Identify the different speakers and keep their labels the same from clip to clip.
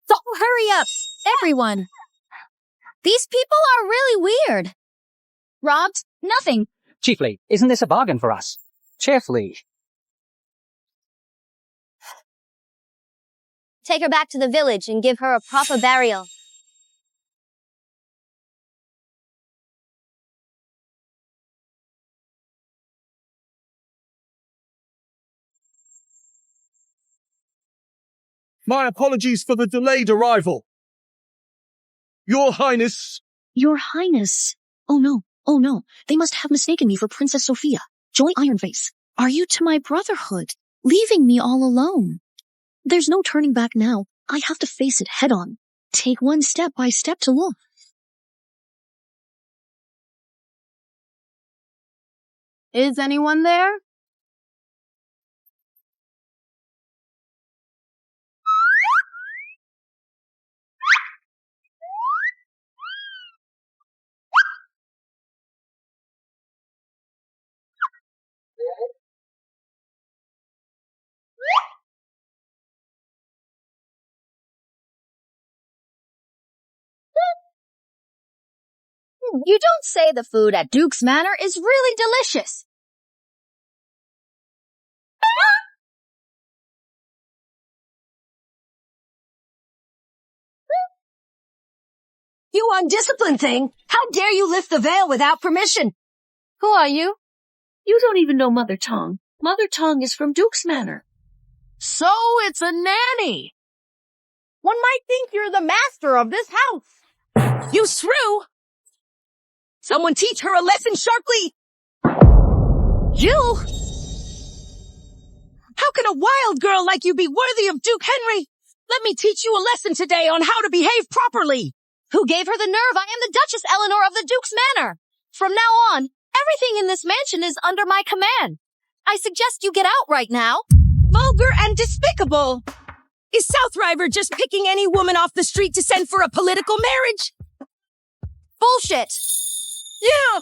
Speaker 1: So hurry up, everyone. These people are really weird. Robbed? Nothing.
Speaker 2: Chiefly, isn't this a bargain for us? Cheerfully.
Speaker 1: Take her back to the village and give her a proper burial.
Speaker 3: My apologies for the delayed arrival. Your Highness.
Speaker 4: Your Highness. Oh no. They must have mistaken me for Princess Sophia. Joy Ironface, are you to my brotherhood, leaving me all alone? There's no turning back now. I have to face it head on. Take one step by step to look.
Speaker 1: Is anyone there? You don't say the food at Duke's Manor is really delicious.
Speaker 5: You undisciplined thing! How dare you lift the veil without permission?
Speaker 1: Who are you?
Speaker 4: You don't even know Mother Tongue. Mother Tongue is from Duke's Manor.
Speaker 5: So it's a nanny! One might think you're the master of this house. You shrew! Someone teach her a lesson sharply! You! How can a wild girl like you be worthy of Duke Henry? Let me teach you a lesson today on how to behave properly.
Speaker 1: Who gave her the nerve? I am the Duchess Eleanor of the Duke's Manor. From now on, everything in this mansion is under my command. I suggest you get out right now.
Speaker 5: Vulgar and despicable! Is Southriver just picking any woman off the street to send for a political marriage?
Speaker 1: Bullshit!
Speaker 5: Yeah!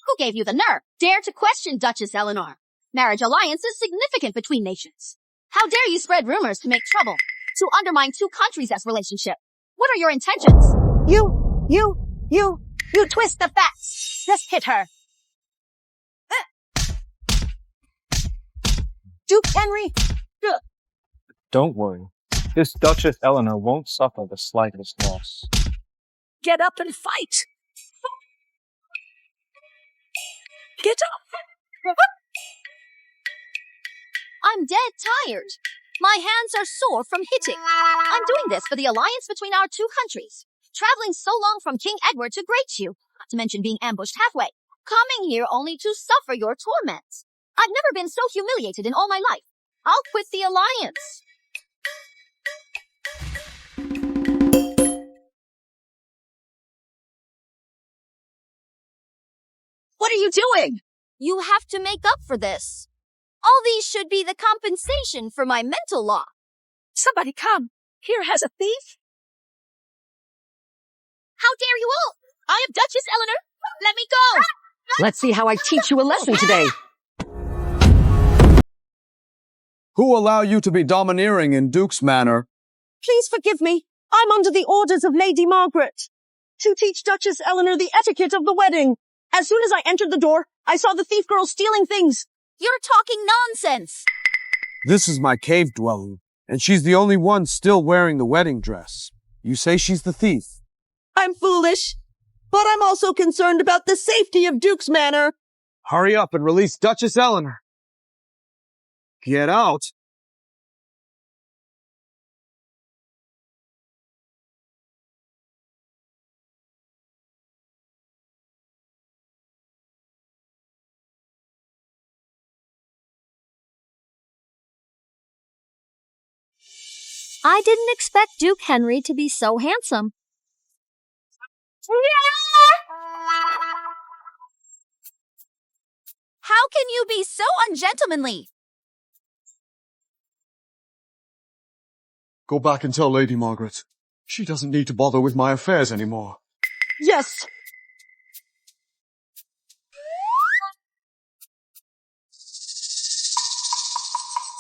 Speaker 1: Who gave you the nerve? Dare to question Duchess Eleanor. Marriage alliance is significant between nations. How dare you spread rumors to make trouble, to undermine two countries' relationship? What are your intentions?
Speaker 5: You twist the facts. Just hit her. Duke Henry.
Speaker 6: Don't worry. This Duchess Eleanor won't suffer the slightest loss.
Speaker 5: Get up and fight. Get up.
Speaker 1: I'm dead tired. My hands are sore from hitting. I'm doing this for the alliance between our two countries. Traveling so long from King Edward to greet you, not to mention being ambushed halfway. Coming here only to suffer your torments. I've never been so humiliated in all my life. I'll quit the alliance.
Speaker 5: What are you doing?
Speaker 1: You have to make up for this. All these should be the compensation for my mental law.
Speaker 5: Somebody come. Here has a thief.
Speaker 1: How dare you all? I am Duchess Eleanor. Let me go.
Speaker 5: Let's see how I teach you a lesson today.
Speaker 3: Who allow you to be domineering in Duke's Manor?
Speaker 5: Please forgive me. I'm under the orders of Lady Margaret to teach Duchess Eleanor the etiquette of the wedding. As soon as I entered the door, I saw the thief girl stealing things.
Speaker 1: You're talking nonsense.
Speaker 3: This is my cave dwelling, and she's the only one still wearing the wedding dress. You say she's the thief.
Speaker 5: I'm foolish, but I'm also concerned about the safety of Duke's Manor.
Speaker 3: Hurry up and release Duchess Eleanor. Get out.
Speaker 1: I didn't expect Duke Henry to be so handsome. How can you be so ungentlemanly?
Speaker 3: Go back and tell Lady Margaret. She doesn't need to bother with my affairs anymore.
Speaker 5: Yes!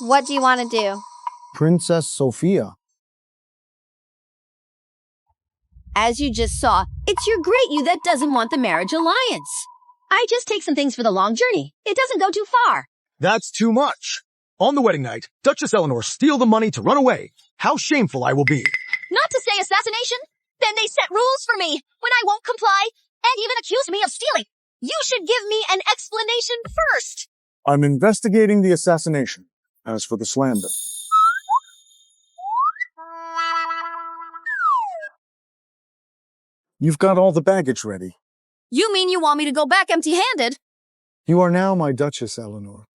Speaker 1: What do you want to do?
Speaker 3: Princess Sophia.
Speaker 1: As you just saw, it's your great you that doesn't want the marriage alliance. I just take some things for the long journey. It doesn't go too far.
Speaker 7: That's too much. On the wedding night, Duchess Eleanor steal the money to run away. How shameful I will be.
Speaker 1: Not to say assassination. Then they set rules for me when I won't comply and even accuse me of stealing. You should give me an explanation first.
Speaker 3: I'm investigating the assassination. As for the slander, you've got all the baggage ready.
Speaker 1: You mean you want me to go back empty-handed?
Speaker 3: You are now my Duchess Eleanor.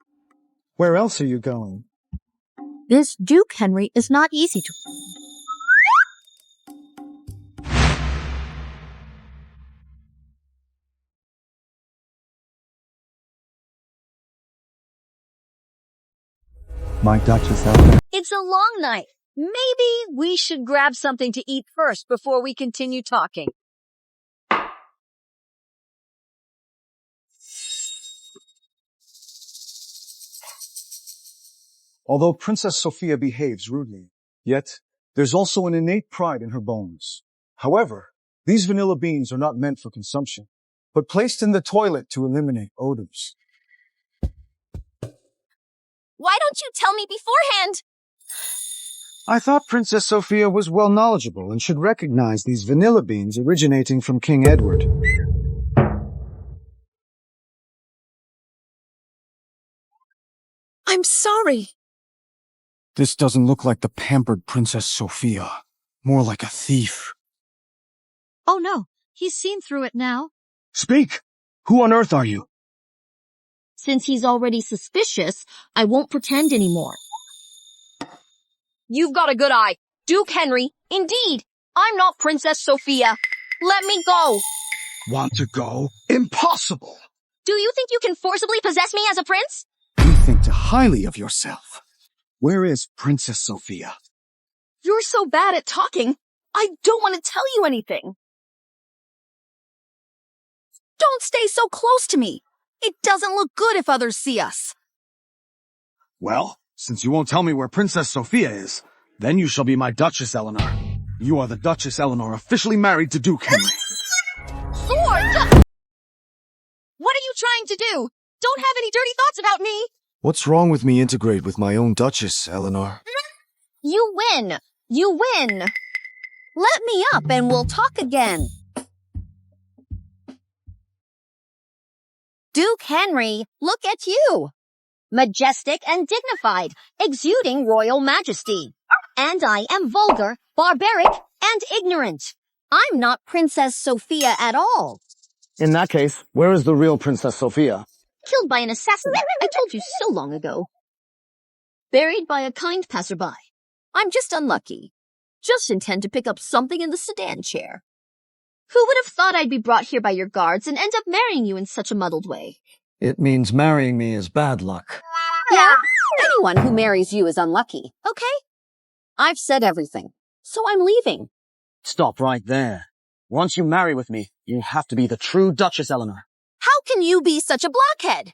Speaker 3: Where else are you going?
Speaker 4: This Duke Henry is not easy to...
Speaker 3: My Duchess Eleanor.
Speaker 1: It's a long night. Maybe we should grab something to eat first before we continue talking.
Speaker 7: Although Princess Sophia behaves rudely, yet there's also an innate pride in her bones. However, these vanilla beans are not meant for consumption, but placed in the toilet to eliminate odors.
Speaker 1: Why don't you tell me beforehand?
Speaker 7: I thought Princess Sophia was well knowledgeable and should recognize these vanilla beans originating from King Edward.
Speaker 4: I'm sorry.
Speaker 3: This doesn't look like the pampered Princess Sophia. More like a thief.
Speaker 1: Oh no, he's seen through it now.
Speaker 7: Speak! Who on earth are you?
Speaker 1: Since he's already suspicious, I won't pretend anymore. You've got a good eye. Duke Henry, indeed. I'm not Princess Sophia. Let me go.
Speaker 7: Want to go? Impossible!
Speaker 1: Do you think you can forcibly possess me as a prince?
Speaker 7: You think too highly of yourself. Where is Princess Sophia?
Speaker 1: You're so bad at talking. I don't want to tell you anything. Don't stay so close to me. It doesn't look good if others see us.
Speaker 7: Well, since you won't tell me where Princess Sophia is, then you shall be my Duchess Eleanor. You are the Duchess Eleanor officially married to Duke Henry.
Speaker 1: Sword! What are you trying to do? Don't have any dirty thoughts about me.
Speaker 3: What's wrong with me integrate with my own Duchess, Eleanor?
Speaker 1: You win. You win. Let me up and we'll talk again. Duke Henry, look at you. Majestic and dignified, exuding royal majesty. And I am vulgar, barbaric, and ignorant. I'm not Princess Sophia at all.
Speaker 7: In that case, where is the real Princess Sophia?
Speaker 1: Killed by an assassin. I told you so long ago. Buried by a kind passerby. I'm just unlucky. Just intend to pick up something in the sedan chair. Who would have thought I'd be brought here by your guards and end up marrying you in such a muddled way?
Speaker 8: It means marrying me is bad luck.
Speaker 1: Yeah, anyone who marries you is unlucky, okay? I've said everything, so I'm leaving.
Speaker 9: Stop right there. Once you marry with me, you have to be the true Duchess Eleanor.
Speaker 1: How can you be such a blockhead?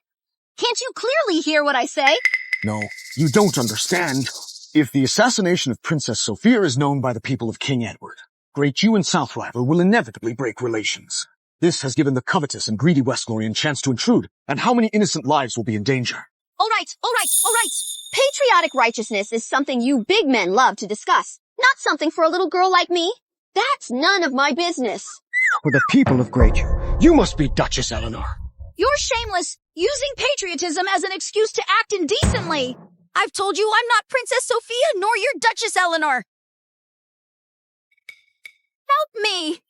Speaker 1: Can't you clearly hear what I say?
Speaker 7: No, you don't understand. If the assassination of Princess Sophia is known by the people of King Edward, Great Jew and South Rival will inevitably break relations. This has given the covetous and greedy Westlorian chance to intrude, and how many innocent lives will be in danger?
Speaker 1: All right. Patriotic righteousness is something you big men love to discuss, not something for a little girl like me. That's none of my business.
Speaker 7: For the people of Great Jew, you must be Duchess Eleanor.
Speaker 1: You're shameless, using patriotism as an excuse to act indecently. I've told you I'm not Princess Sophia nor your Duchess Eleanor. Help me!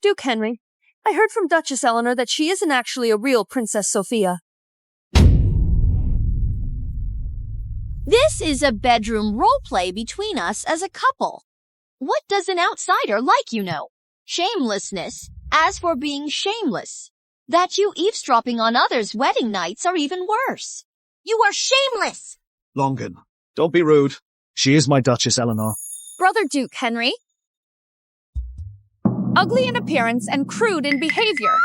Speaker 5: Duke Henry, I heard from Duchess Eleanor that she isn't actually a real Princess Sophia.
Speaker 1: This is a bedroom roleplay between us as a couple. What does an outsider like you know? Shamelessness. As for being shameless, that you eavesdropping on others' wedding nights are even worse. You are shameless!
Speaker 7: Longan, don't be rude. She is my Duchess Eleanor.
Speaker 5: Brother Duke Henry. Ugly in appearance and crude in behavior.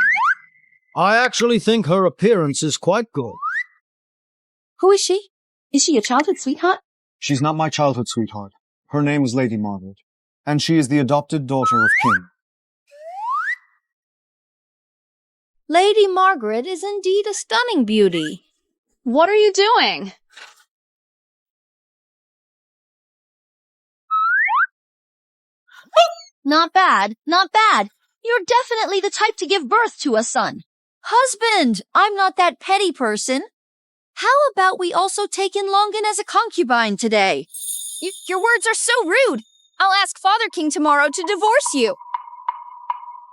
Speaker 8: I actually think her appearance is quite good.
Speaker 4: Who is she? Is she your childhood sweetheart?
Speaker 7: She's not my childhood sweetheart. Her name is Lady Margaret, and she is the adopted daughter of King.
Speaker 5: Lady Margaret is indeed a stunning beauty. What are you doing?
Speaker 1: Not bad, not bad. You're definitely the type to give birth to a son.
Speaker 5: Husband, I'm not that petty person. How about we also take in Longan as a concubine today? Your words are so rude. I'll ask Father King tomorrow to divorce you.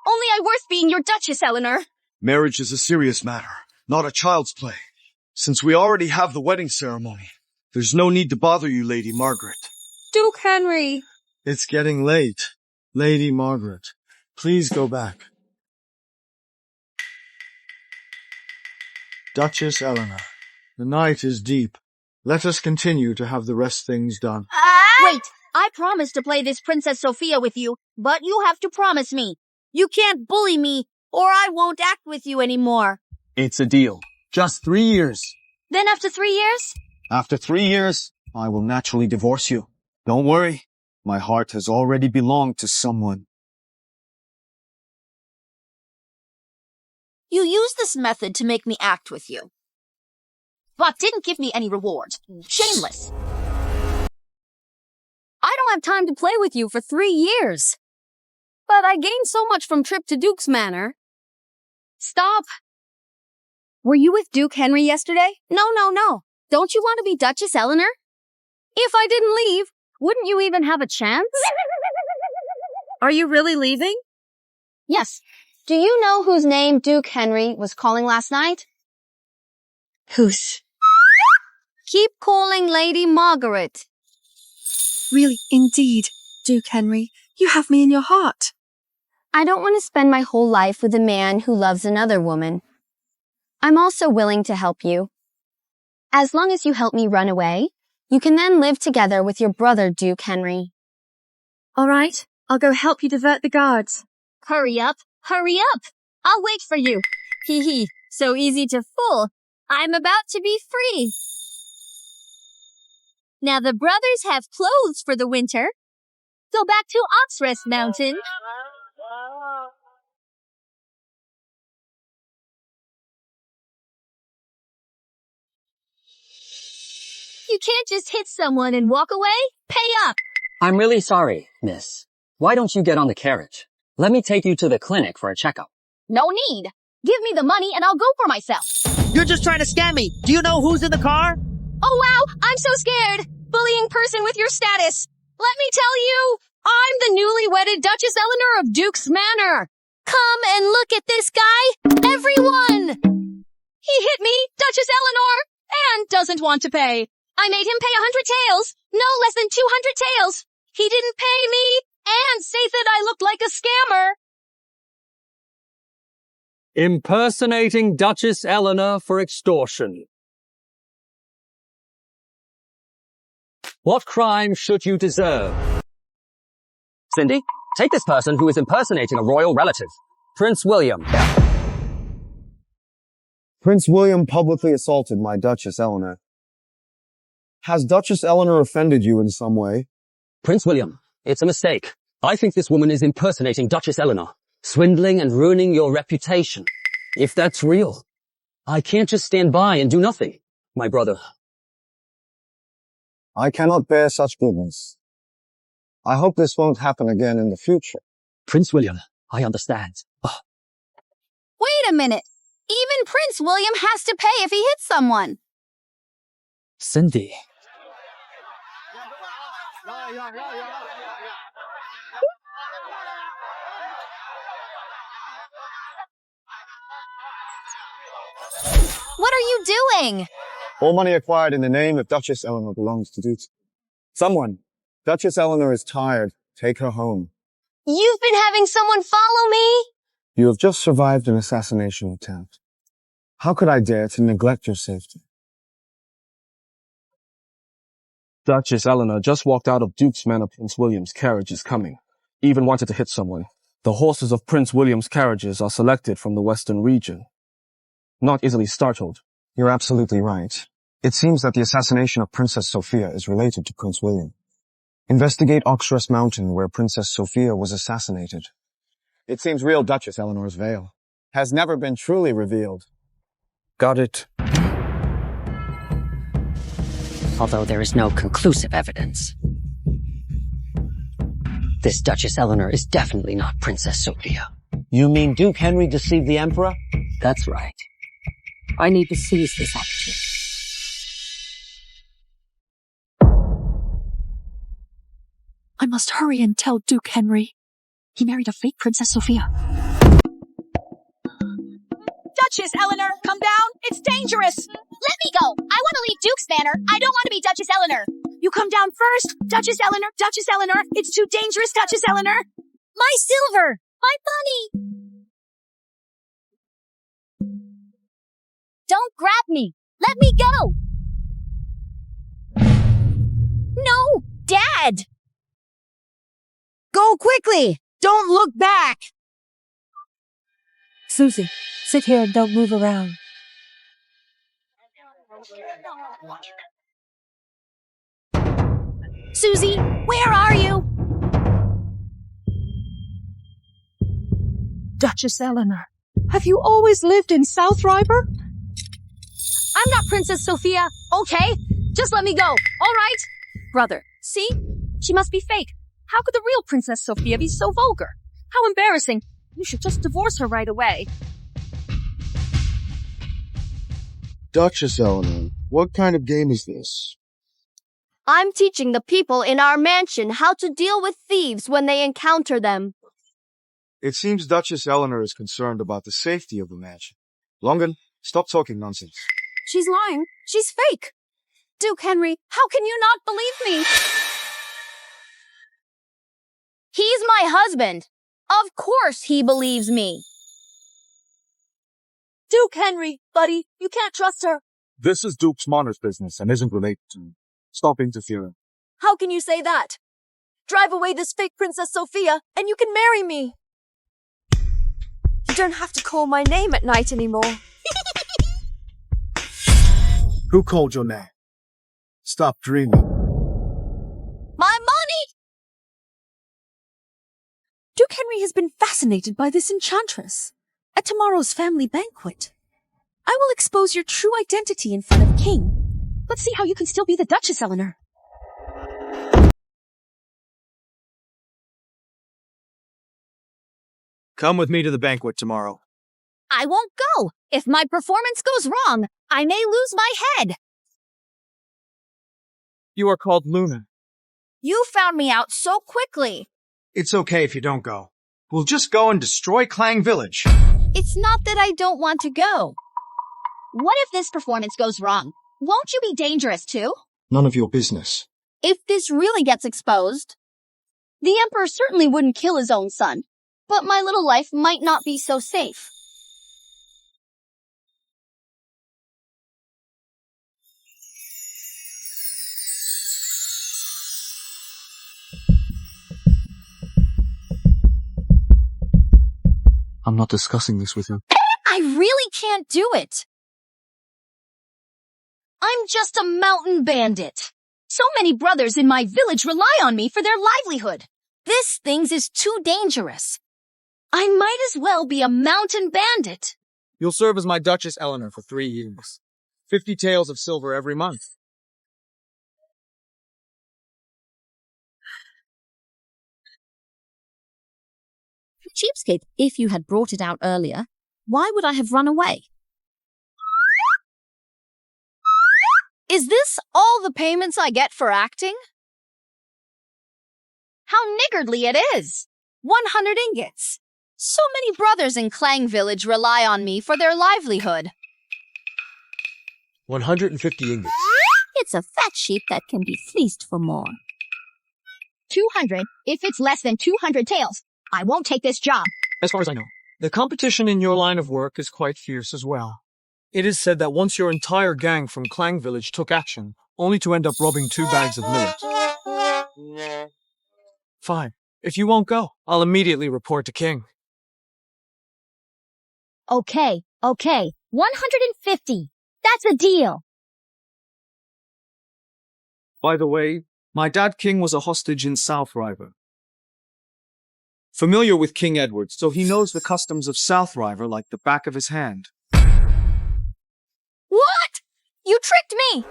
Speaker 1: Only I worth being your Duchess, Eleanor.
Speaker 7: Marriage is a serious matter, not a child's play. Since we already have the wedding ceremony, there's no need to bother you, Lady Margaret.
Speaker 5: Duke Henry.
Speaker 7: It's getting late. Lady Margaret, please go back. Duchess Eleanor, the night is deep. Let us continue to have the rest things done.
Speaker 1: Wait, I promised to play this Princess Sophia with you, but you have to promise me.
Speaker 5: You can't bully me, or I won't act with you anymore.
Speaker 7: It's a deal. Just 3 years.
Speaker 1: Then after 3 years?
Speaker 7: After 3 years, I will naturally divorce you. Don't worry. My heart has already belonged to someone.
Speaker 5: You use this method to make me act with you.
Speaker 1: But didn't give me any reward. Shameless.
Speaker 5: I don't have time to play with you for 3 years. But I gained so much from trip to Duke's Manor. Stop. Were you with Duke Henry yesterday? No. Don't you want to be Duchess Eleanor? If I didn't leave, wouldn't you even have a chance? Are you really leaving?
Speaker 1: Yes. Do you know whose name Duke Henry was calling last night?
Speaker 4: Whose?
Speaker 5: Keep calling Lady Margaret.
Speaker 4: Really, indeed, Duke Henry, you have me in your heart.
Speaker 10: I don't want to spend my whole life with a man who loves another woman. I'm also willing to help you. As long as you help me run away, you can then live together with your brother, Duke Henry.
Speaker 4: All right, I'll go help you divert the guards.
Speaker 1: Hurry up. Hurry up. I'll wait for you.
Speaker 5: Hee hee, so easy to fool. I'm about to be free. Now the brothers have clothes for the winter.
Speaker 1: Go back to Oxrest Mountain. You can't just hit someone and walk away. Pay up.
Speaker 2: I'm really sorry, miss. Why don't you get on the carriage? Let me take you to the clinic for a checkup.
Speaker 1: No need. Give me the money and I'll go for myself.
Speaker 11: You're just trying to scam me. Do you know who's in the car?
Speaker 1: Oh wow, I'm so scared. Bullying person with your status. Let me tell you, I'm the newly wedded Duchess Eleanor of Duke's Manor.
Speaker 5: Come and look at this guy, everyone!
Speaker 1: He hit me, Duchess Eleanor, and doesn't want to pay. I made him pay 100 taels, no less than 200 taels. He didn't pay me, and say that I looked like a scammer.
Speaker 8: Impersonating Duchess Eleanor for extortion. What crime should you deserve?
Speaker 2: Cindy, take this person who is impersonating a royal relative. Prince William.
Speaker 3: Prince William publicly assaulted my Duchess Eleanor. Has Duchess Eleanor offended you in some way?
Speaker 2: Prince William, it's a mistake. I think this woman is impersonating Duchess Eleanor, swindling and ruining your reputation. If that's real, I can't just stand by and do nothing. My brother.
Speaker 3: I cannot bear such goodness. I hope this won't happen again in the future.
Speaker 2: Prince William, I understand.
Speaker 5: Wait a minute. Even Prince William has to pay if he hits someone.
Speaker 8: Cindy.
Speaker 5: What are you doing?
Speaker 3: All money acquired in the name of Duchess Eleanor belongs to Duke. Someone. Duchess Eleanor is tired. Take her home.
Speaker 1: You've been having someone follow me?
Speaker 3: You have just survived an assassination attempt. How could I dare to neglect your safety?
Speaker 6: Duchess Eleanor just walked out of Duke's Manor. Prince William's carriage is coming. Even wanted to hit someone. The horses of Prince William's carriages are selected from the western region. Not easily startled.
Speaker 3: You're absolutely right. It seems that the assassination of Princess Sophia is related to Prince William. Investigate Oxrest Mountain, where Princess Sophia was assassinated. It seems real Duchess Eleanor's veil has never been truly revealed.
Speaker 6: Got it.
Speaker 2: Although there is no conclusive evidence. This Duchess Eleanor is definitely not Princess Sophia.
Speaker 11: You mean Duke Henry deceived the Emperor?
Speaker 2: That's right. I need to seize this opportunity.
Speaker 4: I must hurry and tell Duke Henry. He married a fake Princess Sophia.
Speaker 1: Duchess Eleanor, come down. It's dangerous. Let me go. I want to leave Duke's Manor. I don't want to be Duchess Eleanor. You come down first. Duchess Eleanor, Duchess Eleanor. It's too dangerous, Duchess Eleanor. My silver. My bunny. Don't grab me. Let me go. No, Dad.
Speaker 11: Go quickly! Don't look back! Susie, sit here and don't move around.
Speaker 1: Susie, where are you?
Speaker 11: Duchess Eleanor, have you always lived in South Riber?
Speaker 1: I'm not Princess Sophia, okay? Just let me go, all right? Brother, see? She must be fake. How could the real Princess Sophia be so vulgar? How embarrassing. You should just divorce her right away.
Speaker 3: Duchess Eleanor, what kind of game is this?
Speaker 10: I'm teaching the people in our mansion how to deal with thieves when they encounter them.
Speaker 3: It seems Duchess Eleanor is concerned about the safety of the mansion. Longan, stop talking nonsense.
Speaker 5: She's lying. She's fake. Duke Henry, how can you not believe me?
Speaker 10: He's my husband. Of course he believes me.
Speaker 1: Duke Henry, buddy, you can't trust her.
Speaker 3: This is Duke's Manor's business and isn't related to me. Stop interfering.
Speaker 5: How can you say that? Drive away this fake Princess Sophia, and you can marry me. You don't have to call my name at night anymore.
Speaker 7: Who called your name? Stop dreaming.
Speaker 1: My money!
Speaker 11: Duke Henry has been fascinated by this enchantress. At tomorrow's family banquet, I will expose your true identity in front of King. Let's see how you can still be the Duchess, Eleanor.
Speaker 8: Come with me to the banquet tomorrow.
Speaker 1: I won't go. If my performance goes wrong, I may lose my head.
Speaker 6: You are called Luna.
Speaker 1: You found me out so quickly.
Speaker 12: It's okay if you don't go. We'll just go and destroy Clang Village.
Speaker 1: It's not that I don't want to go. What if this performance goes wrong? Won't you be dangerous too?
Speaker 3: None of your business.
Speaker 1: If this really gets exposed, the Emperor certainly wouldn't kill his own son. But my little life might not be so safe.
Speaker 7: I'm not discussing this with you.
Speaker 1: I really can't do it. I'm just a mountain bandit. So many brothers in my village rely on me for their livelihood. This thing is too dangerous. I might as well be a mountain bandit.
Speaker 8: You'll serve as my Duchess Eleanor for 3 years. 50 taels of silver every month.
Speaker 4: Cheapskate, if you had brought it out earlier, why would I have run away?
Speaker 10: Is this all the payments I get for acting?
Speaker 1: How niggardly it is.
Speaker 10: 100 ingots. So many brothers in Clang Village rely on me for their livelihood.
Speaker 7: 150 ingots.
Speaker 4: It's a fat sheep that can be fleeced for more.
Speaker 1: 200 if it's less than 200 taels. I won't take this job.
Speaker 6: As far as I know, the competition in your line of work is quite fierce as well.
Speaker 8: It is said that once your entire gang from Clang Village took action, only to end up robbing 2 bags of millet. Fine. If you won't go, I'll immediately report to King.
Speaker 1: Okay. 150. That's a deal.
Speaker 8: By the way, my dad King was a hostage in South River. Familiar with King Edward, so he knows the customs of South River like the back of his hand.
Speaker 5: What? You tricked me!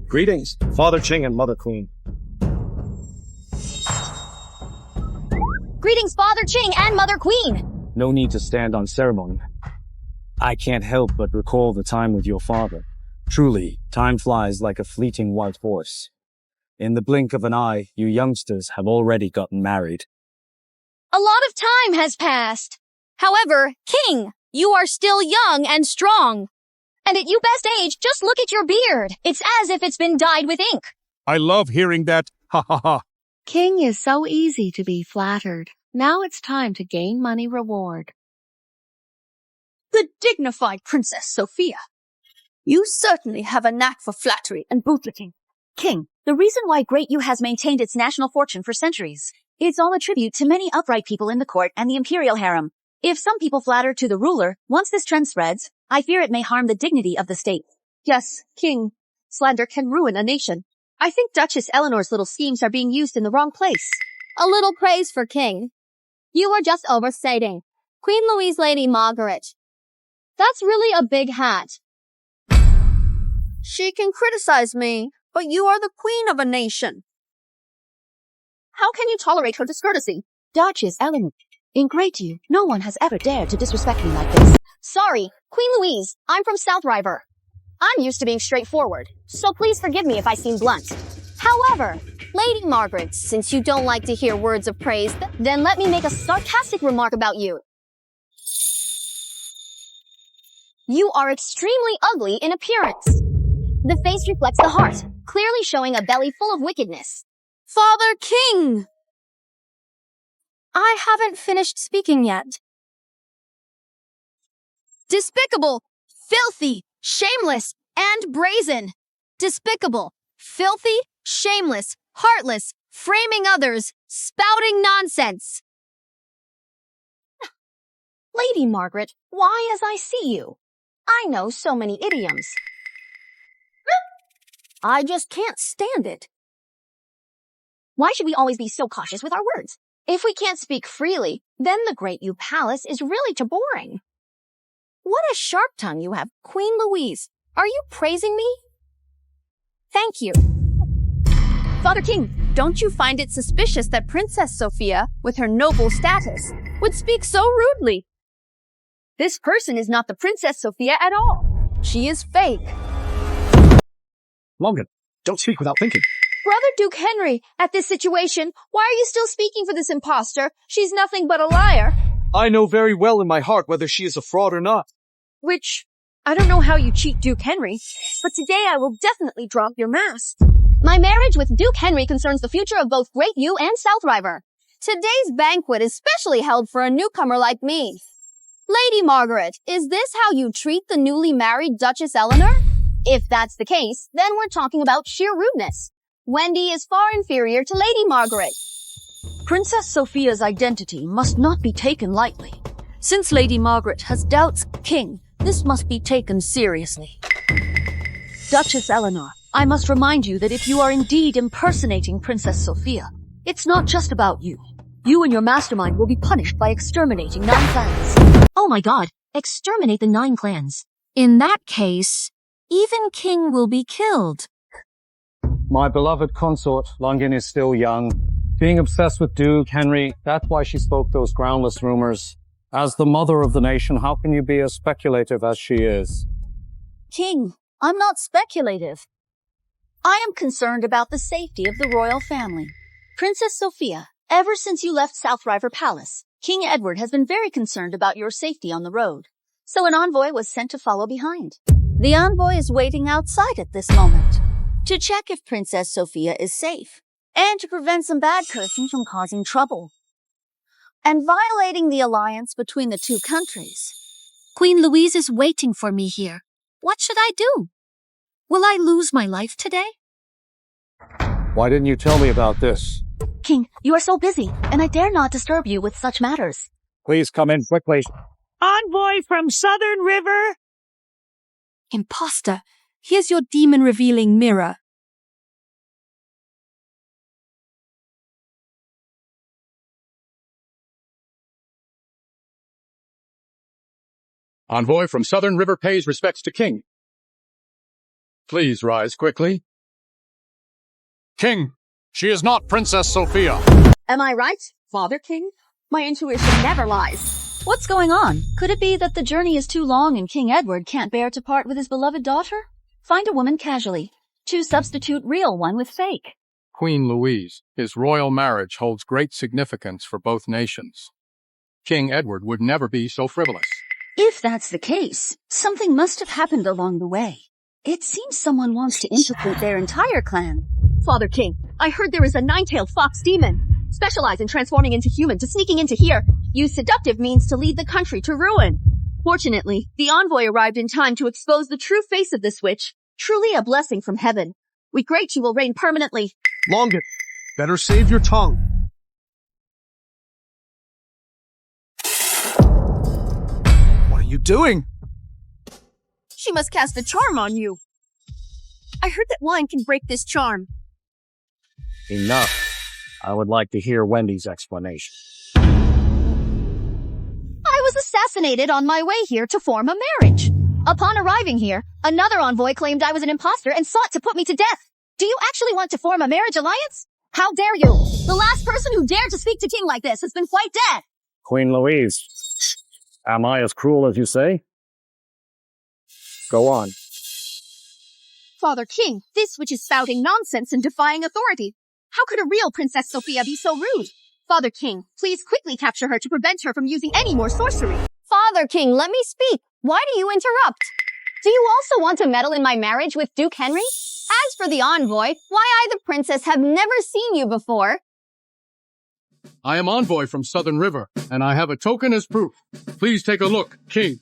Speaker 3: Greetings, Father Ching and Mother Queen.
Speaker 1: Greetings, Father Ching and Mother Queen.
Speaker 9: No need to stand on ceremony. I can't help but recall the time with your father. Truly, time flies like a fleeting white horse. In the blink of an eye, you youngsters have already gotten married.
Speaker 1: A lot of time has passed.
Speaker 5: However, King, you are still young and strong.
Speaker 1: And at your best age, just look at your beard. It's as if it's been dyed with ink.
Speaker 12: I love hearing that. Ha ha ha.
Speaker 4: King is so easy to be flattered. Now it's time to gain money reward.
Speaker 11: The dignified Princess Sophia. You certainly have a knack for flattery and bootlicking.
Speaker 1: King, the reason why Great U has maintained its national fortune for centuries, it's all a tribute to many upright people in the court and the imperial harem. If some people flatter to the ruler, once this trend spreads, I fear it may harm the dignity of the state.
Speaker 11: Yes, King. Slander can ruin a nation. I think Duchess Eleanor's little schemes are being used in the wrong place.
Speaker 10: A little praise for King. You are just overstating. Queen Louise Lady Margaret. That's really a big hat.
Speaker 11: She can criticize me, but you are the queen of a nation. How can you tolerate her discourtesy?
Speaker 1: Duchess Eleanor, in Great U, no one has ever dared to disrespect me like this. Sorry, Queen Louise, I'm from South River. I'm used to being straightforward, so please forgive me if I seem blunt. However,
Speaker 10: Lady Margaret, since you don't like to hear words of praise,
Speaker 1: then let me make a sarcastic remark about you. You are extremely ugly in appearance. The face reflects the heart, clearly showing a belly full of wickedness.
Speaker 11: Father King!
Speaker 10: I haven't finished speaking yet.
Speaker 5: Despicable, filthy, shameless, and brazen. Despicable, filthy, shameless, heartless, framing others, spouting nonsense.
Speaker 1: Lady Margaret, why as I see you? I know so many idioms. I just can't stand it. Why should we always be so cautious with our words? If we can't speak freely, then the Great U Palace is really too boring.
Speaker 5: What a sharp tongue you have, Queen Louise. Are you praising me? Thank you. Father King, don't you find it suspicious that Princess Sophia, with her noble status, would speak so rudely? This person is not the Princess Sophia at all. She is fake.
Speaker 7: Logan, don't speak without thinking.
Speaker 5: Brother Duke Henry, at this situation, why are you still speaking for this impostor? She's nothing but a liar.
Speaker 8: I know very well in my heart whether she is a fraud or not.
Speaker 11: Which, I don't know how you cheat Duke Henry, but today I will definitely drop your mask.
Speaker 1: My marriage with Duke Henry concerns the future of both Great U and South River.
Speaker 10: Today's banquet is specially held for a newcomer like me. Lady Margaret, is this how you treat the newly married Duchess Eleanor?
Speaker 1: If that's the case, then we're talking about sheer rudeness. Wendy is far inferior to Lady Margaret.
Speaker 11: Princess Sophia's identity must not be taken lightly. Since Lady Margaret has doubts, King, this must be taken seriously. Duchess Eleanor, I must remind you that if you are indeed impersonating Princess Sophia, it's not just about you. You and your mastermind will be punished by exterminating 9 clans.
Speaker 1: Oh my god, exterminate the 9 clans.
Speaker 11: In that case, even King will be killed.
Speaker 6: My beloved consort, Lungin, is still young. Being obsessed with Duke Henry, that's why she spoke those groundless rumors. As the mother of the nation, how can you be as speculative as she is?
Speaker 1: King, I'm not speculative. I am concerned about the safety of the royal family. Princess Sophia, ever since you left South River Palace, King Edward has been very concerned about your safety on the road.
Speaker 11: so an envoy was sent to follow behind. The envoy is waiting outside at this moment to check if Princess Sophia is safe and to prevent some bad person from causing trouble and violating the alliance between the two countries.
Speaker 4: Queen Louise is waiting for me here. What should I do? Will I lose my life today?
Speaker 6: Why didn't you tell me about this?
Speaker 11: King, you are so busy, and I dare not disturb you with such matters.
Speaker 6: Please come in quickly.
Speaker 13: Envoy from Southern River?
Speaker 5: Imposter, here's your demon-revealing mirror.
Speaker 14: Envoy from Southern River pays respects to King. Please rise quickly.
Speaker 6: King, she is not Princess Sophia.
Speaker 11: Am I right, Father King? My intuition never lies. What's going on? Could it be that the journey is too long and King Edward can't bear to part with his beloved daughter? Find a woman casually. To substitute real one with fake.
Speaker 14: Queen Louise, his royal marriage holds great significance for both nations. King Edward would never be so frivolous.
Speaker 11: If that's the case, something must have happened along the way. It seems someone wants to infiltrate their entire clan. Father King, I heard there is a nine-tailed fox demon. Specialize in transforming into human to sneaking into here. Use seductive means to lead the country to ruin. Fortunately, the envoy arrived in time to expose the true face of this witch. Truly a blessing from heaven. We great you will reign permanently.
Speaker 7: Longin, better save your tongue.
Speaker 8: What are you doing?
Speaker 5: She must cast a charm on you. I heard that wine can break this charm.
Speaker 9: Enough. I would like to hear Wendy's explanation.
Speaker 1: I was assassinated on my way here to form a marriage. Upon arriving here, another envoy claimed I was an imposter and sought to put me to death. Do you actually want to form a marriage alliance? How dare you? The last person who dared to speak to King like this has been quite dead.
Speaker 9: Queen Louise, am I as cruel as you say? Go on.
Speaker 1: Father King, this witch is spouting nonsense and defying authority. How could a real Princess Sophia be so rude? Father King, please quickly capture her to prevent her from using any more sorcery.
Speaker 10: Father King, let me speak. Why do you interrupt? Do you also want to meddle in my marriage with Duke Henry? As for the envoy, why I, the princess, have never seen you before.
Speaker 14: I am envoy from Southern River, and I have a token as proof. Please take a look, King.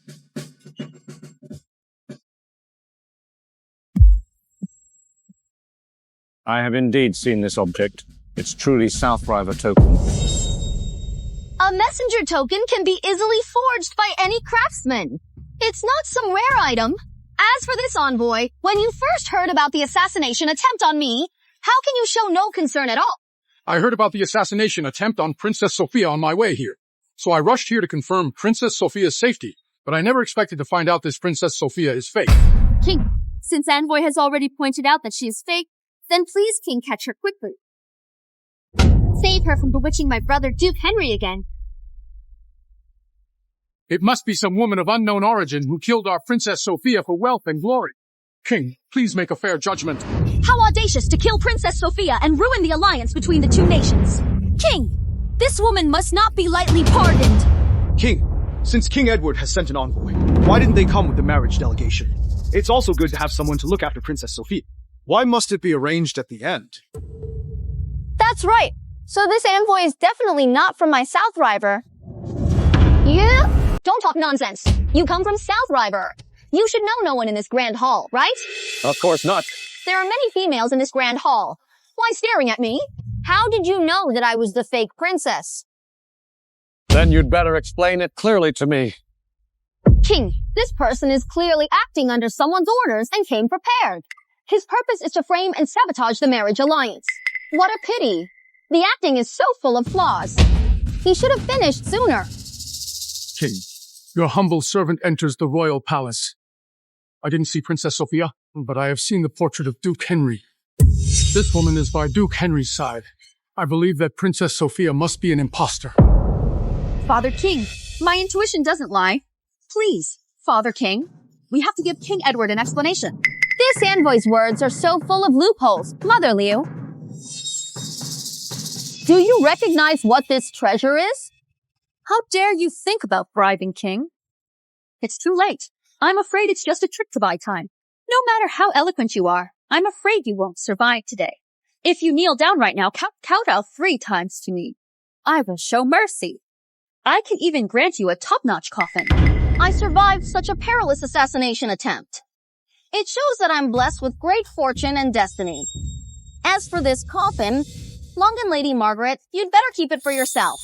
Speaker 9: I have indeed seen this object. It's truly South River token.
Speaker 1: A messenger token can be easily forged by any craftsman. It's not some rare item. As for this envoy, when you first heard about the assassination attempt on me, how can you show no concern at all?
Speaker 14: I heard about the assassination attempt on Princess Sophia on my way here. So I rushed here to confirm Princess Sophia's safety, but I never expected to find out this Princess Sophia is fake.
Speaker 5: King, since Envoy has already pointed out that she is fake, then please, King, catch her quickly.
Speaker 1: Save her from bewitching my brother Duke Henry again.
Speaker 14: It must be some woman of unknown origin who killed our Princess Sophia for wealth and glory. King, please make a fair judgment.
Speaker 1: How audacious to kill Princess Sophia and ruin the alliance between the two nations.
Speaker 5: King, this woman must not be lightly pardoned.
Speaker 7: King, since King Edward has sent an envoy, why didn't they come with the marriage delegation? It's also good to have someone to look after Princess Sophia.
Speaker 12: Why must it be arranged at the end?
Speaker 10: That's right. So this envoy is definitely not from my South River.
Speaker 1: Yeah? Don't talk nonsense. You come from South River. You should know no one in this grand hall, right?
Speaker 9: Of course not.
Speaker 1: There are many females in this grand hall. Why staring at me?
Speaker 10: How did you know that I was the fake princess?
Speaker 6: Then you'd better explain it clearly to me.
Speaker 1: King, this person is clearly acting under someone's orders and came prepared. His purpose is to frame and sabotage the marriage alliance. What a pity. The acting is so full of flaws. He should have finished sooner.
Speaker 14: King, your humble servant enters the royal palace. I didn't see Princess Sophia, but I have seen the portrait of Duke Henry. This woman is by Duke Henry's side. I believe that Princess Sophia must be an imposter.
Speaker 11: Father King, my intuition doesn't lie. Please, Father King, we have to give King Edward an explanation.
Speaker 10: This envoy's words are so full of loopholes, Mother Liu.
Speaker 11: Do you recognize what this treasure is? How dare you think about bribing King? It's too late. I'm afraid it's just a trick to buy time. No matter how eloquent you are, I'm afraid you won't survive today. If you kneel down right now, count out 3 times to me. I will show mercy. I can even grant you a top-notch coffin.
Speaker 1: I survived such a perilous assassination attempt. It shows that I'm blessed with great fortune and destiny. As for this coffin, Longan Lady Margaret, you'd better keep it for yourself.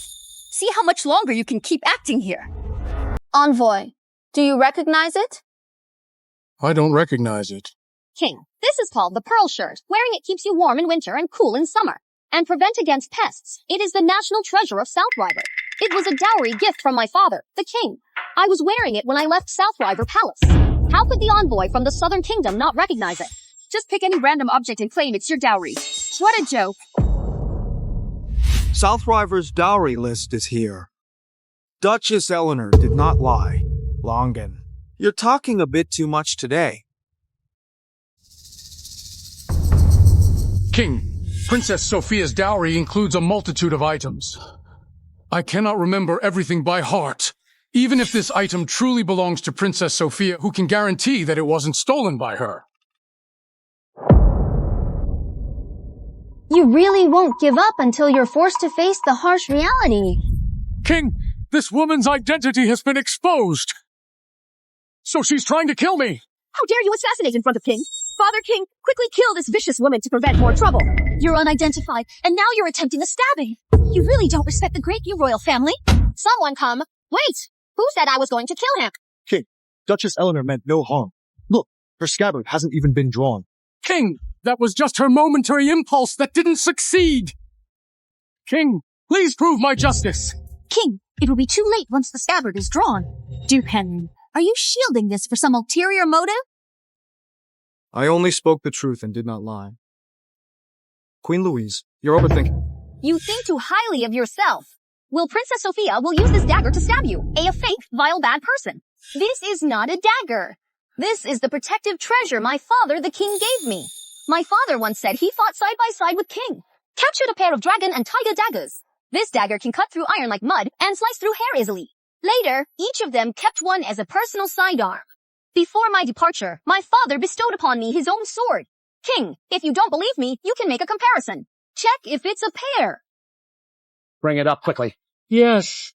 Speaker 11: See how much longer you can keep acting here.
Speaker 10: Envoy, do you recognize it?
Speaker 14: I don't recognize it.
Speaker 1: King, this is called the Pearl Shirt. Wearing it keeps you warm in winter and cool in summer, and prevent against pests. It is the national treasure of South River. It was a dowry gift from my father, the king. I was wearing it when I left South River Palace. How could the envoy from the Southern Kingdom not recognize it?
Speaker 11: Just pick any random object and claim it's your dowry. What a joke.
Speaker 12: South River's dowry list is here. Duchess Eleanor did not lie. Longan, you're talking a bit too much today.
Speaker 14: King, Princess Sophia's dowry includes a multitude of items. I cannot remember everything by heart. Even if this item truly belongs to Princess Sophia, who can guarantee that it wasn't stolen by her?
Speaker 10: You really won't give up until you're forced to face the harsh reality.
Speaker 14: King, this woman's identity has been exposed. So she's trying to kill me.
Speaker 11: How dare you assassinate in front of King? Father King, quickly kill this vicious woman to prevent more trouble. You're unidentified, and now you're attempting a stabbing. You really don't respect the great new royal family?
Speaker 1: Someone come. Wait! Who said I was going to kill him?
Speaker 7: King, Duchess Eleanor meant no harm. Look, her scabbard hasn't even been drawn.
Speaker 14: King, that was just her momentary impulse that didn't succeed. King, please prove my justice.
Speaker 11: King, it will be too late once the scabbard is drawn. Duke Henry, are you shielding this for some ulterior motive?
Speaker 12: I only spoke the truth and did not lie. Queen Louise, you're overthinking.
Speaker 1: You think too highly of yourself. Princess Sophia will use this dagger to stab you, a fake, vile, bad person. This is not a dagger. This is the protective treasure my father, the king, gave me. My father once said he fought side by side with King, captured a pair of dragon and tiger daggers. This dagger can cut through iron like mud and slice through hair easily. Later, each of them kept one as a personal sidearm. Before my departure, my father bestowed upon me his own sword. King, if you don't believe me, you can make a comparison. Check if it's a pair.
Speaker 6: Bring it up quickly.
Speaker 14: Yes.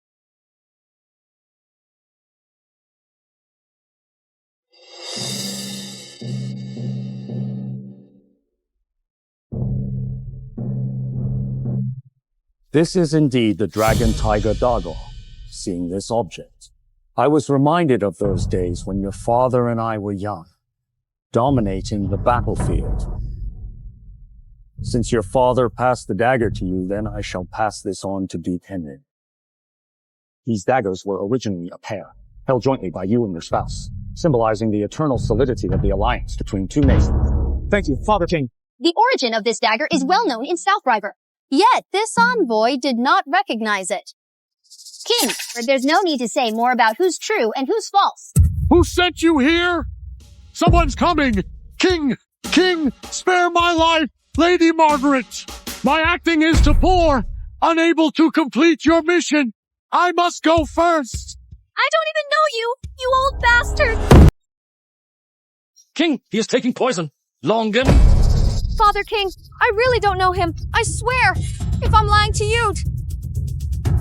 Speaker 9: This is indeed the dragon tiger dagger. Seeing this object, I was reminded of those days when your father and I were young, dominating the battlefield. Since your father passed the dagger to you, then I shall pass this on to Duke Henry. These daggers were originally a pair, held jointly by you and your spouse, symbolizing the eternal solidity of the alliance between 2 nations.
Speaker 7: Thank you, Father King.
Speaker 1: The origin of this dagger is well known in South River.
Speaker 10: Yet this envoy did not recognize it.
Speaker 1: King, there's no need to say more about who's true and who's false.
Speaker 14: Who sent you here? Someone's coming! King! King! Spare my life! Lady Margaret! My acting is to poor, unable to complete your mission. I must go first.
Speaker 11: I don't even know you, you old bastard!
Speaker 2: King, he is taking poison. Longan.
Speaker 5: Father King, I really don't know him. I swear. If I'm lying to you,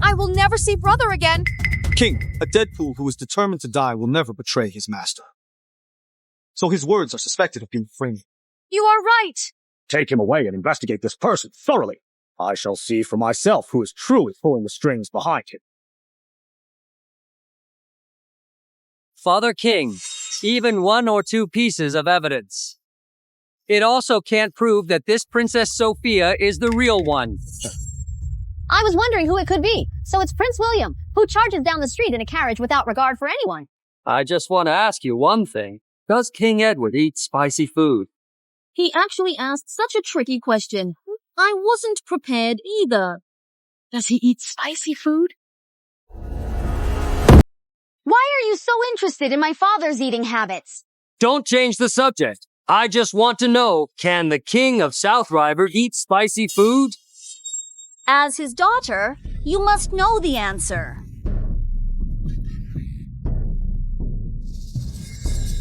Speaker 5: I will never see brother again.
Speaker 12: King, a Deadpool who is determined to die will never betray his master. So his words are suspected of being framed.
Speaker 5: You are right.
Speaker 9: Take him away and investigate this person thoroughly. I shall see for myself who is truly pulling the strings behind him.
Speaker 15: Father King, even 1 or 2 pieces of evidence. It also can't prove that this Princess Sophia is the real one.
Speaker 1: I was wondering who it could be. So it's Prince William, who charges down the street in a carriage without regard for anyone.
Speaker 15: I just want to ask you one thing. Does King Edward eat spicy food?
Speaker 11: He actually asked such a tricky question. I wasn't prepared either. Does he eat spicy food?
Speaker 1: Why are you so interested in my father's eating habits?
Speaker 15: Don't change the subject. I just want to know, can the King of South River eat spicy food?
Speaker 11: As his daughter, you must know the answer.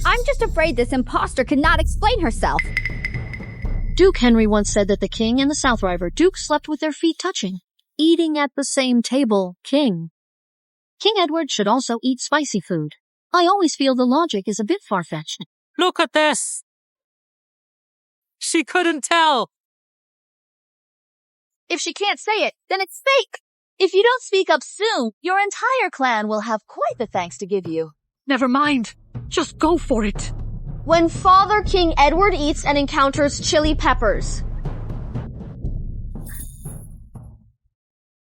Speaker 5: I'm just afraid this imposter cannot explain herself.
Speaker 4: Duke Henry once said that the king and the South River Duke slept with their feet touching, eating at the same table, King. King Edward should also eat spicy food. I always feel the logic is a bit far-fetched.
Speaker 15: Look at this! She couldn't tell!
Speaker 1: If she can't say it, then it's fake. If you don't speak up soon, your entire clan will have quite the thanks to give you.
Speaker 14: Never mind. Just go for it.
Speaker 1: When Father King Edward eats and encounters chili peppers.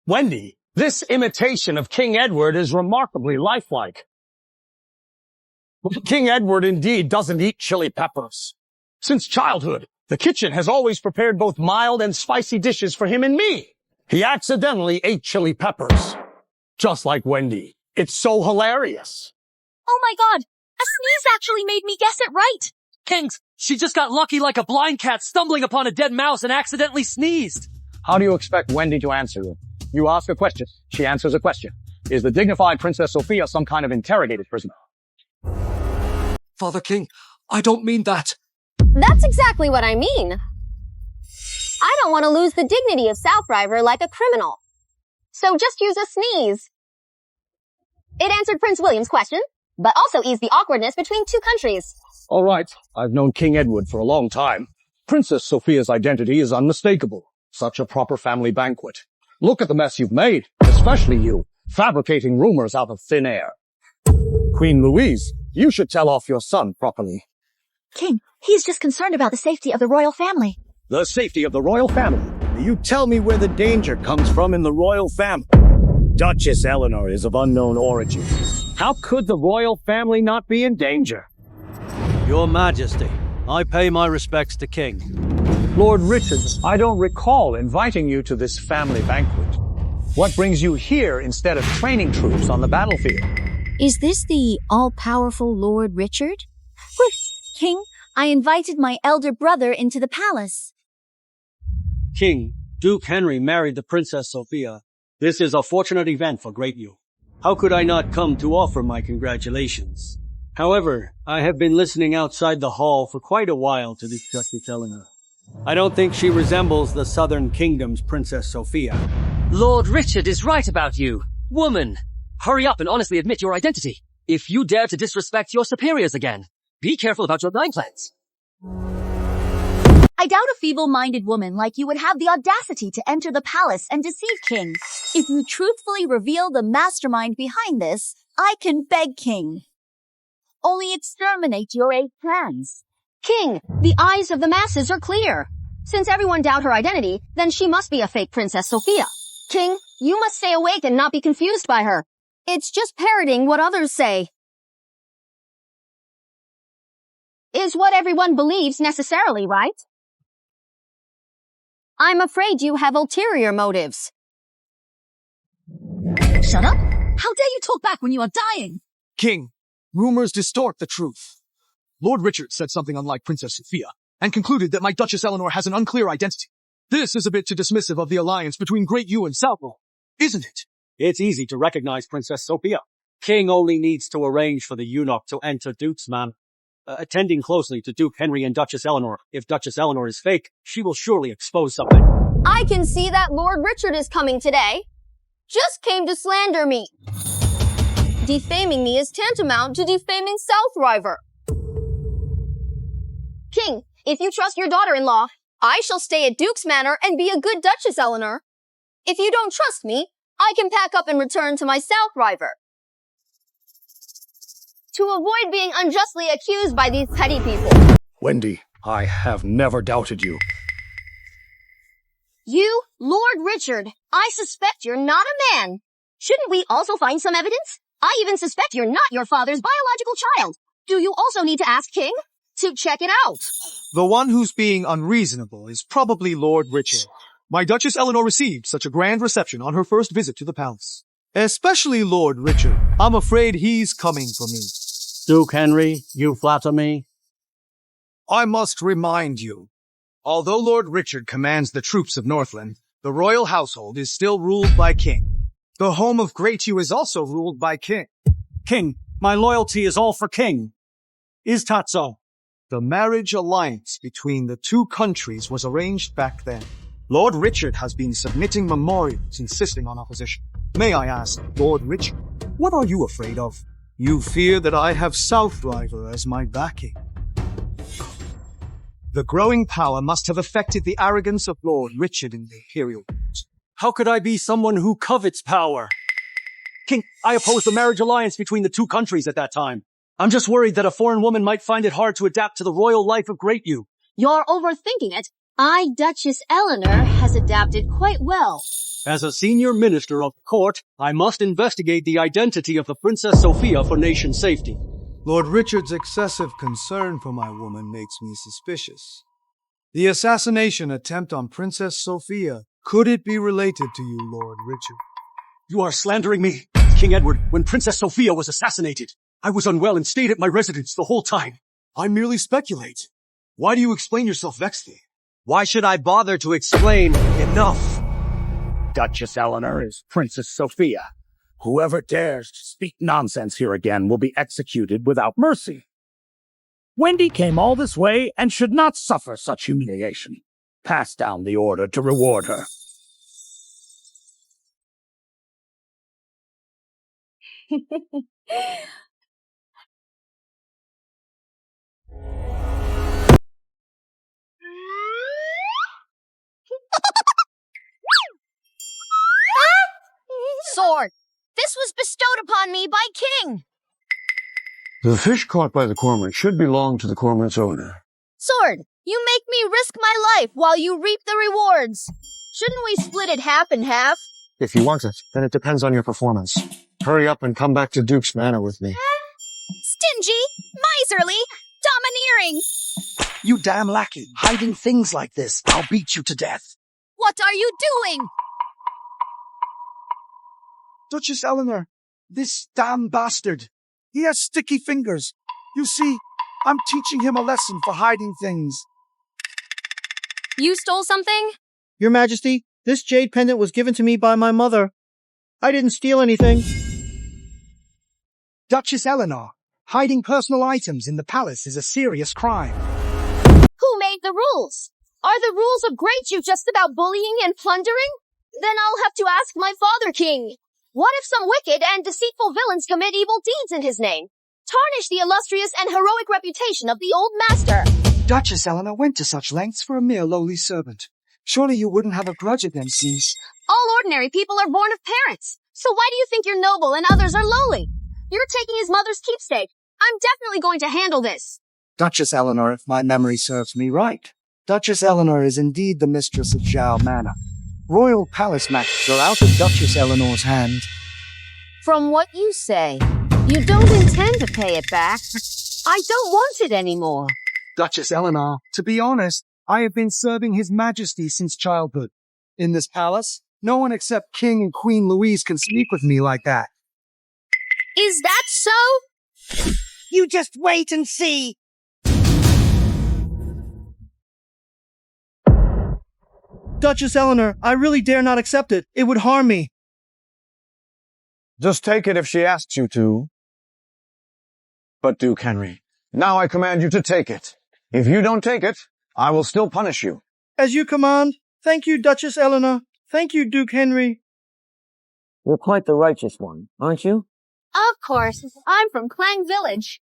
Speaker 6: Wendy, this imitation of King Edward is remarkably lifelike. King Edward indeed doesn't eat chili peppers. Since childhood, the kitchen has always prepared both mild and spicy dishes for him and me. He accidentally ate chili peppers. Just like Wendy. It's so hilarious.
Speaker 1: Oh my god! A sneeze actually made me guess it right!
Speaker 15: Kings, she just got lucky like a blind cat stumbling upon a dead mouse and accidentally sneezed.
Speaker 6: How do you expect Wendy to answer you? You ask a question, she answers a question. Is the dignified Princess Sophia some kind of interrogated prisoner?
Speaker 8: Father King, I don't mean that.
Speaker 10: That's exactly what I mean. I don't want to lose the dignity of South River like a criminal. So just use a sneeze. It answered Prince William's question, but also eased the awkwardness between two countries.
Speaker 6: All right, I've known King Edward for a long time. Princess Sophia's identity is unmistakable. Such a proper family banquet. Look at the mess you've made, especially you, fabricating rumors out of thin air. Queen Louise, you should tell off your son properly.
Speaker 1: King, he's just concerned about the safety of the royal family.
Speaker 6: The safety of the royal family? You tell me where the danger comes from in the royal family. Duchess Eleanor is of unknown origin. How could the royal family not be in danger?
Speaker 16: Your Majesty, I pay my respects to King.
Speaker 6: Lord Richard, I don't recall inviting you to this family banquet. What brings you here instead of training troops on the battlefield?
Speaker 4: Is this the all-powerful Lord Richard?
Speaker 11: King, I invited my elder brother into the palace.
Speaker 16: King, Duke Henry married the Princess Sophia. This is a fortunate event for Great You. How could I not come to offer my congratulations? However, I have been listening outside the hall for quite a while to this Duchess Eleanor. I don't think she resembles the Southern Kingdom's Princess Sophia.
Speaker 15: Lord Richard is right about you. Woman, hurry up and honestly admit your identity. If you dare to disrespect your superiors again, be careful about your lying plans.
Speaker 1: I doubt a feeble-minded woman like you would have the audacity to enter the palace and deceive King. If you truthfully reveal the mastermind behind this, I can beg King. Only exterminate your 8 plans.
Speaker 10: King, the eyes of the masses are clear. Since everyone doubt her identity, then she must be a fake Princess Sophia. King, you must stay awake and not be confused by her. It's just parroting what others say. Is what everyone believes necessarily right? I'm afraid you have ulterior motives.
Speaker 1: Shut up! How dare you talk back when you are dying?
Speaker 12: King, rumors distort the truth. Lord Richard said something unlike Princess Sophia, and concluded that my Duchess Eleanor has an unclear identity. This is a bit too dismissive of the alliance between Great You and Southwell, isn't it?
Speaker 16: It's easy to recognize Princess Sophia. King only needs to arrange for the eunuch to enter Duke's manor. Attending closely to Duke Henry and Duchess Eleanor. If Duchess Eleanor is fake, she will surely expose something.
Speaker 10: I can see that Lord Richard is coming today. Just came to slander me. Defaming me is tantamount to defaming South River. King, if you trust your daughter-in-law, I shall stay at Duke's Manor and be a good Duchess Eleanor. If you don't trust me, I can pack up and return to my South River. To avoid being unjustly accused by these petty people.
Speaker 6: Wendy, I have never doubted you.
Speaker 10: You, Lord Richard, I suspect you're not a man. Shouldn't we also find some evidence? I even suspect you're not your father's biological child. Do you also need to ask King to check it out?
Speaker 12: The one who's being unreasonable is probably Lord Richard. My Duchess Eleanor received such a grand reception on her first visit to the palace. Especially Lord Richard. I'm afraid he's coming for me.
Speaker 16: Duke Henry, you flatter me.
Speaker 12: I must remind you, although Lord Richard commands the troops of Northland, the royal household is still ruled by King. The home of Great You is also ruled by King.
Speaker 16: King, my loyalty is all for King.
Speaker 12: Is that so? The marriage alliance between the two countries was arranged back then. Lord Richard has been submitting memorials insisting on opposition. May I ask, Lord Richard, what are you afraid of? You fear that I have Southriver as my backing. The growing power must have affected the arrogance of Lord Richard in the Imperial Wars.
Speaker 16: How could I be someone who covets power? King, I opposed the marriage alliance between the two countries at that time. I'm just worried that a foreign woman might find it hard to adapt to the royal life of Great You.
Speaker 1: You're overthinking it. Duchess Eleanor, has adapted quite well.
Speaker 16: As a senior minister of the court, I must investigate the identity of the Princess Sophia for nation safety.
Speaker 12: Lord Richard's excessive concern for my woman makes me suspicious. The assassination attempt on Princess Sophia, could it be related to you, Lord Richard?
Speaker 16: You are slandering me. King Edward, when Princess Sophia was assassinated, I was unwell and stayed at my residence the whole time.
Speaker 12: I merely speculate. Why do you explain yourself vexedly?
Speaker 16: Why should I bother to explain? Enough.
Speaker 9: Duchess Eleanor is Princess Sophia. Whoever dares to speak nonsense here again will be executed without mercy. Wendy came all this way and should not suffer such humiliation. Pass down the order to reward her.
Speaker 1: Sword! This was bestowed upon me by King!
Speaker 3: The fish caught by the cormorant should belong to the cormorant's owner.
Speaker 1: Sword, you make me risk my life while you reap the rewards. Shouldn't we split it half and half?
Speaker 3: If you want it, then it depends on your performance. Hurry up and come back to Duke's Manor with me.
Speaker 1: Stingy, miserly, domineering.
Speaker 17: You damn lackey, hiding things like this. I'll beat you to death.
Speaker 1: What are you doing?
Speaker 17: Duchess Eleanor, this damn bastard. He has sticky fingers. You see, I'm teaching him a lesson for hiding things.
Speaker 5: You stole something?
Speaker 18: Your Majesty, this jade pendant was given to me by my mother. I didn't steal anything.
Speaker 17: Duchess Eleanor, hiding personal items in the palace is a serious crime.
Speaker 1: Who made the rules? Are the rules of Great You just about bullying and plundering? Then I'll have to ask my father, King. What if some wicked and deceitful villains commit evil deeds in his name? Tarnish the illustrious and heroic reputation of the old master.
Speaker 17: Duchess Eleanor went to such lengths for a mere lowly servant. Surely you wouldn't have a grudge against these.
Speaker 1: All ordinary people are born of parents. So why do you think you're noble and others are lowly? You're taking his mother's keepsake. I'm definitely going to handle this.
Speaker 17: Duchess Eleanor, if my memory serves me right. Duchess Eleanor is indeed the mistress of Zhao Manor. Royal palace matters are out of Duchess Eleanor's hand.
Speaker 11: From what you say, you don't intend to pay it back. I don't want it anymore.
Speaker 17: Duchess Eleanor, to be honest, I have been serving His Majesty since childhood. In this palace, no one except King and Queen Louise can sleep with me like that.
Speaker 1: Is that so?
Speaker 13: You just wait and see.
Speaker 18: Duchess Eleanor, I really dare not accept it. It would harm me.
Speaker 3: Just take it if she asks you to. But Duke Henry, now I command you to take it. If you don't take it, I will still punish you.
Speaker 18: As you command. Thank you, Duchess Eleanor. Thank you, Duke Henry.
Speaker 2: You're quite the righteous one, aren't you?
Speaker 1: Of course. I'm from Clang Village.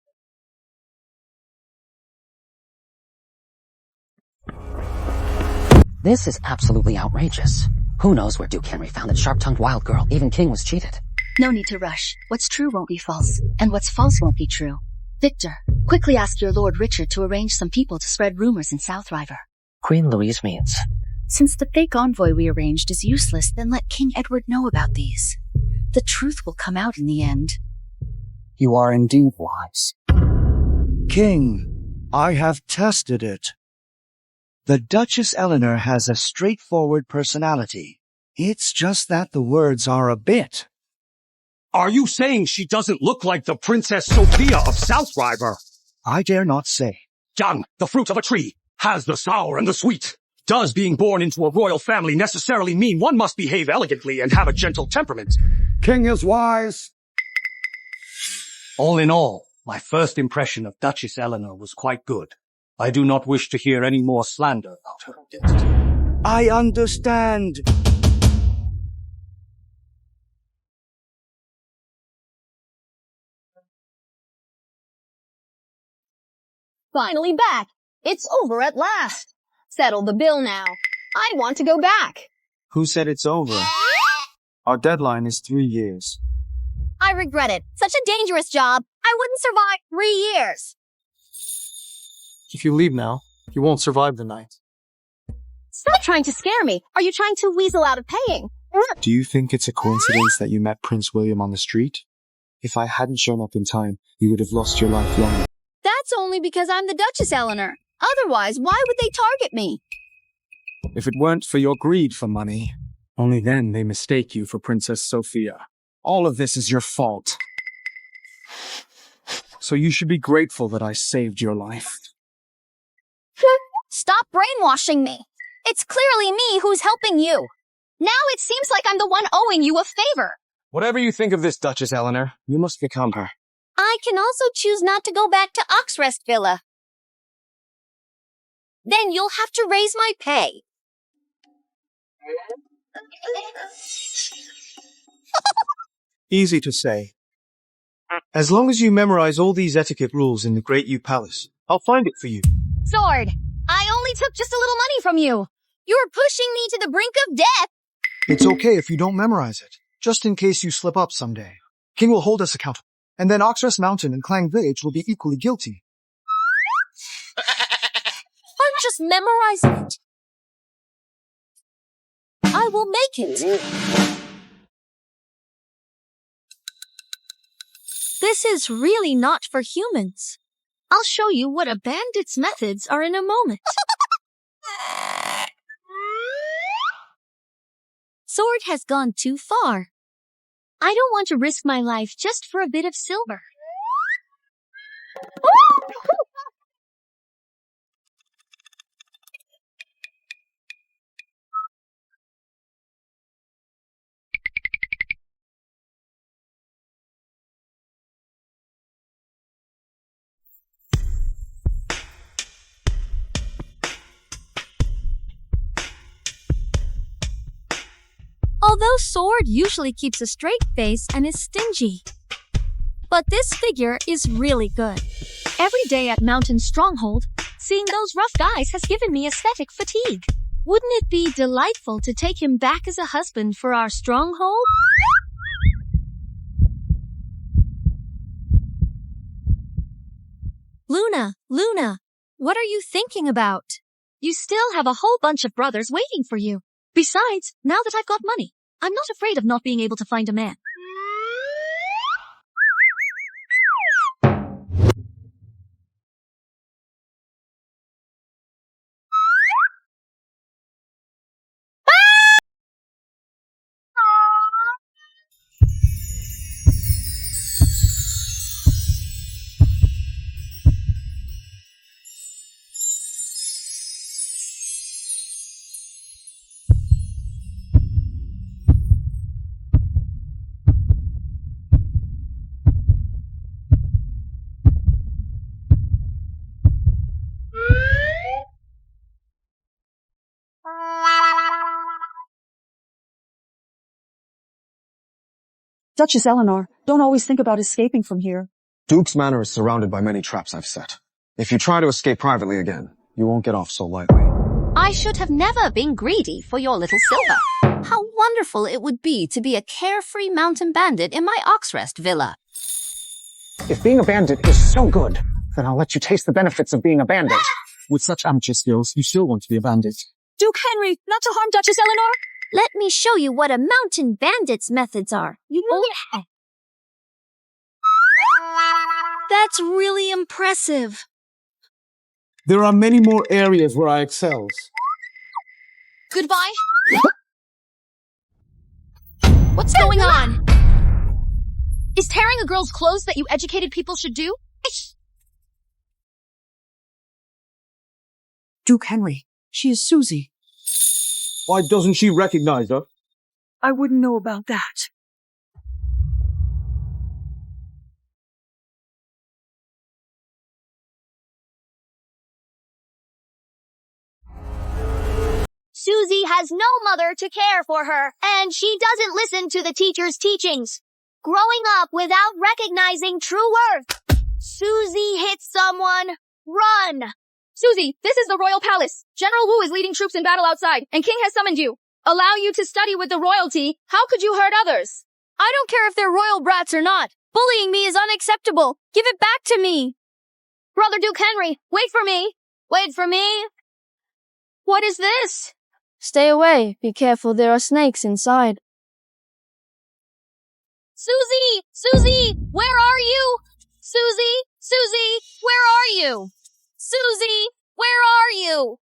Speaker 19: This is absolutely outrageous. Who knows where Duke Henry found that sharp-tongued wild girl? Even King was cheated.
Speaker 4: No need to rush. What's true won't be false, and what's false won't be true. Victor, quickly ask your Lord Richard to arrange some people to spread rumors in Southriver.
Speaker 19: Queen Louise means.
Speaker 4: Since the fake envoy we arranged is useless, then let King Edward know about these. The truth will come out in the end.
Speaker 17: You are indeed wise. King, I have tested it. The Duchess Eleanor has a straightforward personality. It's just that the words are a bit.
Speaker 16: Are you saying she doesn't look like the Princess Sophia of Southriver?
Speaker 17: I dare not say.
Speaker 16: Young, the fruit of a tree, has the sour and the sweet. Does being born into a royal family necessarily mean one must behave elegantly and have a gentle temperament?
Speaker 6: King is wise.
Speaker 16: All in all,
Speaker 6: My first impression of Duchess Eleanor was quite good. I do not wish to hear any more slander about her identity.
Speaker 17: I understand.
Speaker 1: Finally back. It's over at last. Settle the bill now. I want to go back.
Speaker 3: Who said it's over? Our deadline is 3 years.
Speaker 5: I regret it. Such a dangerous job. I wouldn't survive 3 years.
Speaker 8: If you leave now, you won't survive the night.
Speaker 1: Stop trying to scare me. Are you trying to weasel out of paying?
Speaker 3: Do you think it's a coincidence that you met Prince William on the street? If I hadn't shown up in time, you would have lost your life long.
Speaker 5: That's only because I'm the Duchess Eleanor. Otherwise, why would they target me?
Speaker 3: If it weren't for your greed for money, only then they mistake you for Princess Sophia. All of this is your fault. So you should be grateful that I saved your life.
Speaker 5: Stop brainwashing me. It's clearly me who's helping you.
Speaker 1: Now it seems like I'm the one owing you a favor.
Speaker 3: Whatever you think of this, Duchess Eleanor, you must become her.
Speaker 5: I can also choose not to go back to Oxrest Villa. Then you'll have to raise my pay.
Speaker 18: Easy to say. As long as you memorize all these etiquette rules in the Great Yew Palace, I'll find it for you.
Speaker 1: Sword, I only took just a little money from you.
Speaker 5: You're pushing me to the brink of death.
Speaker 7: It's okay if you don't memorize it, just in case you slip up someday. King will hold us accountable, and then Oxrest Mountain and Clang Village will be equally guilty.
Speaker 5: Or just memorize it. I will make it. This is really not for humans.
Speaker 1: I'll show you what a bandit's methods are in a moment.
Speaker 5: Sword has gone too far.
Speaker 1: I don't want to risk my life just for a bit of silver.
Speaker 5: Although Sword usually keeps a straight face and is stingy. But this figure is really good.
Speaker 1: Every day at Mountain Stronghold, seeing those rough guys has given me aesthetic fatigue. Wouldn't it be delightful to take him back as a husband for our stronghold?
Speaker 5: Luna, what are you thinking about?
Speaker 1: You still have a whole bunch of brothers waiting for you. Besides, now that I've got money, I'm not afraid of not being able to find a man.
Speaker 11: Duchess Eleanor, don't always think about escaping from here.
Speaker 3: Duke's Manor is surrounded by many traps I've set. If you try to escape privately again, you won't get off so lightly.
Speaker 1: I should have never been greedy for your little silver.
Speaker 10: How wonderful it would be to be a carefree mountain bandit in my Oxrest villa.
Speaker 7: If being a bandit is so good, then I'll let you taste the benefits of being a bandit. With such amateur skills, you still want to be a bandit.
Speaker 11: Duke Henry, not to harm Duchess Eleanor!
Speaker 10: Let me show you what a mountain bandit's methods are.
Speaker 5: That's really impressive.
Speaker 17: There are many more areas where I excel.
Speaker 1: Goodbye. What's going on? Is tearing a girl's clothes that you educated people should do?
Speaker 11: Duke Henry, she is Susie.
Speaker 17: Why doesn't she recognize her?
Speaker 11: I wouldn't know about that.
Speaker 1: Susie has no mother to care for her, and she doesn't listen to the teacher's teachings. Growing up without recognizing true worth. Susie hits someone. Run!
Speaker 5: Susie, this is the royal palace. General Wu is leading troops in battle outside, and King has summoned you. Allow you to study with the royalty. How could you hurt others? I don't care if they're royal brats or not. Bullying me is unacceptable. Give it back to me.
Speaker 1: Brother Duke Henry, wait for me. Wait for me. What is this?
Speaker 5: Stay away. Be careful, there are snakes inside.
Speaker 1: Susie! Susie! Where are you? Susie! Susie! Where are you? Susie! Where are you?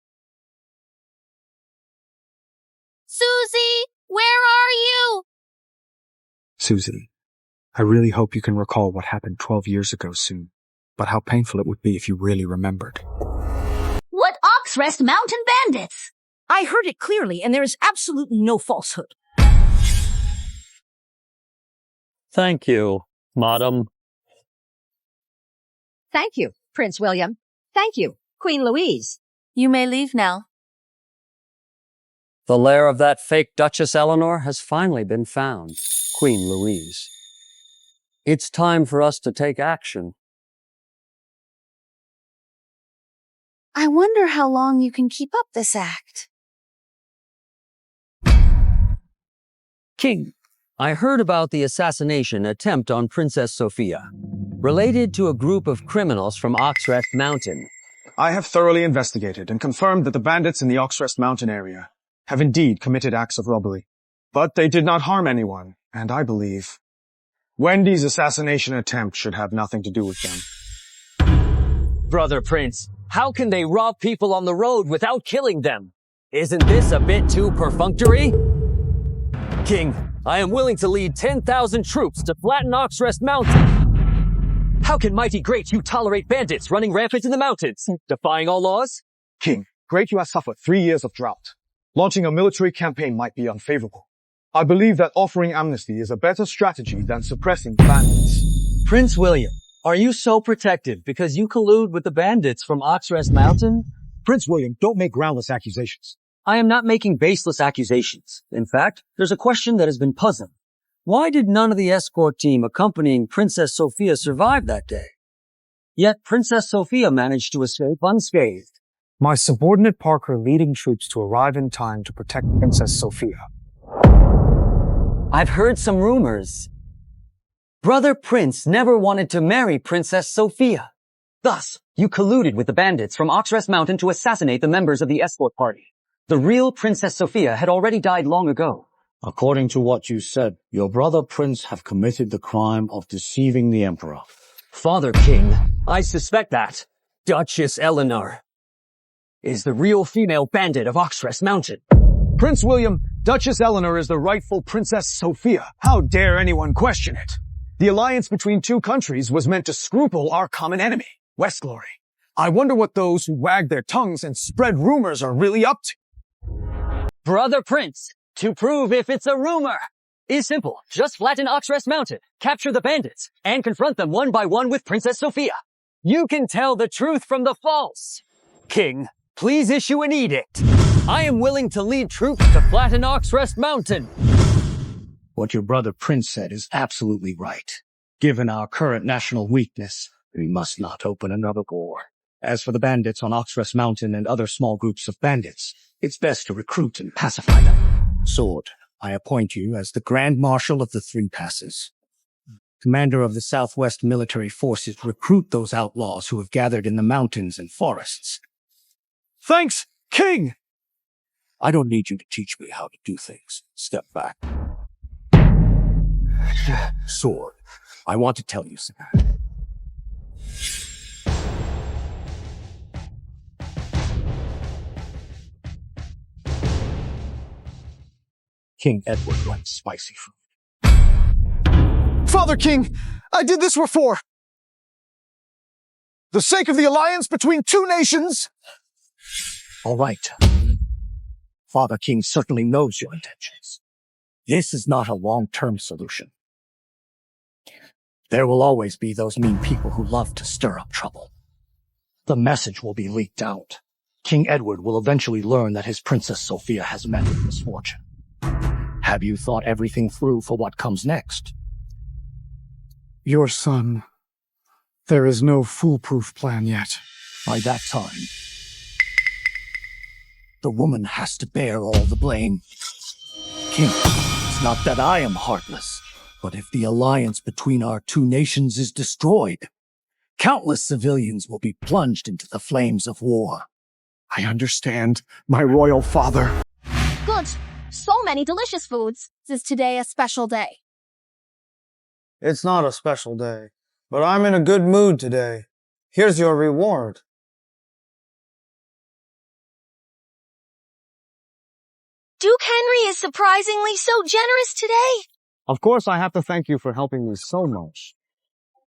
Speaker 1: Susie! Where are you?
Speaker 20: Susie, I really hope you can recall what happened 12 years ago soon, but how painful it would be if you really remembered.
Speaker 11: What Oxrest Mountain bandits? I heard it clearly, and there is absolutely no falsehood.
Speaker 15: Thank you, madam.
Speaker 21: Thank you, Prince William. Thank you, Queen Louise.
Speaker 11: You may leave now.
Speaker 15: The lair of that fake Duchess Eleanor has finally been found, Queen Louise. It's time for us to take action.
Speaker 10: I wonder how long you can keep up this act.
Speaker 15: King, I heard about the assassination attempt on Princess Sophia, related to a group of criminals from Oxrest Mountain.
Speaker 3: I have thoroughly investigated and confirmed that the bandits in the Oxrest Mountain area have indeed committed acts of robbery. But they did not harm anyone, and I believe Wendy's assassination attempt should have nothing to do with them.
Speaker 2: Brother Prince, how can they rob people on the road without killing them? Isn't this a bit too perfunctory? King, I am willing to lead 10,000 troops to flatten Oxrest Mountain. How can mighty Great you tolerate bandits running rampant in the mountains, defying all laws?
Speaker 3: King, Great you has suffered 3 years of drought. Launching a military campaign might be unfavorable. I believe that offering amnesty is a better strategy than suppressing bandits.
Speaker 16: Prince William, are you so protective because you collude with the bandits from Oxrest Mountain?
Speaker 7: Prince William, don't make groundless accusations.
Speaker 16: I am not making baseless accusations. In fact, there's a question that has been puzzling. Why did none of the escort team accompanying Princess Sophia survive that day? Yet Princess Sophia managed to escape unscathed.
Speaker 20: My subordinate Parker leading troops to arrive in time to protect Princess Sophia.
Speaker 2: I've heard some rumors. Brother Prince never wanted to marry Princess Sophia. Thus, you colluded with the bandits from Oxrest Mountain to assassinate the members of the escort party. The real Princess Sophia had already died long ago.
Speaker 22: According to what you said, your brother Prince have committed the crime of deceiving the Emperor.
Speaker 2: Father King, I suspect that Duchess Eleanor is the real female bandit of Oxrest Mountain.
Speaker 3: Prince William, Duchess Eleanor is the rightful Princess Sophia. How dare anyone question it? The alliance between two countries was meant to scruple our common enemy, West Glory. I wonder what those who wag their tongues and spread rumors are really up to.
Speaker 2: Brother Prince, to prove if it's a rumor, is simple. Just flatten Oxrest Mountain, capture the bandits, and confront them one by one with Princess Sophia. You can tell the truth from the false. King, please issue an edict. I am willing to lead troops to flatten Oxrest Mountain.
Speaker 22: What your brother Prince said is absolutely right. Given our current national weakness, we must not open another war. As for the bandits on Oxrest Mountain and other small groups of bandits, it's best to recruit and pacify them. Sword, I appoint you as the Grand Marshal of the Three Passes. Commander of the Southwest Military Forces, recruit those outlaws who have gathered in the mountains and forests.
Speaker 12: Thanks, King!
Speaker 22: I don't need you to teach me how to do things. Step back. Sword, I want to tell you something. King Edward likes spicy food.
Speaker 12: Father King, I did this for the sake of the alliance between two nations.
Speaker 22: All right. Father King certainly knows your intentions. This is not a long-term solution. There will always be those mean people who love to stir up trouble. The message will be leaked out. King Edward will eventually learn that his Princess Sophia has met with misfortune. Have you thought everything through for what comes next?
Speaker 17: Your son. There is no foolproof plan yet.
Speaker 22: By that time, the woman has to bear all the blame. King, it's not that I am heartless, but if the alliance between our two nations is destroyed, countless civilians will be plunged into the flames of war.
Speaker 17: I understand, my royal father.
Speaker 1: Good. So many delicious foods.
Speaker 5: Is today a special day?
Speaker 3: It's not a special day, but I'm in a good mood today. Here's your reward.
Speaker 1: Duke Henry is surprisingly so generous today.
Speaker 3: Of course, I have to thank you for helping me so much.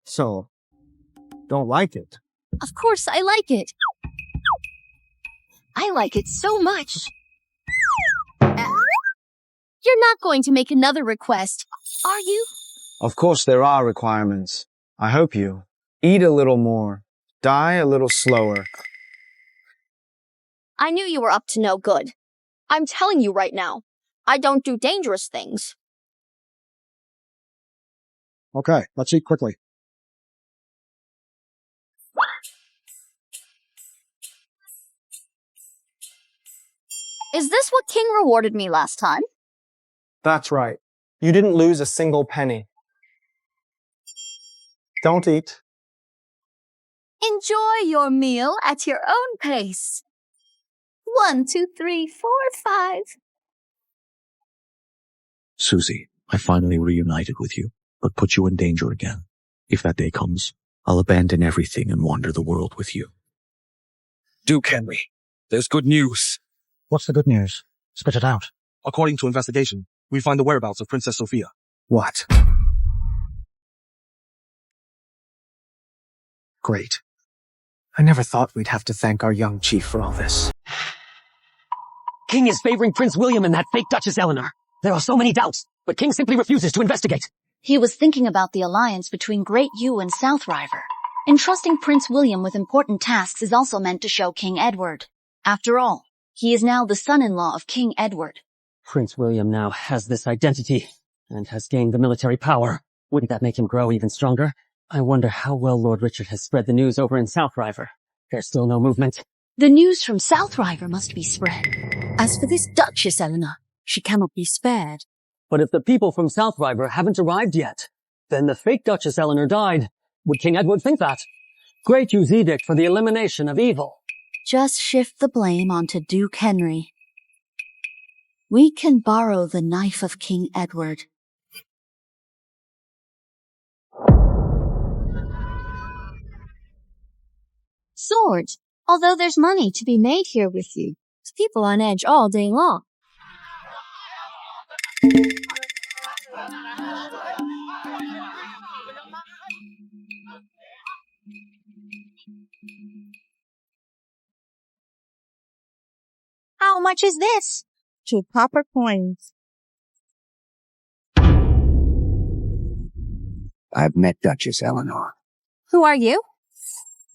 Speaker 3: So, don't like it?
Speaker 5: Of course, I like it.
Speaker 1: I like it so much.
Speaker 5: You're not going to make another request, are you?
Speaker 3: Of course, there are requirements. I hope you eat a little more, die a little slower.
Speaker 5: I knew you were up to no good. I'm telling you right now, I don't do dangerous things.
Speaker 7: Okay, let's eat quickly.
Speaker 5: Is this what King rewarded me last time?
Speaker 3: That's right. You didn't lose a single penny. Don't eat.
Speaker 5: Enjoy your meal at your own pace. 1, 2, 3, 4, 5.
Speaker 22: Susie, I finally reunited with you, but put you in danger again. If that day comes, I'll abandon everything and wander the world with you.
Speaker 20: Duke Henry, there's good news.
Speaker 7: What's the good news? Spit it out.
Speaker 12: According to investigation, we find the whereabouts of Princess Sophia.
Speaker 7: What? Great. I never thought we'd have to thank our young chief for all this.
Speaker 19: King is favoring Prince William and that fake Duchess Eleanor. There are so many doubts, but King simply refuses to investigate.
Speaker 1: He was thinking about the alliance between Great Yew and South River. Entrusting Prince William with important tasks is also meant to show King Edward. After all, he is now the son-in-law of King Edward.
Speaker 2: Prince William now has this identity and has gained the military power. Wouldn't that make him grow even stronger? I wonder how well Lord Richard has spread the news over in South River. There's still no movement.
Speaker 1: The news from South River must be spread.
Speaker 11: As for this Duchess Eleanor, she cannot be spared.
Speaker 2: But if the people from South River haven't arrived yet, then the fake Duchess Eleanor died. Would King Edward think that? Great Yew's edict for the elimination of evil.
Speaker 11: Just shift the blame onto Duke Henry. We can borrow the knife of King Edward.
Speaker 1: Swords, although there's money to be made here with you.
Speaker 5: It's people on edge all day long.
Speaker 1: How much is this?
Speaker 13: 2 copper coins.
Speaker 22: I've met Duchess Eleanor.
Speaker 5: Who are you?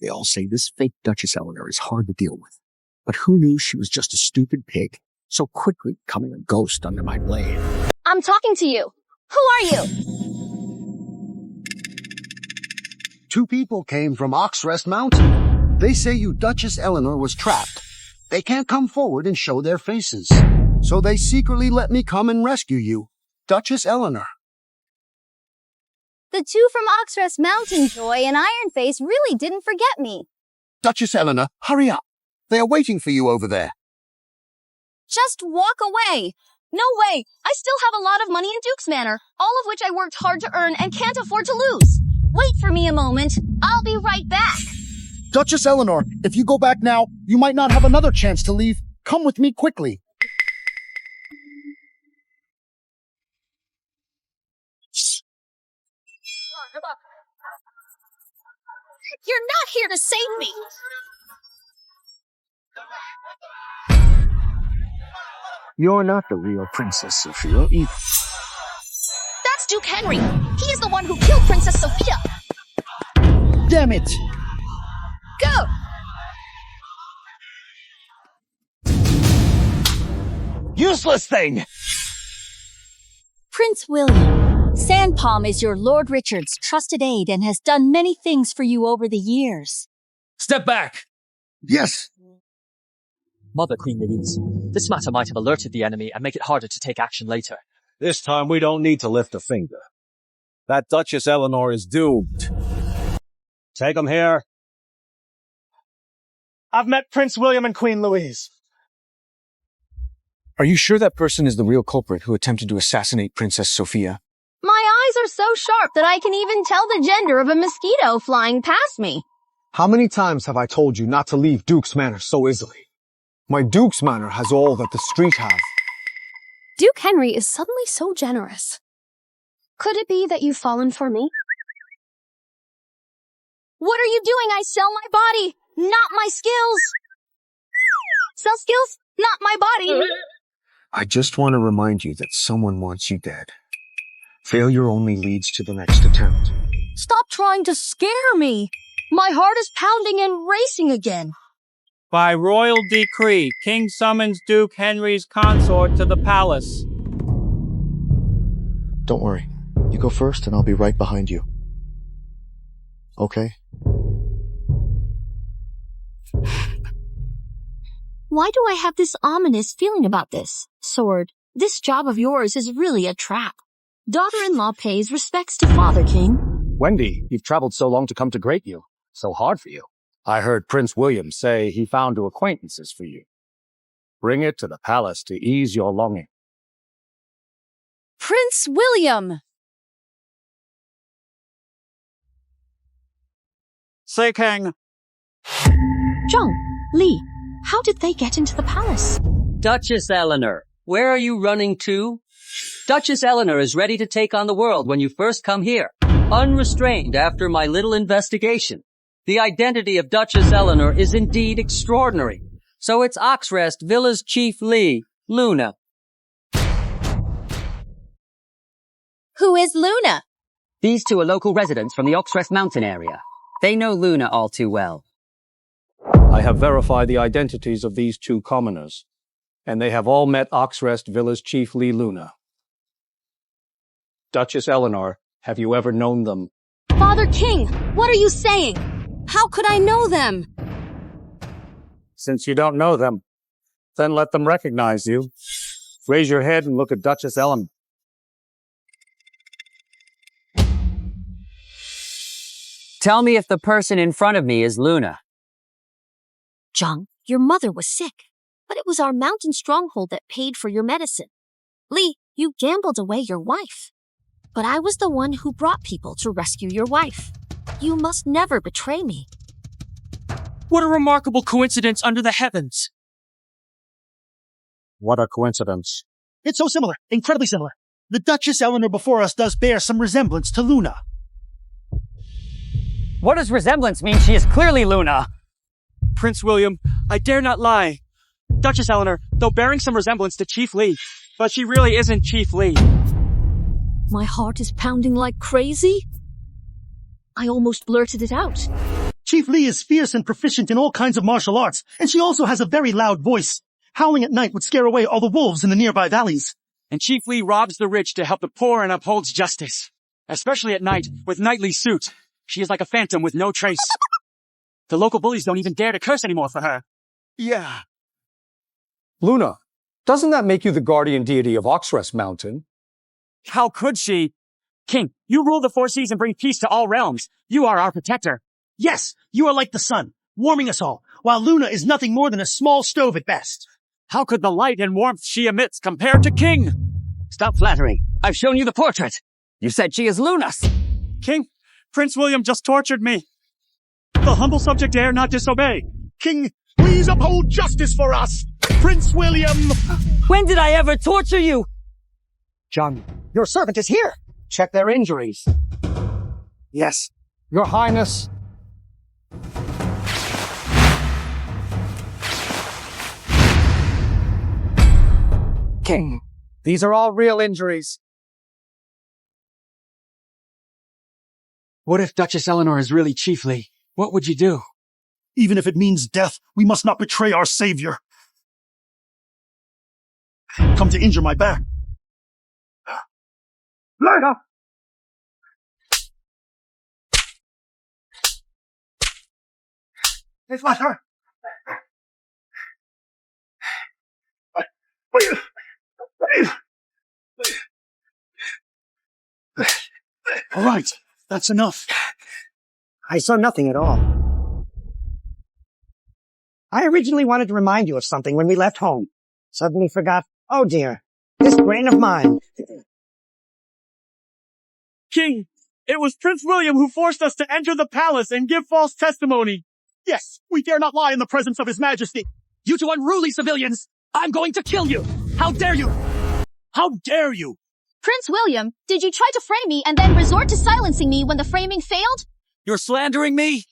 Speaker 22: They all say this fake Duchess Eleanor is hard to deal with. But who knew she was just a stupid pig, so quickly becoming a ghost under my blade?
Speaker 5: I'm talking to you. Who are you?
Speaker 7: 2 people came from Oxrest Mountain. They say you Duchess Eleanor was trapped. They can't come forward and show their faces. So they secretly let me come and rescue you. Duchess Eleanor.
Speaker 5: The 2 from Oxrest Mountain, Joy and Ironface, really didn't forget me.
Speaker 7: Duchess Eleanor, hurry up. They are waiting for you over there.
Speaker 5: Just walk away.
Speaker 1: No way! I still have a lot of money in Duke's Manor, all of which I worked hard to earn and can't afford to lose. Wait for me a moment. I'll be right back.
Speaker 7: Duchess Eleanor, if you go back now, you might not have another chance to leave. Come with me quickly.
Speaker 5: You're not here to save me.
Speaker 22: You're not the real Princess Sophia either.
Speaker 1: That's Duke Henry. He is the one who killed Princess Sophia.
Speaker 7: Damn it!
Speaker 5: Go!
Speaker 19: useless thing!
Speaker 11: Prince William, Sandpalm is your Lord Richard's trusted aide and has done many things for you over the years.
Speaker 15: Step back!
Speaker 7: Yes.
Speaker 9: Mother Queen Louise, this matter might have alerted the enemy and make it harder to take action later.
Speaker 14: This time we don't need to lift a finger. That Duchess Eleanor is doomed. Take him here.
Speaker 17: I've met Prince William and Queen Louise.
Speaker 20: Are you sure that person is the real culprit who attempted to assassinate Princess Sophia?
Speaker 1: My eyes are so sharp that I can even tell the gender of a mosquito flying past me.
Speaker 3: How many times have I told you not to leave Duke's Manor so easily? My Duke's Manor has all that the street have.
Speaker 5: Duke Henry is suddenly so generous.
Speaker 1: Could it be that you've fallen for me? What are you doing? I sell my body, not my skills. Sell skills, not my body.
Speaker 20: I just want to remind you that someone wants you dead. Failure only leads to the next attempt.
Speaker 11: Stop trying to scare me. My heart is pounding and racing again.
Speaker 23: By royal decree, King summons Duke Henry's consort to the palace.
Speaker 24: Don't worry. You go first and I'll be right behind you. Okay?
Speaker 1: Why do I have this ominous feeling about this? Sword, this job of yours is really a trap. Daughter-in-law pays respects to Father King.
Speaker 6: Wendy, you've traveled so long to come to Greatview. So hard for you. I heard Prince William say he found two acquaintances for you. Bring it to the palace to ease your longing.
Speaker 11: Prince William!
Speaker 23: Say, King.
Speaker 11: Zhang, Li, how did they get into the palace?
Speaker 15: Duchess Eleanor, where are you running to? Duchess Eleanor is ready to take on the world when you first come here, unrestrained after my little investigation. The identity of Duchess Eleanor is indeed extraordinary. So it's Oxrest Villa's Chief Lee, Luna.
Speaker 10: Who is Luna?
Speaker 2: These two are local residents from the Oxrest mountain area. They know Luna all too well.
Speaker 6: I have verified the identities of these two commoners, and they have all met Oxrest Villa's Chief Lee Luna. Duchess Eleanor, have you ever known them?
Speaker 1: Father King, what are you saying?
Speaker 5: How could I know them?
Speaker 6: Since you don't know them, then let them recognize you. Raise your head and look at Duchess Eleanor.
Speaker 15: Tell me if the person in front of me is Luna.
Speaker 11: Zhang, your mother was sick, but it was our mountain stronghold that paid for your medicine. Li, you gambled away your wife. But I was the one who brought people to rescue your wife. You must never betray me.
Speaker 23: What a remarkable coincidence under the heavens.
Speaker 6: What a coincidence.
Speaker 17: It's so similar, incredibly similar. The Duchess Eleanor before us does bear some resemblance to Luna.
Speaker 15: What does resemblance mean? She is clearly Luna.
Speaker 8: Prince William, I dare not lie. Duchess Eleanor, though bearing some resemblance to Chief Lee, but she really isn't Chief Lee.
Speaker 11: My heart is pounding like crazy. I almost blurted it out.
Speaker 17: Chief Lee is fierce and proficient in all kinds of martial arts, and she also has a very loud voice. Howling at night would scare away all the wolves in the nearby valleys.
Speaker 8: And Chief Lee robs the rich to help the poor and upholds justice. Especially at night, with knightly suit. She is like a phantom with no trace. The local bullies don't even dare to curse anymore for her.
Speaker 17: Yeah.
Speaker 6: Luna, doesn't that make you the guardian deity of Oxrest Mountain?
Speaker 8: How could she? King, you rule the four seas and bring peace to all realms. You are our protector.
Speaker 17: Yes, you are like the sun, warming us all, while Luna is nothing more than a small stove at best.
Speaker 8: How could the light and warmth she emits compare to King?
Speaker 2: Stop flattering. I've shown you the portrait. You said she is Luna's.
Speaker 8: King, Prince William just tortured me. The humble subject dare not disobey.
Speaker 7: King, please uphold justice for us. Prince William!
Speaker 15: When did I ever torture you?
Speaker 17: John, your servant is here. Check their injuries.
Speaker 6: Yes, Your Highness.
Speaker 17: King, these are all real injuries.
Speaker 8: What if Duchess Eleanor is really Chief Lee? What would you do?
Speaker 12: Even if it means death, we must not betray our savior.
Speaker 7: come to injure my back. Luna! It was her. All right, that's enough.
Speaker 4: I saw nothing at all. I originally wanted to remind you of something when we left home. Suddenly forgot. Oh dear, this brain of mine.
Speaker 16: King, it was Prince William who forced us to enter the palace and give false testimony.
Speaker 12: Yes, we dare not lie in the presence of His Majesty.
Speaker 19: You two unruly civilians! I'm going to kill you! How dare you! How dare you!
Speaker 1: Prince William, did you try to frame me and then resort to silencing me when the framing failed?
Speaker 19: You're slandering me?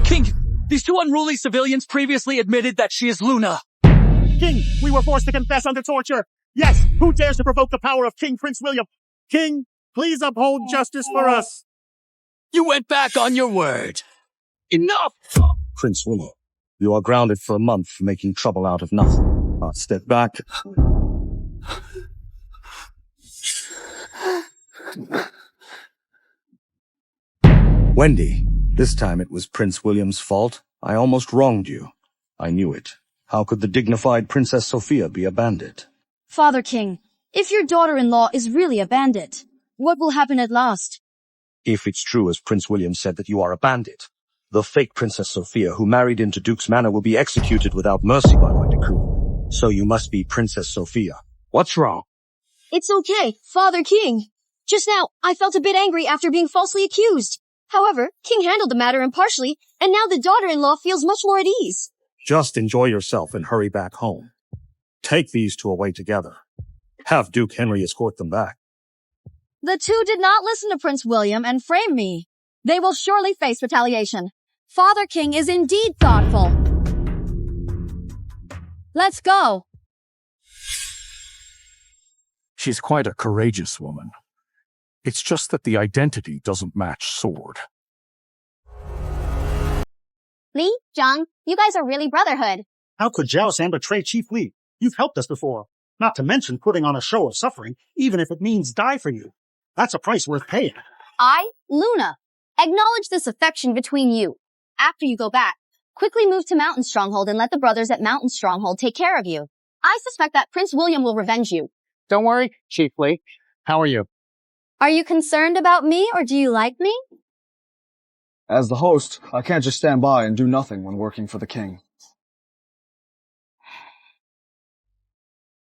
Speaker 19: King, these two unruly civilians previously admitted that she is Luna.
Speaker 12: King, we were forced to confess under torture. Yes, who dares to provoke the power of King Prince William? King, please uphold justice for us.
Speaker 19: You went back on your word. Enough!
Speaker 6: Prince William, you are grounded for a month for making trouble out of nothing. Step back. Wendy, this time it was Prince William's fault. I almost wronged you. I knew it. How could the dignified Princess Sophia be a bandit?
Speaker 11: Father King, if your daughter-in-law is really a bandit, what will happen at last?
Speaker 6: If it's true as Prince William said that you are a bandit, the fake Princess Sophia who married into Duke's Manor will be executed without mercy by my decree. So you must be Princess Sophia. What's wrong?
Speaker 11: It's okay, Father King. Just now, I felt a bit angry after being falsely accused. However, King handled the matter impartially, and now the daughter-in-law feels much more at ease.
Speaker 6: Just enjoy yourself and hurry back home. Take these two away together. Have Duke Henry escort them back.
Speaker 11: The two did not listen to Prince William and frame me. They will surely face retaliation.
Speaker 5: Father King is indeed thoughtful. Let's go.
Speaker 18: She's quite a courageous woman. It's just that the identity doesn't match sword.
Speaker 1: Li, Zhang, you guys are really brotherhood.
Speaker 7: How could Zhao San betray Chief Li? You've helped us before. Not to mention putting on a show of suffering, even if it means die for you. That's a price worth paying.
Speaker 10: I, Luna, acknowledge this affection between you. After you go back, quickly move to Mountain Stronghold and let the brothers at Mountain Stronghold take care of you. I suspect that Prince William will revenge you.
Speaker 6: Don't worry, Chief Li. How are you?
Speaker 10: Are you concerned about me or do you like me?
Speaker 3: As the host, I can't just stand by and do nothing when working for the king.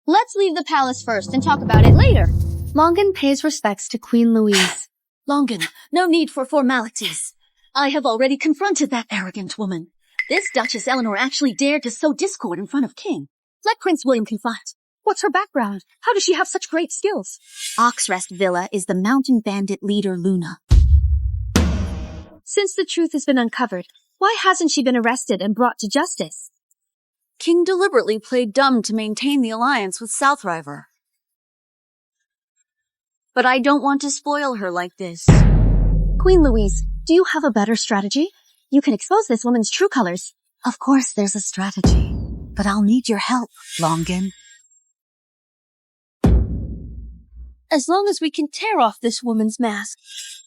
Speaker 1: Let's leave the palace first and talk about it later.
Speaker 10: Longan pays respects to Queen Louise.
Speaker 11: Longan, no need for formalities. I have already confronted that arrogant woman. This Duchess Eleanor actually dared to sow discord in front of King. Let Prince William confront. What's her background? How does she have such great skills? Oxrest Villa is the mountain bandit leader Luna. Since the truth has been uncovered, why hasn't she been arrested and brought to justice? King deliberately played dumb to maintain the alliance with Southriver. But I don't want to spoil her like this. Queen Louise, do you have a better strategy? You can expose this woman's true colors. Of course there's a strategy, but I'll need your help, Longan. As long as we can tear off this woman's mask,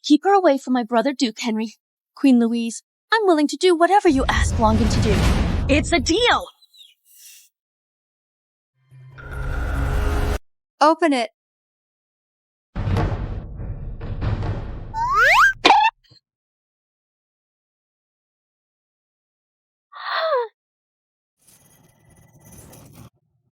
Speaker 11: keep her away from my brother Duke Henry. Queen Louise, I'm willing to do whatever you ask Longan to do. It's a deal!
Speaker 5: Open it.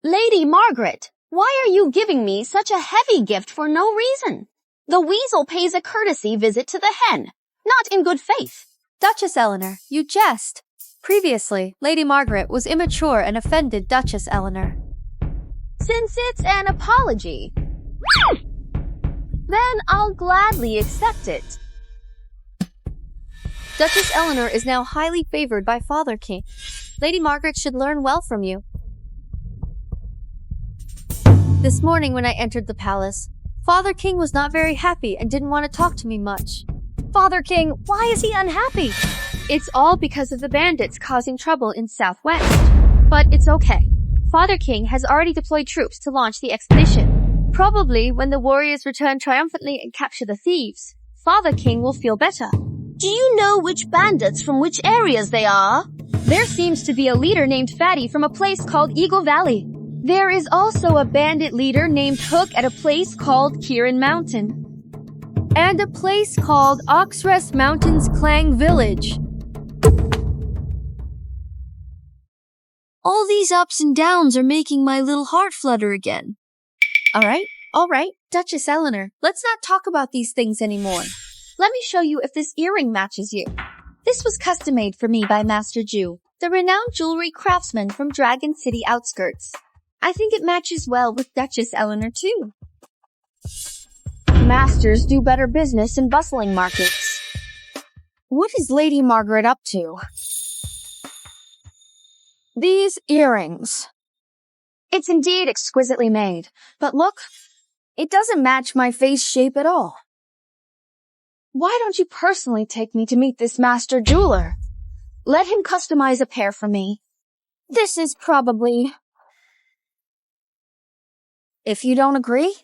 Speaker 1: Lady Margaret, why are you giving me such a heavy gift for no reason? The weasel pays a courtesy visit to the hen, not in good faith.
Speaker 5: Duchess Eleanor, you jest. Previously, Lady Margaret was immature and offended Duchess Eleanor.
Speaker 1: Since it's an apology, then I'll gladly accept it.
Speaker 5: Duchess Eleanor is now highly favored by Father King. Lady Margaret should learn well from you. This morning when I entered the palace, Father King was not very happy and didn't want to talk to me much. Father King, why is he unhappy? It's all because of the bandits causing trouble in Southwest. But it's okay.
Speaker 1: Father King has already deployed troops to launch the expedition. Probably when the warriors return triumphantly and capture the thieves, Father King will feel better.
Speaker 11: Do you know which bandits from which areas they are?
Speaker 1: There seems to be a leader named Fatty from a place called Eagle Valley. There is also a bandit leader named Hook at a place called Kieran Mountain.
Speaker 5: And a place called Oxrest Mountains Clang Village. All these ups and downs are making my little heart flutter again. All right, Duchess Eleanor, let's not talk about these things anymore.
Speaker 1: Let me show you if this earring matches you. This was custom made for me by Master Jew, the renowned jewelry craftsman from Dragon City outskirts. I think it matches well with Duchess Eleanor too.
Speaker 5: Masters do better business in bustling markets. What is Lady Margaret up to? These earrings. It's indeed exquisitely made, but look, it doesn't match my face shape at all. Why don't you personally take me to meet this master jeweler? Let him customize a pair for me. This is probably... If you don't agree,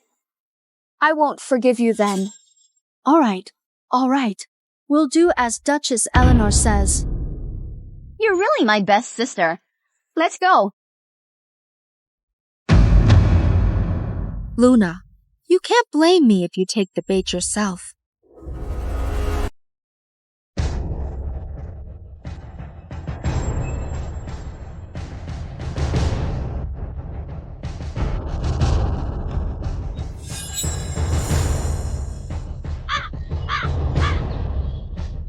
Speaker 5: I won't forgive you then. All right. We'll do as Duchess Eleanor says.
Speaker 1: You're really my best sister. Let's go.
Speaker 5: Luna, you can't blame me if you take the bait yourself.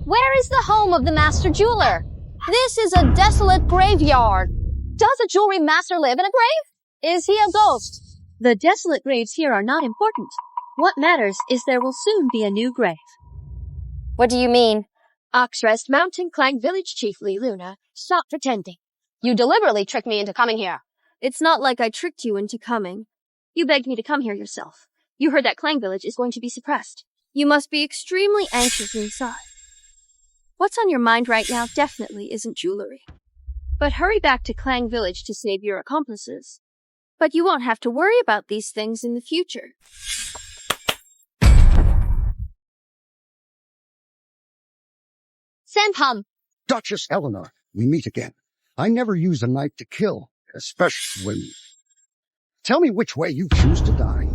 Speaker 1: Where is the home of the master jeweler?
Speaker 5: This is a desolate graveyard.
Speaker 1: Does a jewelry master live in a grave? Is he a ghost? The desolate graves here are not important. What matters is there will soon be a new grave.
Speaker 10: What do you mean?
Speaker 1: Oxrest Mountain Clang Village Chiefly, Luna. Stop pretending. You deliberately tricked me into coming here.
Speaker 5: It's not like I tricked you into coming.
Speaker 1: You begged me to come here yourself. You heard that Clang Village is going to be suppressed.
Speaker 5: You must be extremely anxious inside. What's on your mind right now definitely isn't jewelry.
Speaker 1: But hurry back to Clang Village to save your accomplices.
Speaker 5: But you won't have to worry about these things in the future.
Speaker 1: Senpum!
Speaker 9: Duchess Eleanor, we meet again. I never use a knife to kill, especially women. Tell me which way you choose to die.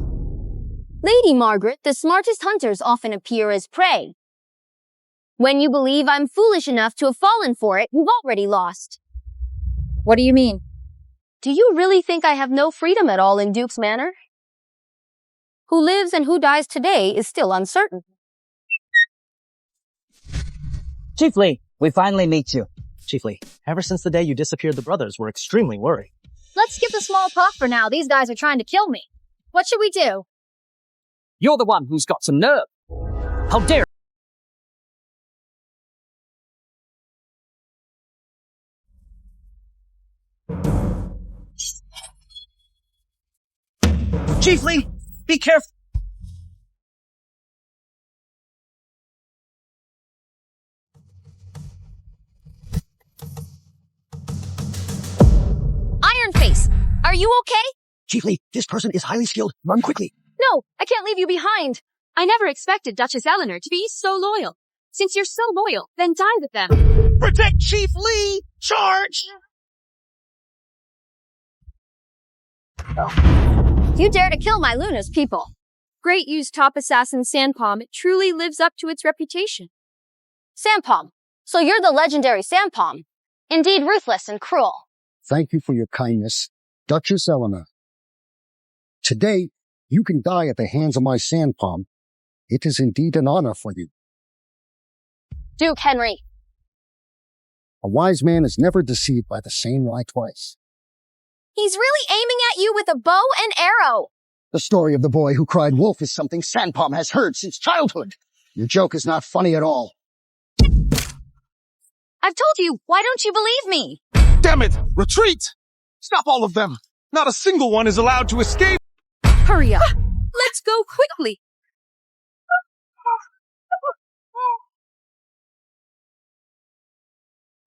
Speaker 10: Lady Margaret, the smartest hunters often appear as prey. When you believe I'm foolish enough to have fallen for it, you've already lost.
Speaker 5: What do you mean?
Speaker 1: Do you really think I have no freedom at all in Duke's Manor?
Speaker 10: Who lives and who dies today is still uncertain.
Speaker 13: Chiefly, we finally meet you. Chiefly, ever since the day you disappeared the brothers, we're extremely worried.
Speaker 1: Let's skip the small talk for now. These guys are trying to kill me. What should we do?
Speaker 13: You're the one who's got some nerve. How dare
Speaker 19: Chiefly, be careful.
Speaker 5: Iron Face, are you okay?
Speaker 19: Chiefly, this person is highly skilled. Run quickly.
Speaker 1: No, I can't leave you behind. I never expected Duchess Eleanor to be so loyal. Since you're so loyal, then die with them.
Speaker 19: Protect Chief Lee! Charge!
Speaker 5: You dare to kill my Luna's people. Great use top assassin Sandpalm. It truly lives up to its reputation.
Speaker 10: Sandpalm. So you're the legendary Sandpalm. Indeed ruthless and cruel.
Speaker 9: Thank you for your kindness, Duchess Eleanor. Today, you can die at the hands of my Sandpalm. It is indeed an honor for you.
Speaker 10: Duke Henry.
Speaker 9: A wise man is never deceived by the same lie twice.
Speaker 5: He's really aiming at you with a bow and arrow.
Speaker 9: The story of the boy who cried wolf is something Sandpalm has heard since childhood. Your joke is not funny at all.
Speaker 1: I've told you, why don't you believe me?
Speaker 12: Damn it! Retreat! Stop all of them! Not a single one is allowed to escape!
Speaker 5: Hurry up. Let's go quickly.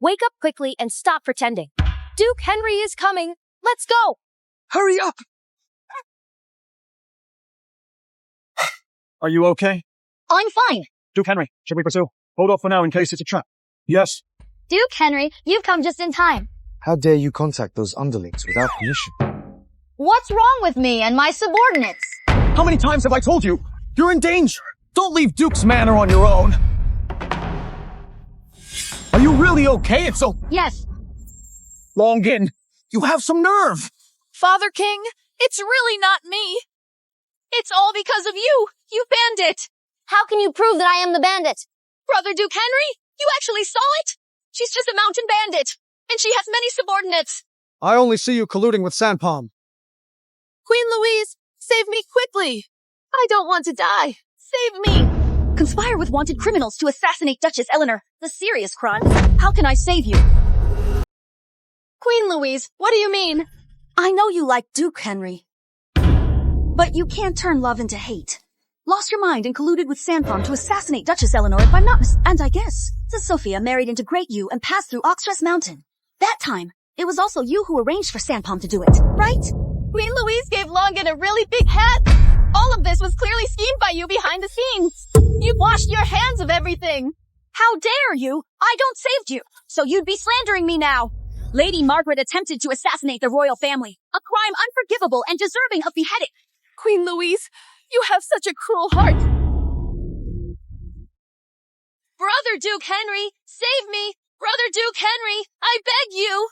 Speaker 10: Wake up quickly and stop pretending.
Speaker 5: Duke Henry is coming.
Speaker 11: Let's go!
Speaker 12: Hurry up! Are you okay?
Speaker 1: I'm fine.
Speaker 12: Duke Henry, should we pursue? Hold off for now in case it's a trap. Yes.
Speaker 1: Duke Henry, you've come just in time.
Speaker 3: How dare you contact those underlings without permission?
Speaker 1: What's wrong with me and my subordinates?
Speaker 12: How many times have I told you? You're in danger. Don't leave Duke's manor on your own. Are you really okay? It's so...
Speaker 1: Yes.
Speaker 12: Longin, you have some nerve.
Speaker 11: Father King, it's really not me. It's all because of you, you bandit.
Speaker 1: How can you prove that I am the bandit?
Speaker 11: Brother Duke Henry, you actually saw it? She's just a mountain bandit, and she has many subordinates.
Speaker 12: I only see you colluding with Sandpalm.
Speaker 11: Queen Louise, save me quickly. I don't want to die. Save me.
Speaker 1: Conspire with wanted criminals to assassinate Duchess Eleanor. The serious crime. How can I save you?
Speaker 11: Queen Louise, what do you mean? I know you like Duke Henry. But you can't turn love into hate. Lost your mind and colluded with Sandpalm to assassinate Duchess Eleanor if I'm not And I guess, Sis Sophia married into Great You and passed through Oxtress Mountain. That time, it was also you who arranged for Sandpalm to do it, right?
Speaker 1: Queen Louise gave Longin a really big hat. All of this was clearly schemed by you behind the scenes. You've washed your hands of everything. How dare you? I don't saved you, so you'd be slandering me now. Lady Margaret attempted to assassinate the royal family, a crime unforgivable and deserving of beheading.
Speaker 11: Queen Louise, you have such a cruel heart.
Speaker 1: Brother Duke Henry, save me! Brother Duke Henry, I beg you!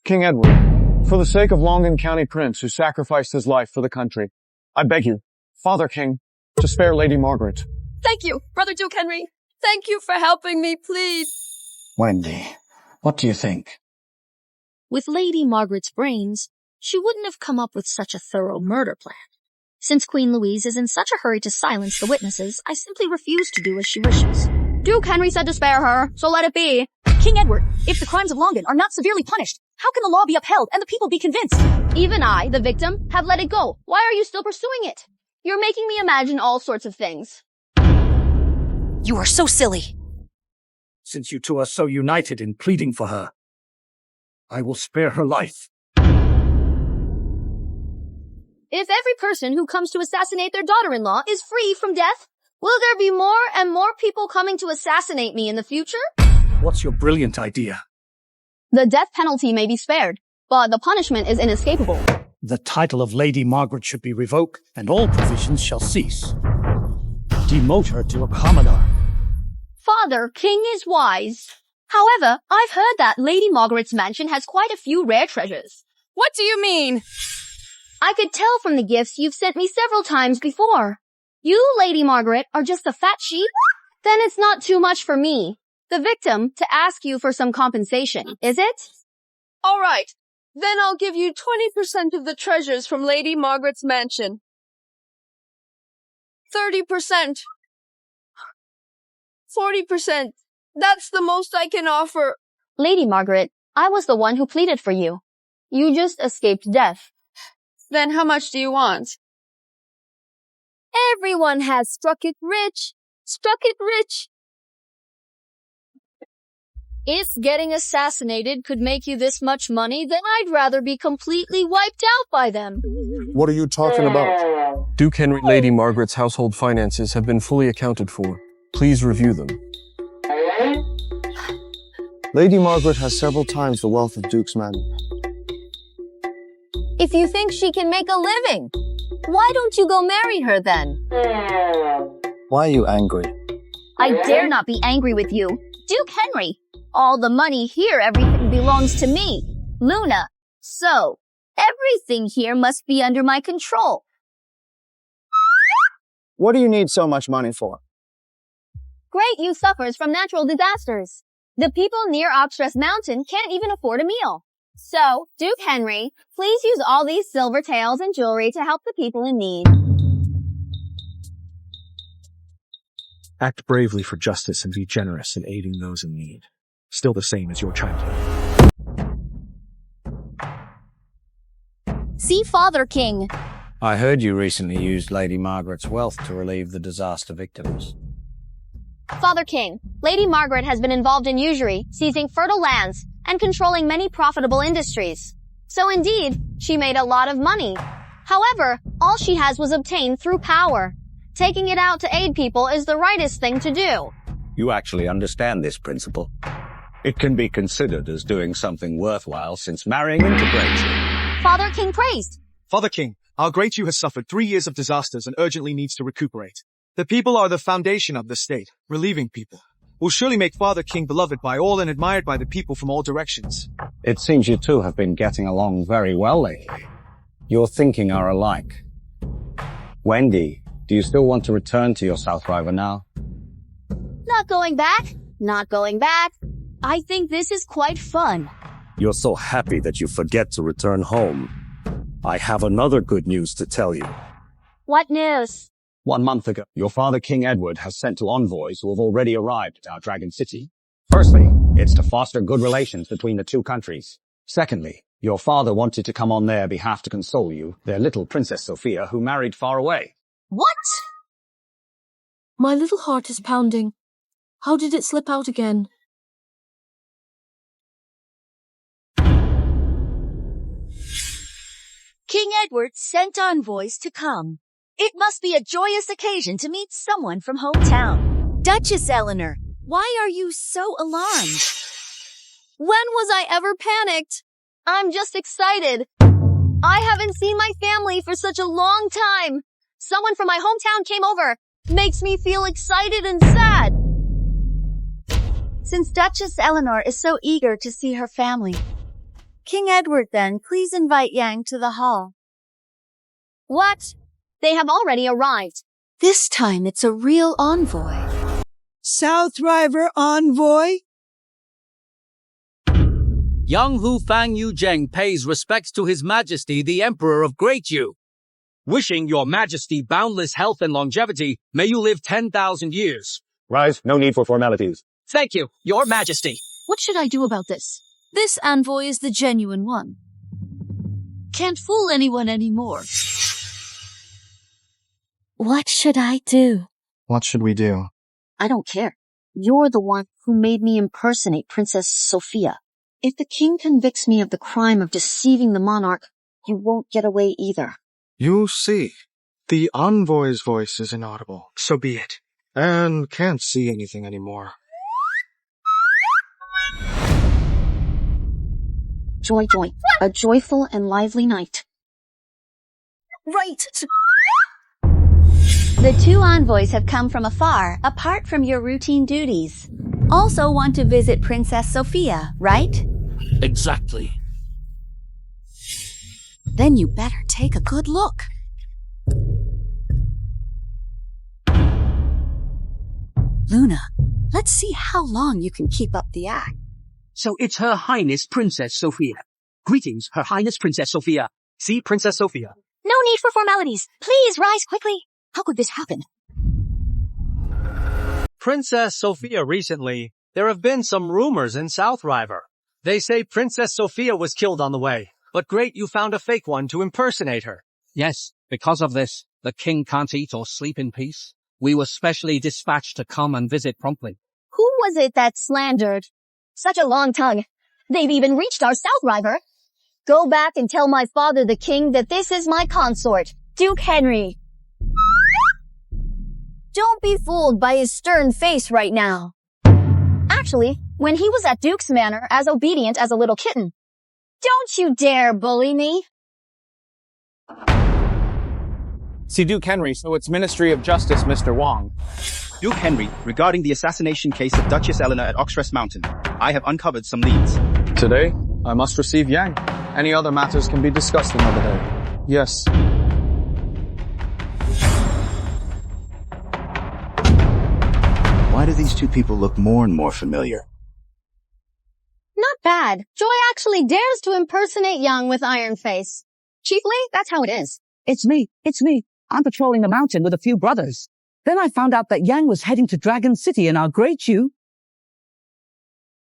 Speaker 3: King Edward, for the sake of Longin County Prince who sacrificed his life for the country, I beg you, Father King, to spare Lady Margaret.
Speaker 11: Thank you, Brother Duke Henry. Thank you for helping me, please.
Speaker 14: Wendy, what do you think?
Speaker 1: With Lady Margaret's brains, she wouldn't have come up with such a thorough murder plan. Since Queen Louise is in such a hurry to silence the witnesses, I simply refuse to do as she wishes. Duke Henry said to spare her, so let it be. King Edward, if the crimes of Longin are not severely punished, how can the law be upheld and the people be convinced? Even I, the victim, have let it go. Why are you still pursuing it? You're making me imagine all sorts of things.
Speaker 11: You are so silly.
Speaker 18: Since you two are so united in pleading for her, I will spare her life.
Speaker 1: If every person who comes to assassinate their daughter-in-law is free from death, will there be more and more people coming to assassinate me in the future?
Speaker 18: What's your brilliant idea?
Speaker 1: The death penalty may be spared, but the punishment is inescapable.
Speaker 18: The title of Lady Margaret should be revoked, and all provisions shall cease. Demote her to a commoner.
Speaker 1: Father King is wise. However, I've heard that Lady Margaret's mansion has quite a few rare treasures.
Speaker 11: What do you mean?
Speaker 1: I could tell from the gifts you've sent me several times before. You, Lady Margaret, are just a fat sheep? Then it's not too much for me, the victim, to ask you for some compensation, is it?
Speaker 11: All right. Then I'll give you 20% of the treasures from Lady Margaret's mansion. 30%. 40%. That's the most I can offer.
Speaker 1: Lady Margaret, I was the one who pleaded for you. You just escaped death.
Speaker 11: Then how much do you want?
Speaker 5: Everyone has struck it rich. Struck it rich.
Speaker 1: If getting assassinated could make you this much money, then I'd rather be completely wiped out by them.
Speaker 20: What are you talking about? Duke Henry Lady Margaret's household finances have been fully accounted for. Please review them.
Speaker 3: Lady Margaret has several times the wealth of Duke's manor.
Speaker 5: If you think she can make a living, why don't you go marry her then?
Speaker 24: Why are you angry?
Speaker 1: I dare not be angry with you. Duke Henry, all the money here, everything belongs to me, Luna. So, everything here must be under my control.
Speaker 3: What do you need so much money for?
Speaker 1: Great You suffers from natural disasters. The people near Oxtress Mountain can't even afford a meal. So, Duke Henry, please use all these silver tails and jewelry to help the people in need.
Speaker 21: Act bravely for justice and be generous in aiding those in need. Still the same as your childhood.
Speaker 1: See Father King.
Speaker 22: I heard you recently used Lady Margaret's wealth to relieve the disaster victims.
Speaker 1: Father King, Lady Margaret has been involved in usury, seizing fertile lands,
Speaker 10: and controlling many profitable industries. So indeed, she made a lot of money. However, all she has was obtained through power. Taking it out to aid people is the rightest thing to do.
Speaker 22: You actually understand this principle. It can be considered as doing something worthwhile since marrying into Great You.
Speaker 1: Father King praised.
Speaker 12: Father King, our Great You has suffered 3 years of disasters and urgently needs to recuperate. The people are the foundation of the state. Relieving people will surely make Father King beloved by all and admired by the people from all directions.
Speaker 22: It seems you two have been getting along very well lately. Your thinking are alike. Wendy, do you still want to return to your South River now?
Speaker 1: Not going back. Not going back. I think this is quite fun.
Speaker 2: You're so happy that you forget to return home. I have another good news to tell you.
Speaker 1: What news?
Speaker 22: 1 month ago, your father King Edward has sent 2 envoys who have already arrived at our Dragon City. Firstly, it's to foster good relations between the 2 countries. Secondly, your father wanted to come on their behalf to console you, their little Princess Sophia, who married far away.
Speaker 11: What? My little heart is pounding. How did it slip out again?
Speaker 1: King Edward sent envoys to come. It must be a joyous occasion to meet someone from hometown.
Speaker 11: Duchess Eleanor, why are you so alarmed? When was I ever panicked?
Speaker 1: I'm just excited. I haven't seen my family for such a long time. Someone from my hometown came over. Makes me feel excited and sad. Since Duchess Eleanor is so eager to see her family. King Edward, then, please invite Yang to the hall. What? They have already arrived.
Speaker 11: This time it's a real envoy.
Speaker 15: South River envoy?
Speaker 17: Young Hu Fang Yu Zheng pays respects to His Majesty the Emperor of Great Yu. Wishing your Majesty boundless health and longevity, may you live 10,000 years.
Speaker 3: Rise, no need for formalities.
Speaker 17: Thank you, Your Majesty.
Speaker 11: What should I do about this? This envoy is the genuine one. Can't fool anyone anymore.
Speaker 1: What should I do?
Speaker 3: What should we do?
Speaker 1: I don't care. You're the one who made me impersonate Princess Sophia. If the king convicts me of the crime of deceiving the monarch, you won't get away either.
Speaker 7: You see, the envoy's voice is inaudible, so be it, and can't see anything anymore.
Speaker 1: Joy, joy. A joyful and lively night.
Speaker 11: Right.
Speaker 1: The 2 envoys have come from afar, apart from your routine duties.
Speaker 10: Also want to visit Princess Sophia, right?
Speaker 17: Exactly.
Speaker 11: Then you better take a good look. Luna, let's see how long you can keep up the act.
Speaker 19: So it's Her Highness Princess Sophia. Greetings, Her Highness Princess Sophia. See Princess Sophia.
Speaker 1: No need for formalities. Please rise quickly. How could this happen?
Speaker 17: Princess Sophia recently, there have been some rumors in South River. They say Princess Sophia was killed on the way, but Great You found a fake one to impersonate her. Yes, because of this, the king can't eat or sleep in peace. We were specially dispatched to come and visit promptly.
Speaker 1: Who was it that slandered? Such a long tongue. They've even reached our South River. Go back and tell my father the king that this is my consort, Duke Henry. Don't be fooled by his stern face right now. Actually, when he was at Duke's Manor as obedient as a little kitten. Don't you dare bully me.
Speaker 23: See Duke Henry, so it's Ministry of Justice, Mr. Wong.
Speaker 25: Duke Henry, regarding the assassination case of Duchess Eleanor at Oxrest Mountain, I have uncovered some leads.
Speaker 3: Today, I must receive Yang. Any other matters can be discussed another day. Yes.
Speaker 14: Why do these 2 people look more and more familiar?
Speaker 1: Not bad. Joy actually dares to impersonate Yang with Iron Face. Chiefly, that's how it is.
Speaker 4: It's me. I'm patrolling the mountain with a few brothers. Then I found out that Yang was heading to Dragon City in our Great Yu.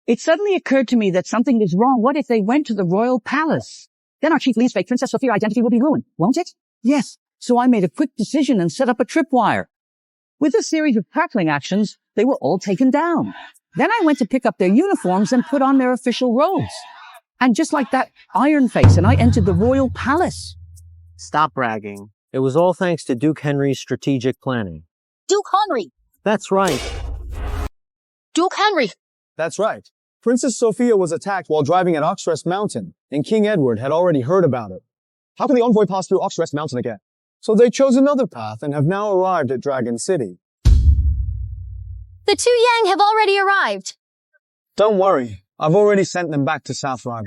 Speaker 4: It suddenly occurred to me that something is wrong. What if they went to the royal palace? Then our Chief Lee's fake Princess Sophia identity will be ruined, won't it? Yes. So I made a quick decision and set up a tripwire. With a series of tackling actions, they were all taken down. Then I went to pick up their uniforms and put on their official robes. And just like that, Iron Face and I entered the royal palace.
Speaker 6: Stop bragging. It was all thanks to Duke Henry's strategic planning.
Speaker 1: Duke Henry!
Speaker 6: That's right.
Speaker 1: Duke Henry!
Speaker 3: That's right. Princess Sophia was attacked while driving at Oxrest Mountain, and King Edward had already heard about it. How can the envoy pass through Oxrest Mountain again? So they chose another path and have now arrived at Dragon City.
Speaker 5: The two Yang have already arrived.
Speaker 3: Don't worry, I've already sent them back to South River.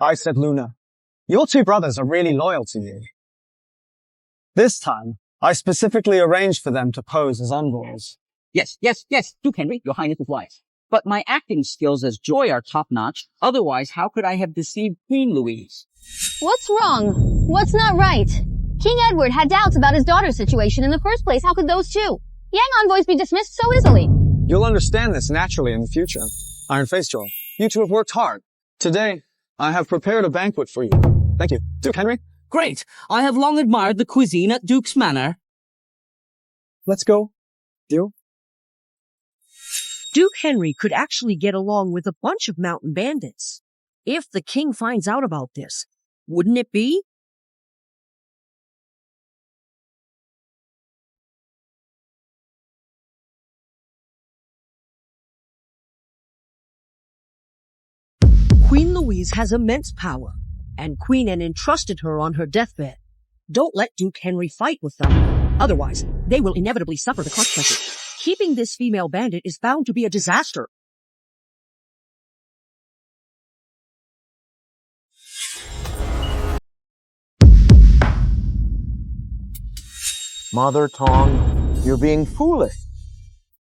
Speaker 3: I said, Luna, your two brothers are really loyal to you. This time, I specifically arranged for them to pose as envoys.
Speaker 8: Yes, Duke Henry, your highness is wise. But my acting skills as Joy are top-notch. Otherwise, how could I have deceived Queen Louise?
Speaker 5: What's wrong? What's not right?
Speaker 1: King Edward had doubts about his daughter's situation in the first place. How could those two Yang envoys be dismissed so easily?
Speaker 3: You'll understand this naturally in the future. Iron Face Joy, you two have worked hard. Today, I have prepared a banquet for you. Thank you. Duke Henry?
Speaker 8: Great. I have long admired the cuisine at Duke's Manor.
Speaker 3: Let's go. Deal?
Speaker 11: Duke Henry could actually get along with a bunch of mountain bandits. If the king finds out about this, wouldn't it be? Queen Louise has immense power, and Queen Anne entrusted her on her deathbed. Don't let Duke Henry fight with them. Otherwise, they will inevitably suffer the consequences. Keeping this female bandit is bound to be a disaster.
Speaker 24: Mother Tongue, you're being foolish.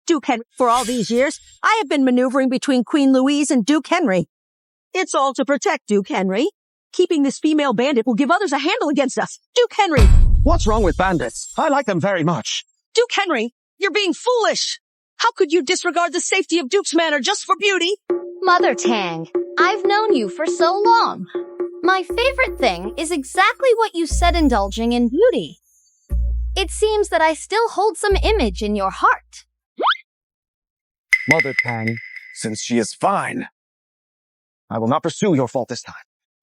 Speaker 11: Duke Henry, for all these years, I have been maneuvering between Queen Louise and Duke Henry. It's all to protect Duke Henry. Keeping this female bandit will give others a handle against us. Duke Henry!
Speaker 7: What's wrong with bandits? I like them very much.
Speaker 11: Duke Henry, you're being foolish! How could you disregard the safety of Duke's Manor just for beauty?
Speaker 1: Mother Tang, I've known you for so long.
Speaker 5: My favorite thing is exactly what you said, indulging in beauty. It seems that I still hold some image in your heart.
Speaker 7: Mother Tang, since she is fine, I will not pursue your fault this time.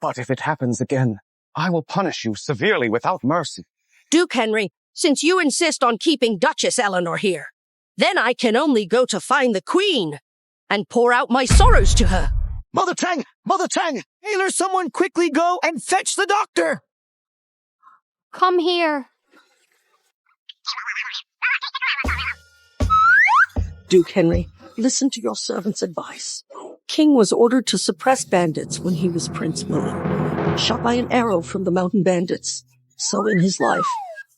Speaker 7: But if it happens again, I will punish you severely without mercy.
Speaker 11: Duke Henry, since you insist on keeping Duchess Eleanor here, then I can only go to find the Queen and pour out my sorrows to her.
Speaker 7: Mother Tang! Mother Tang! Either someone quickly go and fetch the doctor!
Speaker 5: Come here.
Speaker 11: Duke Henry, listen to your servant's advice. King was ordered to suppress bandits when he was Prince William, shot by an arrow from the mountain bandits. So in his life,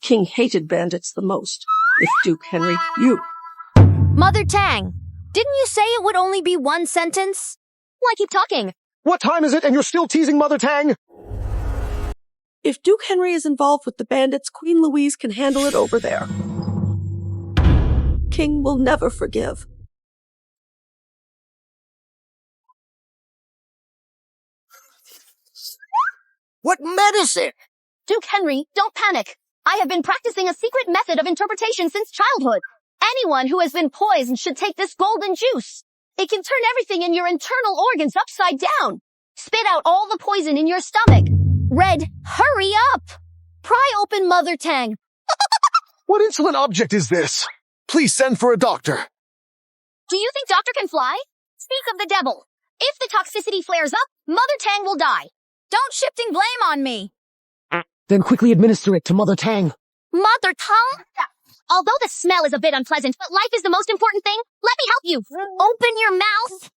Speaker 11: King hated bandits the most. If Duke Henry, you...
Speaker 5: Mother Tang, didn't you say it would only be one sentence?
Speaker 1: Why keep talking?
Speaker 7: What time is it and you're still teasing Mother Tang?
Speaker 11: If Duke Henry is involved with the bandits, Queen Louise can handle it over there. King will never forgive.
Speaker 1: What medicine? Duke Henry, don't panic. I have been practicing a secret method of interpretation since childhood. Anyone who has been poisoned should take this golden juice. It can turn everything in your internal organs upside down. Spit out all the poison in your stomach.
Speaker 5: Red, hurry up! Pry open Mother Tang.
Speaker 7: What insolent object is this? Please send for a doctor.
Speaker 1: Do you think Doctor can fly? Speak of the devil. If the toxicity flares up, Mother Tang will die.
Speaker 5: Don't shifting blame on me.
Speaker 19: Then quickly administer it to Mother Tang.
Speaker 5: Mother Tang?
Speaker 1: Although the smell is a bit unpleasant, but life is the most important thing, let me help you.
Speaker 5: Open your mouth.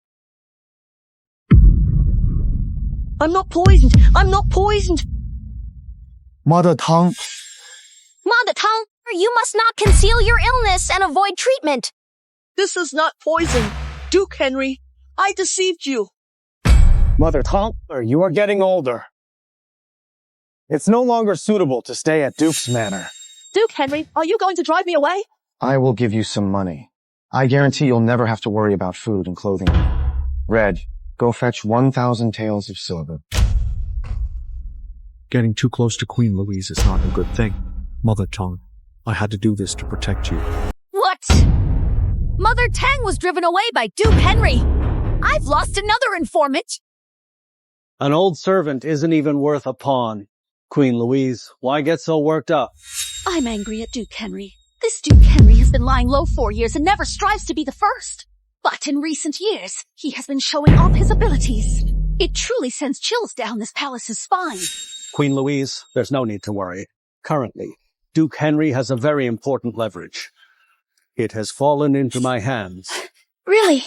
Speaker 11: I'm not poisoned. I'm not poisoned.
Speaker 7: Mother Tang.
Speaker 1: Mother Tang,
Speaker 5: you must not conceal your illness and avoid treatment.
Speaker 11: This is not poison. Duke Henry, I deceived you.
Speaker 3: Mother Tang, you are getting older. It's no longer suitable to stay at Duke's Manor.
Speaker 11: Duke Henry, are you going to drive me away?
Speaker 3: I will give you some money. I guarantee you'll never have to worry about food and clothing. Red, go fetch 1,000 taels of silver.
Speaker 21: Getting too close to Queen Louise is not a good thing. Mother Tongue, I had to do this to protect you.
Speaker 1: What?
Speaker 11: Mother Tang was driven away by Duke Henry. I've lost another informant.
Speaker 6: An old servant isn't even worth a pawn. Queen Louise, why get so worked up?
Speaker 11: I'm angry at Duke Henry. This Duke Henry has been lying low 4 years and never strives to be the first. But in recent years, he has been showing off his abilities. It truly sends chills down this palace's spine.
Speaker 6: Queen Louise, there's no need to worry. Currently, Duke Henry has a very important leverage. It has fallen into my hands.
Speaker 11: Really?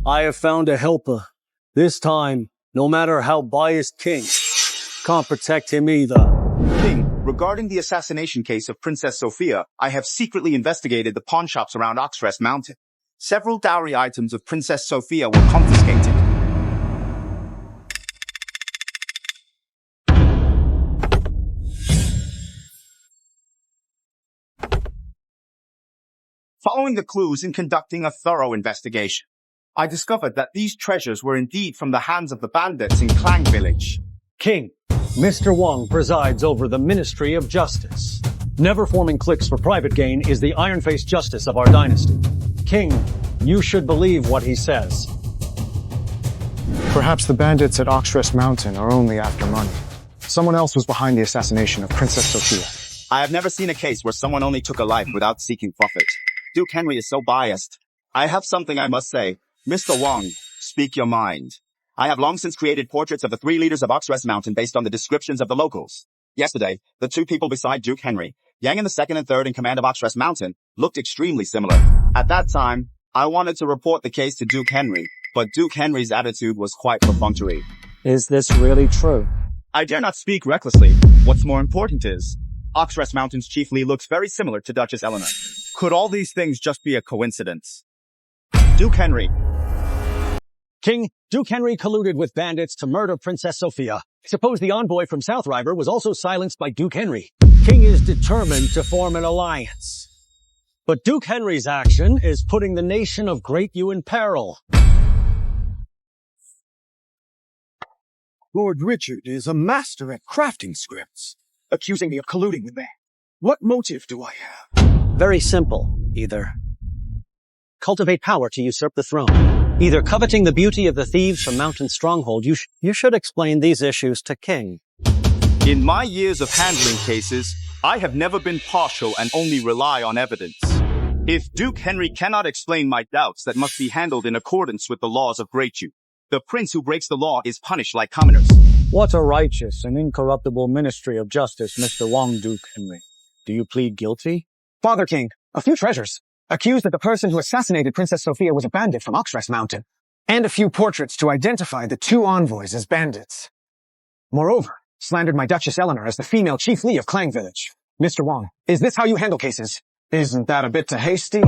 Speaker 6: I have found a helper. This time, no matter how biased King, can't protect him either.
Speaker 25: King, regarding the assassination case of Princess Sophia, I have secretly investigated the pawn shops around Oxrest Mountain. Several dowry items of Princess Sophia were confiscated. Following the clues in conducting a thorough investigation, I discovered that these treasures were indeed from the hands of the bandits in Klang Village.
Speaker 6: King, Mr. Wang presides over the Ministry of Justice. Never forming cliques for private gain is the iron-faced justice of our dynasty. King, you should believe what he says.
Speaker 3: Perhaps the bandits at Oxrest Mountain are only after money. Someone else was behind the assassination of Princess Sophia.
Speaker 25: I have never seen a case where someone only took a life without seeking profit. Duke Henry is so biased. I have something I must say. Mr. Wang, speak your mind. I have long since created portraits of the 3 leaders of Oxrest Mountain based on the descriptions of the locals. Yesterday, the 2 people beside Duke Henry, Yang and the 2nd and 3rd in command of Oxrest Mountain, looked extremely similar. At that time, I wanted to report the case to Duke Henry, but Duke Henry's attitude was quite perfunctory.
Speaker 6: Is this really true?
Speaker 25: I dare not speak recklessly. What's more important is, Oxrest Mountain's Chief Lee looks very similar to Duchess Eleanor. Could all these things just be a coincidence? Duke Henry.
Speaker 6: King, Duke Henry colluded with bandits to murder Princess Sophia. Suppose the envoy from South River was also silenced by Duke Henry. King is determined to form an alliance. But Duke Henry's action is putting the nation of Great Yu in peril.
Speaker 7: Lord Richard is a master at crafting scripts, accusing me of colluding with them. What motive do I have?
Speaker 6: Very simple. Either cultivate power to usurp the throne. Either coveting the beauty of the thieves from Mountain Stronghold. You should explain these issues to King.
Speaker 25: In my years of handling cases, I have never been partial and only rely on evidence. If Duke Henry cannot explain my doubts, that must be handled in accordance with the laws of Great Yu. The prince who breaks the law is punished like commoners.
Speaker 6: What a righteous and incorruptible ministry of justice, Mr. Wang, Duke Henry. Do you plead guilty?
Speaker 3: Father King, a few treasures. Accused that the person who assassinated Princess Sophia was a bandit from Oxrest Mountain. And a few portraits to identify the 2 envoys as bandits. Moreover, slandered my Duchess Eleanor as the female Chief Lee of Klang Village. Mr. Wang, is this how you handle cases? Isn't that a bit too hasty?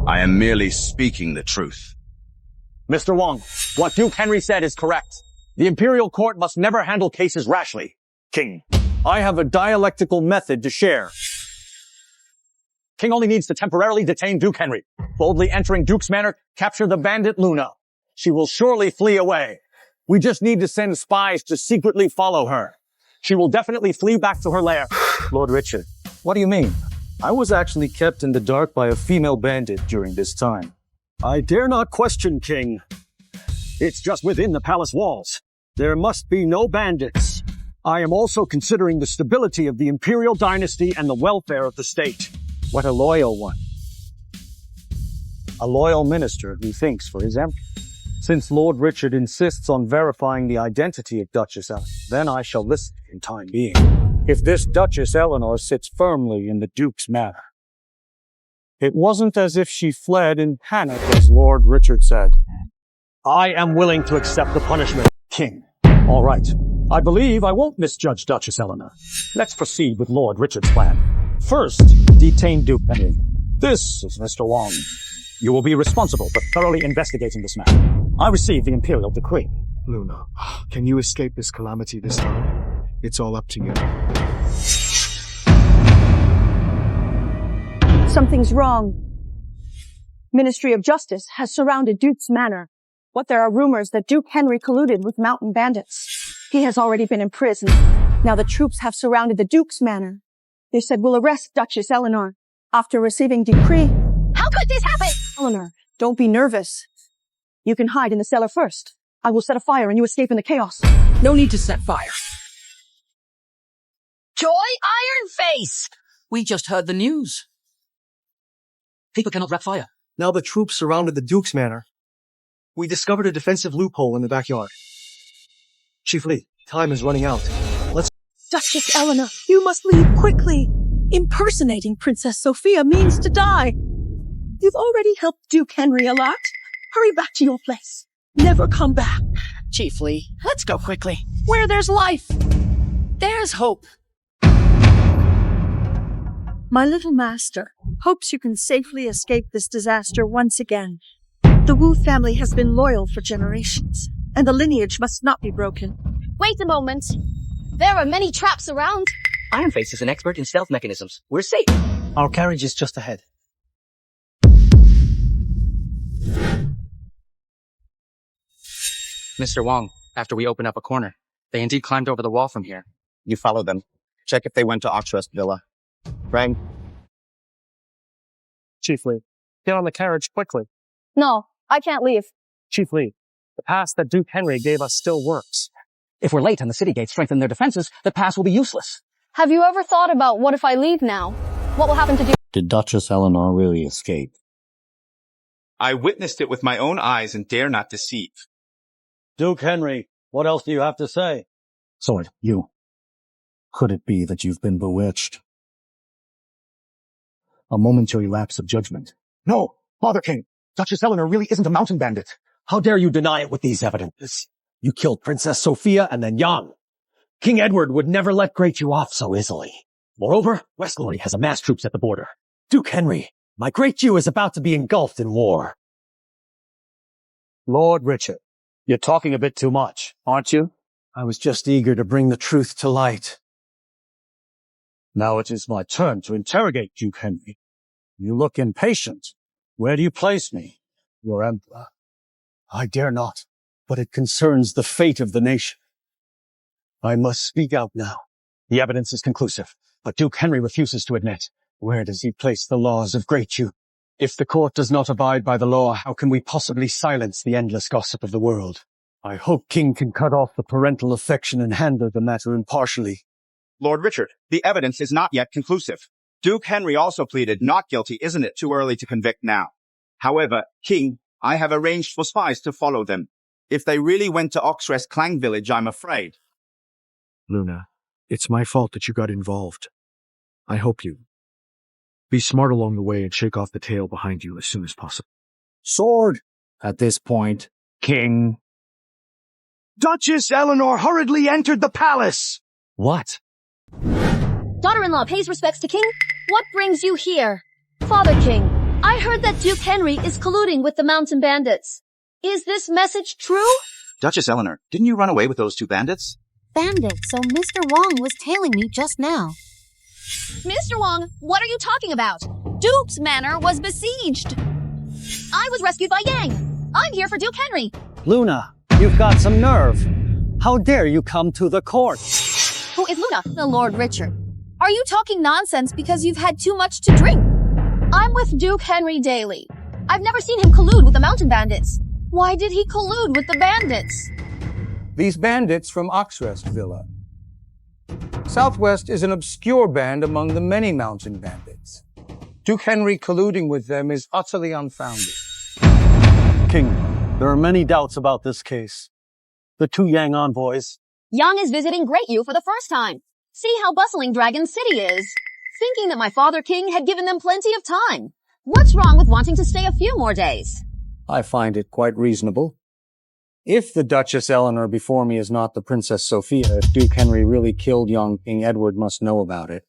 Speaker 25: I am merely speaking the truth.
Speaker 6: Mr. Wang, what Duke Henry said is correct. The Imperial Court must never handle cases rashly. King, I have a dialectical method to share. King only needs to temporarily detain Duke Henry. Boldly entering Duke's manor, capture the bandit Luna. She will surely flee away. We just need to send spies to secretly follow her. She will definitely flee back to her lair. Lord Richard, what do you mean? I was actually kept in the dark by a female bandit during this time. I dare not question, King. It's just within the palace walls. There must be no bandits. I am also considering the stability of the imperial dynasty and the welfare of the state. What a loyal one. A loyal minister who thinks for his emperor. Since Lord Richard insists on verifying the identity of Duchess Eleanor, then I shall listen in time being. If this Duchess Eleanor sits firmly in the Duke's manor. It wasn't as if she fled in panic, as Lord Richard said. I am willing to accept the punishment, King. All right. I believe I won't misjudge Duchess Eleanor. Let's proceed with Lord Richard's plan. First, detain Duke Henry. This is Mr. Wang. You will be responsible for thoroughly investigating this matter. I received the imperial decree.
Speaker 7: Luna, can you escape this calamity this time? It's all up to you.
Speaker 11: Something's wrong. Ministry of Justice has surrounded Duke's manor. What there are rumors that Duke Henry colluded with mountain bandits. He has already been imprisoned. Now the troops have surrounded the Duke's manor. They said we'll arrest Duchess Eleanor. After receiving decree.
Speaker 1: How How could this happen?
Speaker 11: Eleanor, don't be nervous. You can hide in the cellar first. I will set a fire and you escape in the chaos.
Speaker 19: No need to set fire.
Speaker 1: Joy Iron Face!
Speaker 19: We just heard the news. People cannot wrap fire.
Speaker 12: Now the troops surrounded the Duke's manor. We discovered a defensive loophole in the backyard. Chief Lee, time is running out. Let's—
Speaker 15: Duchess Eleanor, you must leave quickly. Impersonating Princess Sophia means to die. You've already helped Duke Henry a lot. Hurry back to your place. Never come back.
Speaker 19: Chief Lee, let's go quickly. Where there's life, there's hope.
Speaker 15: My little master hopes you can safely escape this disaster once again. The Wu family has been loyal for generations, and the lineage must not be broken.
Speaker 1: Wait a moment. There are many traps around.
Speaker 19: Iron Face is an expert in stealth mechanisms. We're safe.
Speaker 12: Our carriage is just ahead.
Speaker 23: Mr. Wong, after we open up a corner, they indeed climbed over the wall from here.
Speaker 25: You follow them. Check if they went to Oxrest Villa. Frank?
Speaker 21: Chief Lee, get on the carriage quickly.
Speaker 5: No, I can't leave.
Speaker 21: Chief Lee, the pass that Duke Henry gave us still works.
Speaker 8: If we're late and the city gates strengthen their defenses, the pass will be useless.
Speaker 5: Have you ever thought about what if I leave now? What will happen to Duke?
Speaker 2: Did Duchess Eleanor really escape?
Speaker 25: I witnessed it with my own eyes and dare not deceive.
Speaker 6: Duke Henry, what else do you have to say?
Speaker 2: Sword, you. Could it be that you've been bewitched?
Speaker 7: A momentary lapse of judgment. No, Father King, Duchess Eleanor really isn't a mountain bandit.
Speaker 6: How dare you deny it with these evidences? You killed Princess Sophia and then Yang. King Edward would never let Great Yu off so easily. Moreover, West Glory has amassed troops at the border. Duke Henry, my Great Yu is about to be engulfed in war. Lord Richard, you're talking a bit too much, aren't you? I was just eager to bring the truth to light. Now it is my turn to interrogate Duke Henry. You look impatient. Where do you place me? Your emperor. I dare not, but it concerns the fate of the nation. I must speak out now. The evidence is conclusive, but Duke Henry refuses to admit. Where does he place the laws of Great Yu? If the court does not abide by the law, how can we possibly silence the endless gossip of the world? I hope King can cut off the parental affection and handle the matter impartially.
Speaker 25: Lord Richard, the evidence is not yet conclusive. Duke Henry also pleaded not guilty. Isn't it too early to convict now? However, King, I have arranged for spies to follow them. If they really went to Oxrest Clang Village, I'm afraid.
Speaker 21: Luna, it's my fault that you got involved. I hope you be smart along the way and shake off the tail behind you as soon as possible.
Speaker 2: Sword! At this point, King.
Speaker 7: Duchess Eleanor hurriedly entered the palace!
Speaker 21: What?
Speaker 1: Daughter-in-law pays respects to King? What brings you here? Father King, I heard that Duke Henry is colluding with the mountain bandits. Is this message true?
Speaker 25: Duchess Eleanor, didn't you run away with those two bandits?
Speaker 10: Bandit, so Mr. Wong was tailing me just now.
Speaker 1: Mr. Wong, what are you talking about?
Speaker 5: Duke's manor was besieged.
Speaker 1: I was rescued by Yang. I'm here for Duke Henry.
Speaker 6: Luna, you've got some nerve. How dare you come to the court?
Speaker 1: Who is Luna?
Speaker 5: The Lord Richard. Are you talking nonsense because you've had too much to drink?
Speaker 1: I'm with Duke Henry daily. I've never seen him collude with the mountain bandits. Why did he collude with the bandits?
Speaker 9: These bandits from Oxrest Villa. Southwest is an obscure band among the many mountain bandits. Duke Henry colluding with them is utterly unfounded.
Speaker 6: King, there are many doubts about this case. The two Yang envoys.
Speaker 1: Yang is visiting Great Yu for the first time. See how bustling Dragon City is. Thinking that my father King had given them plenty of time. What's wrong with wanting to stay a few more days?
Speaker 9: I find it quite reasonable. If the Duchess Eleanor before me is not the Princess Sophia, if Duke Henry really killed young King Edward must know about it.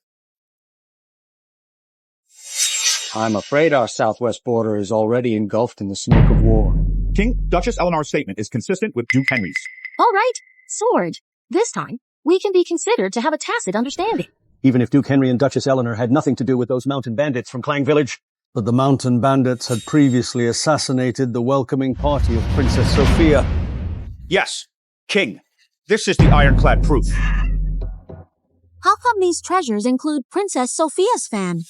Speaker 9: I'm afraid our southwest border is already engulfed in the smoke of war.
Speaker 25: King, Duchess Eleanor's statement is consistent with Duke Henry's.
Speaker 1: All right, Sword. This time, we can be considered to have a tacit understanding.
Speaker 6: Even if Duke Henry and Duchess Eleanor had nothing to do with those mountain bandits from Clang Village. But the mountain bandits had previously assassinated the welcoming party of Princess Sophia.
Speaker 25: Yes, King. This is the ironclad proof.
Speaker 10: How come these treasures include Princess Sophia's fan?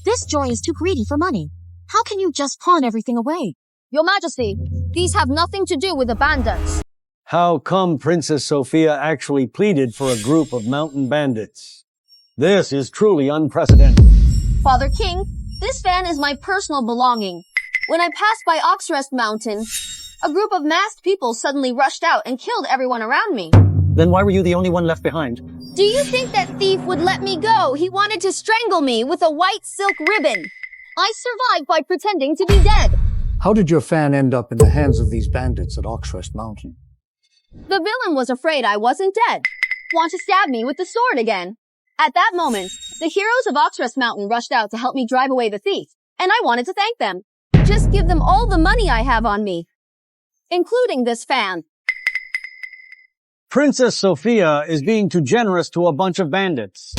Speaker 10: This Joy is too greedy for money.
Speaker 1: How can you just pawn everything away?
Speaker 5: Your Majesty, these have nothing to do with the bandits.
Speaker 6: How come Princess Sophia actually pleaded for a group of mountain bandits? This is truly unprecedented.
Speaker 5: Father King, this fan is my personal belonging. When I passed by Oxrest Mountain, a group of masked people suddenly rushed out and killed everyone around me.
Speaker 6: Then why were you the only one left behind?
Speaker 5: Do you think that thief would let me go? He wanted to strangle me with a white silk ribbon. I survived by pretending to be dead.
Speaker 9: How did your fan end up in the hands of these bandits at Oxrest Mountain?
Speaker 5: The villain was afraid I wasn't dead. Want to stab me with the sword again. At that moment, the heroes of Oxrest Mountain rushed out to help me drive away the thief, and I wanted to thank them. Just give them all the money I have on me, including this fan.
Speaker 6: Princess Sophia is being too generous to a bunch of bandits.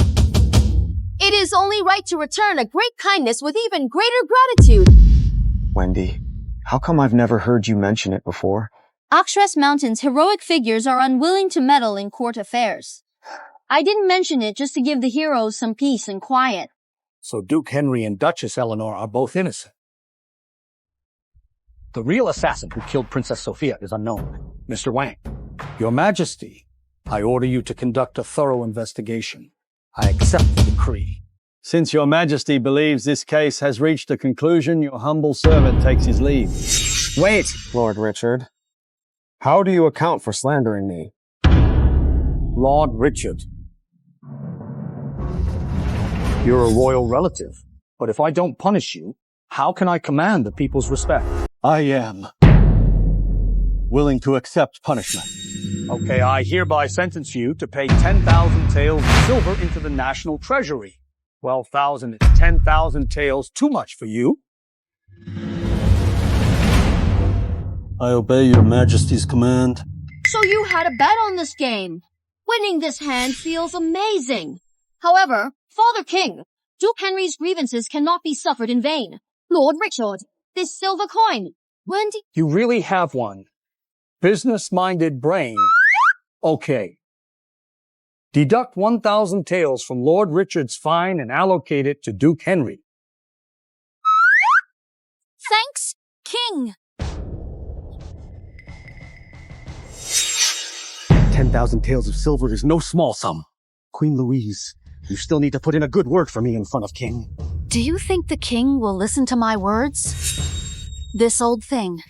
Speaker 5: It is only right to return a great kindness with even greater gratitude.
Speaker 3: Wendy, how come I've never heard you mention it before?
Speaker 10: Oxrest Mountain's heroic figures are unwilling to meddle in court affairs. I didn't mention it just to give the heroes some peace and quiet.
Speaker 9: So Duke Henry and Duchess Eleanor are both innocent.
Speaker 6: The real assassin who killed Princess Sophia is unknown. Mr. Wang.
Speaker 9: Your Majesty, I order you to conduct a thorough investigation. I accept the decree.
Speaker 6: Since your Majesty believes this case has reached a conclusion, your humble servant takes his leave.
Speaker 3: Wait, Lord Richard. How do you account for slandering me?
Speaker 9: Lord Richard, you're a royal relative, but if I don't punish you, how can I command the people's respect?
Speaker 6: I am willing to accept punishment.
Speaker 9: Okay, I hereby sentence you to pay 10,000 taels of silver into the national treasury. 12,000 is 10,000 taels too much for you.
Speaker 6: I obey your Majesty's command.
Speaker 1: So you had a bet on this game. Winning this hand feels amazing. However, Father King, Duke Henry's grievances cannot be suffered in vain. Lord Richard, this silver coin, when did...
Speaker 9: You really have one. Business-minded brain. Okay. Deduct 1,000 taels from Lord Richard's fine and allocate it to Duke Henry.
Speaker 5: Thanks, King.
Speaker 6: 10,000 taels of silver is no small sum. Queen Louise, you still need to put in a good word for me in front of King.
Speaker 11: Do you think the king will listen to my words? This old thing.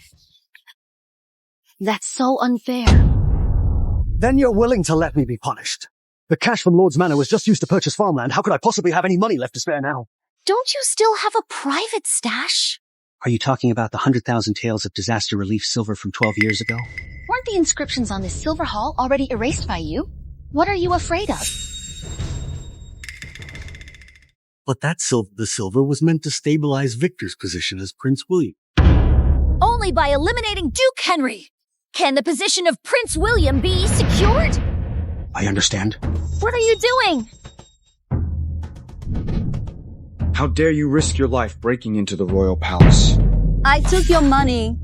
Speaker 11: That's so unfair.
Speaker 6: Then you're willing to let me be punished. The cash from Lord's Manor was just used to purchase farmland. How could I possibly have any money left to spare now?
Speaker 11: Don't you still have a private stash?
Speaker 19: Are you talking about the 100,000 taels of disaster relief silver from 12 years ago?
Speaker 1: Weren't the inscriptions on this silver hall already erased by you? What are you afraid of?
Speaker 2: But the silver was meant to stabilize Victor's position as Prince William.
Speaker 1: Only by eliminating Duke Henry can the position of Prince William be secured.
Speaker 19: I understand.
Speaker 1: What are you doing?
Speaker 3: How dare you risk your life breaking into the royal palace?
Speaker 5: I took your money.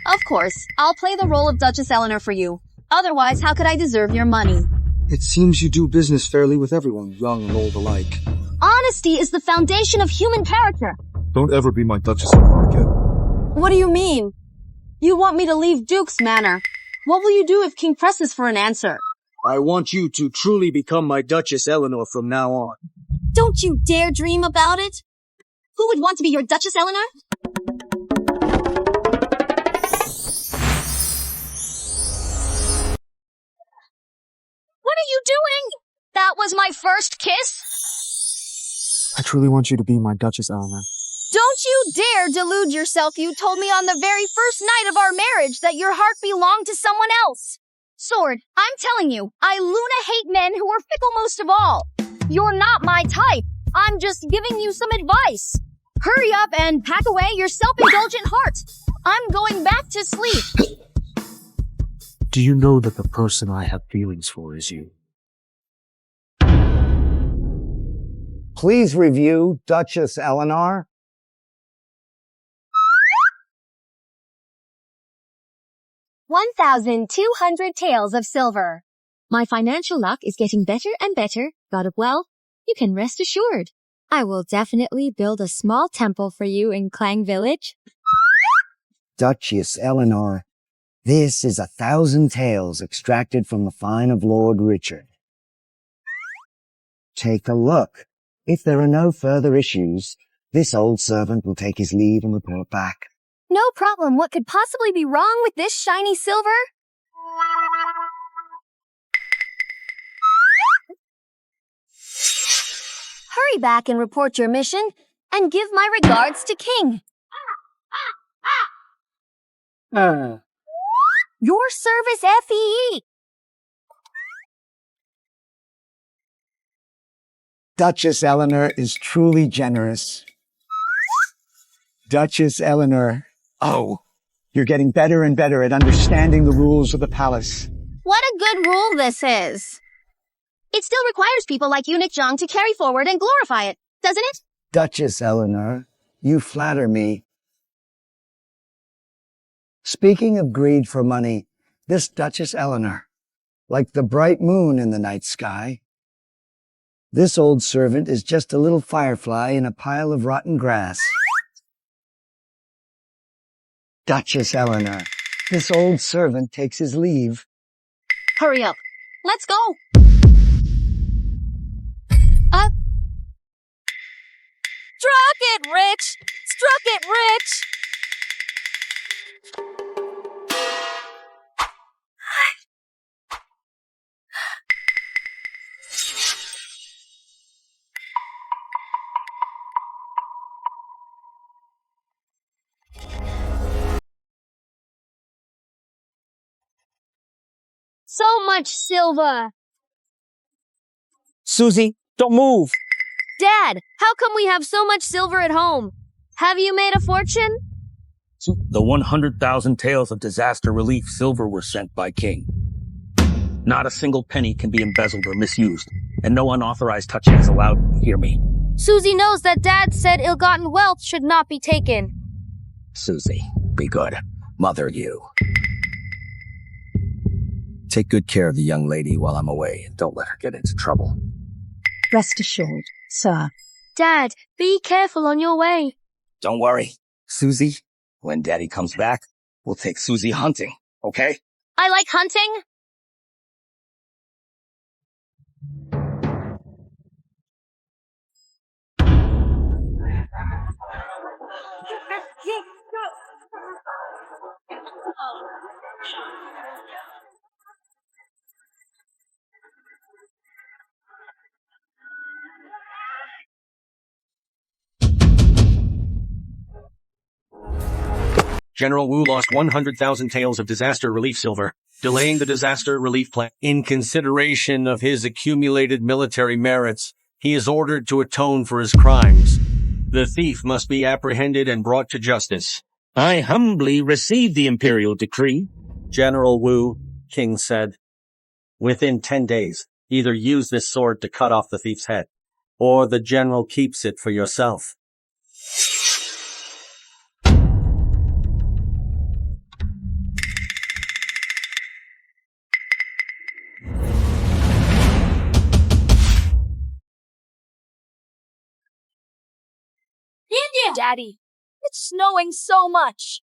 Speaker 5: Of course, I'll play the role of Duchess Eleanor for you. Otherwise, how could I deserve your money?
Speaker 7: It seems you do business fairly with everyone, young and old alike.
Speaker 1: Honesty is the foundation of human character.
Speaker 7: Don't ever be my Duchess Eleanor again.
Speaker 5: What do you mean? You want me to leave Duke's Manor. What will you do if King presses for an answer?
Speaker 12: I want you to truly become my Duchess Eleanor from now on.
Speaker 5: Don't you dare dream about it.
Speaker 1: Who would want to be your Duchess Eleanor? What are you doing? That was my first kiss?
Speaker 3: I truly want you to be my Duchess Eleanor.
Speaker 5: Don't you dare delude yourself. You told me on the very first night of our marriage that your heart belonged to someone else.
Speaker 1: Sword, I'm telling you, I Luna hate men who are fickle most of all. You're not my type. I'm just giving you some advice. Hurry up and pack away your self-indulgent heart. I'm going back to sleep.
Speaker 2: Do you know that the person I have feelings for is you?
Speaker 13: Please review Duchess Eleanor.
Speaker 1: $1,200 taels of silver. My financial luck is getting better and better. Got it well? You can rest assured.
Speaker 10: I will definitely build a small temple for you in Clang Village.
Speaker 13: Duchess Eleanor, this is 1,000 tales extracted from the fine of Lord Richard. Take a look. If there are no further issues, this old servant will take his leave and report back.
Speaker 5: No problem. What could possibly be wrong with this shiny silver? Hurry back and report your mission, and give my regards to King. Your service, FEE.
Speaker 13: Duchess Eleanor is truly generous. Duchess Eleanor, oh, you're getting better and better at understanding the rules of the palace.
Speaker 10: What a good rule this is.
Speaker 1: It still requires people like you, Nick Jong, to carry forward and glorify it, doesn't it?
Speaker 13: Duchess Eleanor, you flatter me. Speaking of greed for money, this Duchess Eleanor, like the bright moon in the night sky, this old servant is just a little firefly in a pile of rotten grass. Duchess Eleanor, this old servant takes his leave.
Speaker 1: Hurry up. Let's go.
Speaker 5: Struck it, Rich! Struck it, Rich! So much silver!
Speaker 8: Susie, don't move!
Speaker 5: Dad, how come we have so much silver at home? Have you made a fortune?
Speaker 2: The 100,000 tales of disaster relief silver were sent by King. Not a single penny can be embezzled or misused, and no unauthorized touching is allowed. Hear me.
Speaker 5: Susie knows that Dad said ill-gotten wealth should not be taken.
Speaker 2: Susie, be good. Mother you. Take good care of the young lady while I'm away, and don't let her get into trouble.
Speaker 15: Rest assured, sir.
Speaker 5: Dad, be careful on your way.
Speaker 2: Don't worry. Susie, when Daddy comes back, we'll take Susie hunting, okay?
Speaker 5: I like hunting.
Speaker 6: General Wu lost 100,000 taels of disaster relief silver, delaying the disaster relief plan. In consideration of his accumulated military merits, he is ordered to atone for his crimes. The thief must be apprehended and brought to justice.
Speaker 2: I humbly received the imperial decree.
Speaker 6: General Wu, King said, within 10 days, either use this sword to cut off the thief's head, or the general keeps it for yourself.
Speaker 5: India! Daddy, it's snowing so much.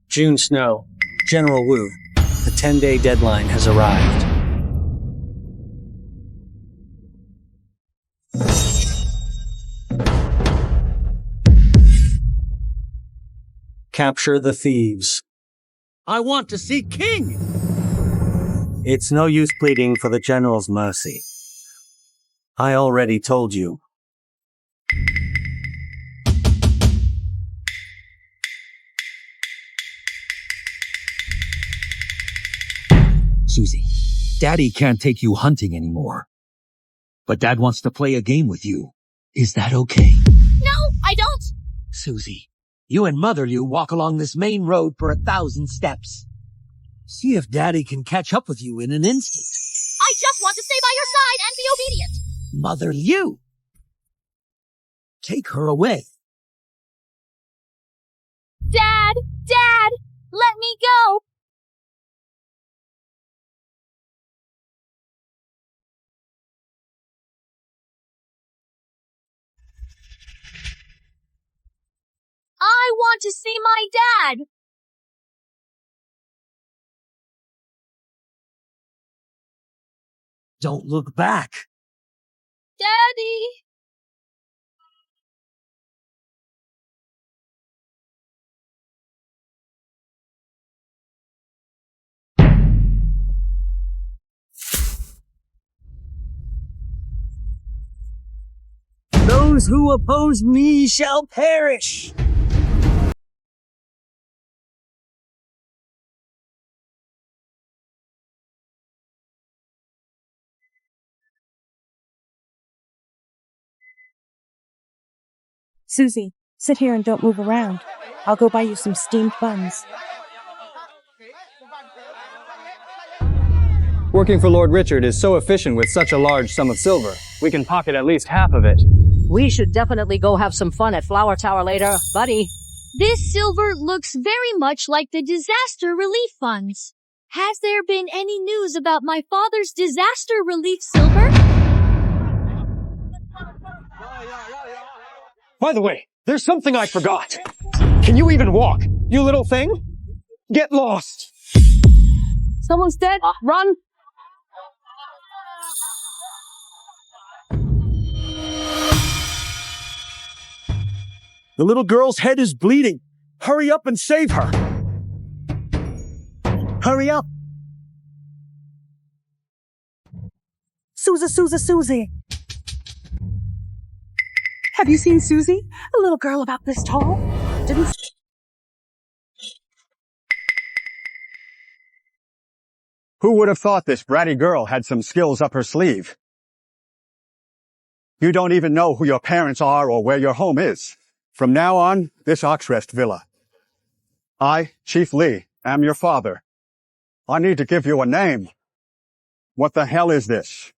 Speaker 6: June snow. General Wu, the 10-day deadline has arrived. Capture the thieves.
Speaker 2: I want to see King!
Speaker 6: It's no use pleading for the general's mercy. I already told you.
Speaker 16: Susie, Daddy can't take you hunting anymore. But Dad wants to play a game with you. Is that okay?
Speaker 5: No, I don't.
Speaker 16: Susie, you and Mother Liu walk along this main road for 1,000 steps. See if Daddy can catch up with you in an instant.
Speaker 5: I just want to stay by your side and be obedient.
Speaker 16: Mother Liu! Take her away.
Speaker 5: Let me go! I want to see my dad!
Speaker 16: Don't look back.
Speaker 5: Daddy!
Speaker 16: Those who oppose me shall perish.
Speaker 15: Susie, sit here and don't move around. I'll go buy you some steamed buns.
Speaker 23: Working for Lord Richard is so efficient with such a large sum of silver. We can pocket at least half of it.
Speaker 14: We should definitely go have some fun at Flower Tower later, buddy.
Speaker 1: This silver looks very much like the disaster relief funds. Has there been any news about my father's disaster relief silver?
Speaker 6: By the way, there's something I forgot. Can you even walk, you little thing? Get lost.
Speaker 14: Someone's dead. Run.
Speaker 6: The little girl's head is bleeding. Hurry up and save her. Hurry up.
Speaker 15: Susie. Have you seen Susie? A little girl about this tall? Didn't...
Speaker 6: Who would have thought this bratty girl had some skills up her sleeve? You don't even know who your parents are or where your home is. From now on, this Oxrest Villa. I, Chief Lee, am your father. I need to give you a name. What the hell is this?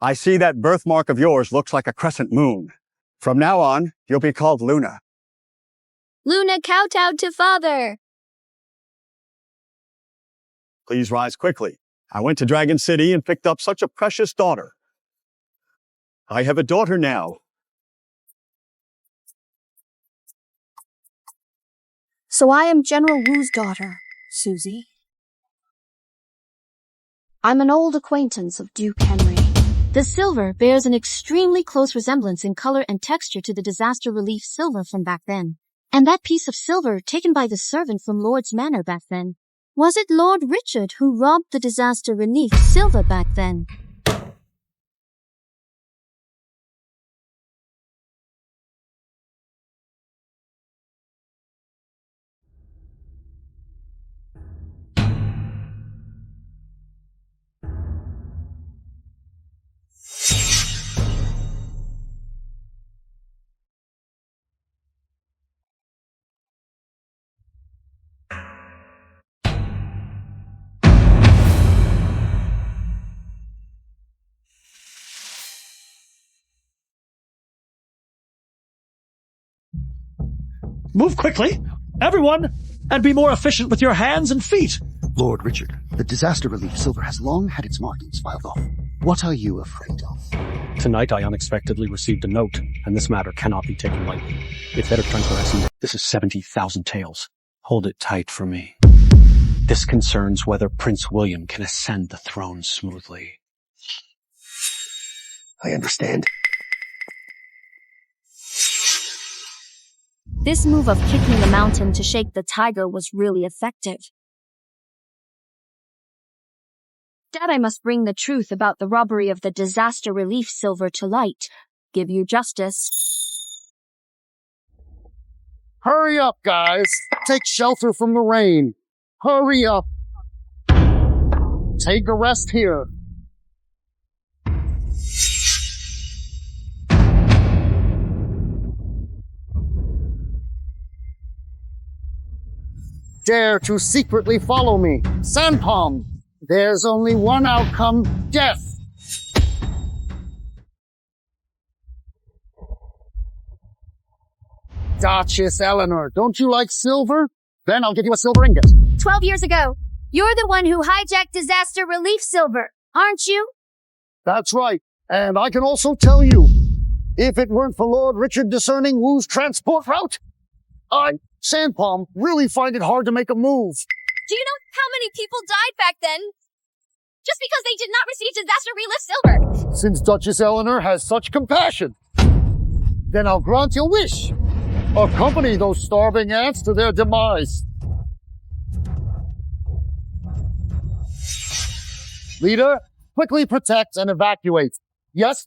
Speaker 6: I see that birthmark of yours looks like a crescent moon. From now on, you'll be called Luna.
Speaker 10: Luna kowtowed to father.
Speaker 6: Please rise quickly. I went to Dragon City and picked up such a precious daughter. I have a daughter now.
Speaker 11: So I am General Wu's daughter, Susie. I'm an old acquaintance of Duke Henry.
Speaker 1: The silver bears an extremely close resemblance in color and texture to the disaster relief silver from back then. And that piece of silver taken by the servant from Lord's Manor back then. Was it Lord Richard who robbed the disaster relief silver back then?
Speaker 6: Move quickly, everyone, and be more efficient with your hands and feet.
Speaker 7: Lord Richard, the disaster relief silver has long had its markings filed off. What are you afraid of?
Speaker 17: Tonight I unexpectedly received a note, and this matter cannot be taken lightly. It's better transferring. This is 70,000 taels. Hold it tight for me. This concerns whether Prince William can ascend the throne smoothly.
Speaker 7: I understand.
Speaker 1: This move of kicking the mountain to shake the tiger was really effective. Dad, I must bring the truth about the robbery of the disaster relief silver to light. Give you justice.
Speaker 18: Hurry up, guys. Take shelter from the rain. Hurry up. Take a rest here. Dare to secretly follow me. Sandpalm. There's only one outcome, death. Duchess Eleanor, don't you like silver? Then I'll give you a silver ingot.
Speaker 10: 12 years ago, you're the one who hijacked disaster relief silver, aren't you?
Speaker 18: That's right. And I can also tell you, if it weren't for Lord Richard discerning Wu's transport route, Sandpalm, really find it hard to make a move.
Speaker 5: Do you know how many people died back then? Just because they did not receive disaster relief silver.
Speaker 18: Since Duchess Eleanor has such compassion, then I'll grant your wish. Accompany those starving ants to their demise. Leader, quickly protect and evacuate. Yes?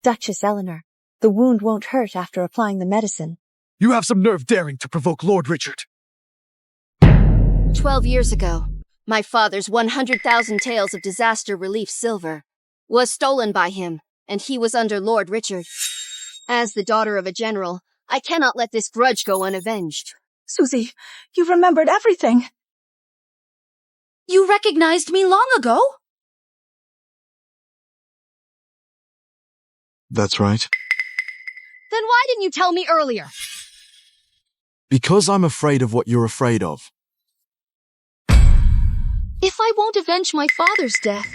Speaker 11: Duchess Eleanor, the wound won't hurt after applying the medicine.
Speaker 12: You have some nerve daring to provoke Lord Richard.
Speaker 5: 12 years ago, my father's 100,000 taels of disaster relief silver was stolen by him, and he was under Lord Richard. As the daughter of a general, I cannot let this grudge go unavenged.
Speaker 15: Susie, you remembered everything. You recognized me long ago?
Speaker 3: That's right.
Speaker 1: Then why didn't you tell me earlier?
Speaker 4: Because I'm afraid of what you're afraid of.
Speaker 1: If I won't avenge my father's death,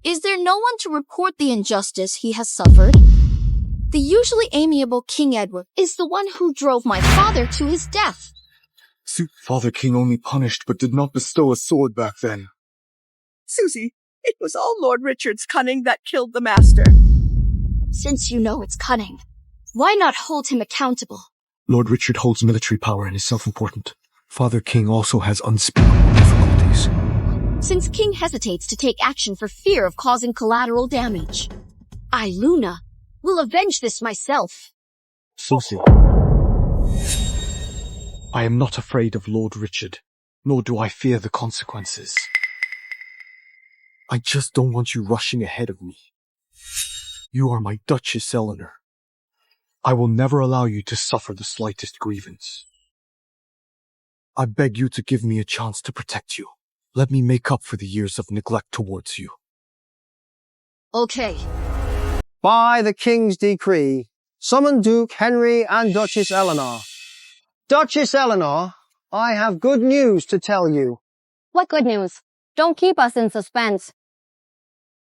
Speaker 5: Is there no one to report the injustice he has suffered? The usually amiable King Edward is the one who drove my father to his death.
Speaker 7: Father King only punished but did not bestow a sword back then.
Speaker 15: Susie, it was all Lord Richard's cunning that killed the master.
Speaker 1: Since you know it's cunning, why not hold him accountable?
Speaker 7: Lord Richard holds military power and is self-important. Father King also has unspeakable difficulties.
Speaker 1: Since King hesitates to take action for fear of causing collateral damage, I, Luna, will avenge this myself.
Speaker 7: Susie, I am not afraid of Lord Richard, nor do I fear the consequences. I just don't want you rushing ahead of me. You are my Duchess Eleanor. I will never allow you to suffer the slightest grievance. I beg you to give me a chance to protect you. Let me make up for the years of neglect towards you.
Speaker 1: Okay.
Speaker 20: By the King's decree, summon Duke Henry and Duchess Eleanor. Duchess Eleanor, I have good news to tell you.
Speaker 10: What good news? Don't keep us in suspense.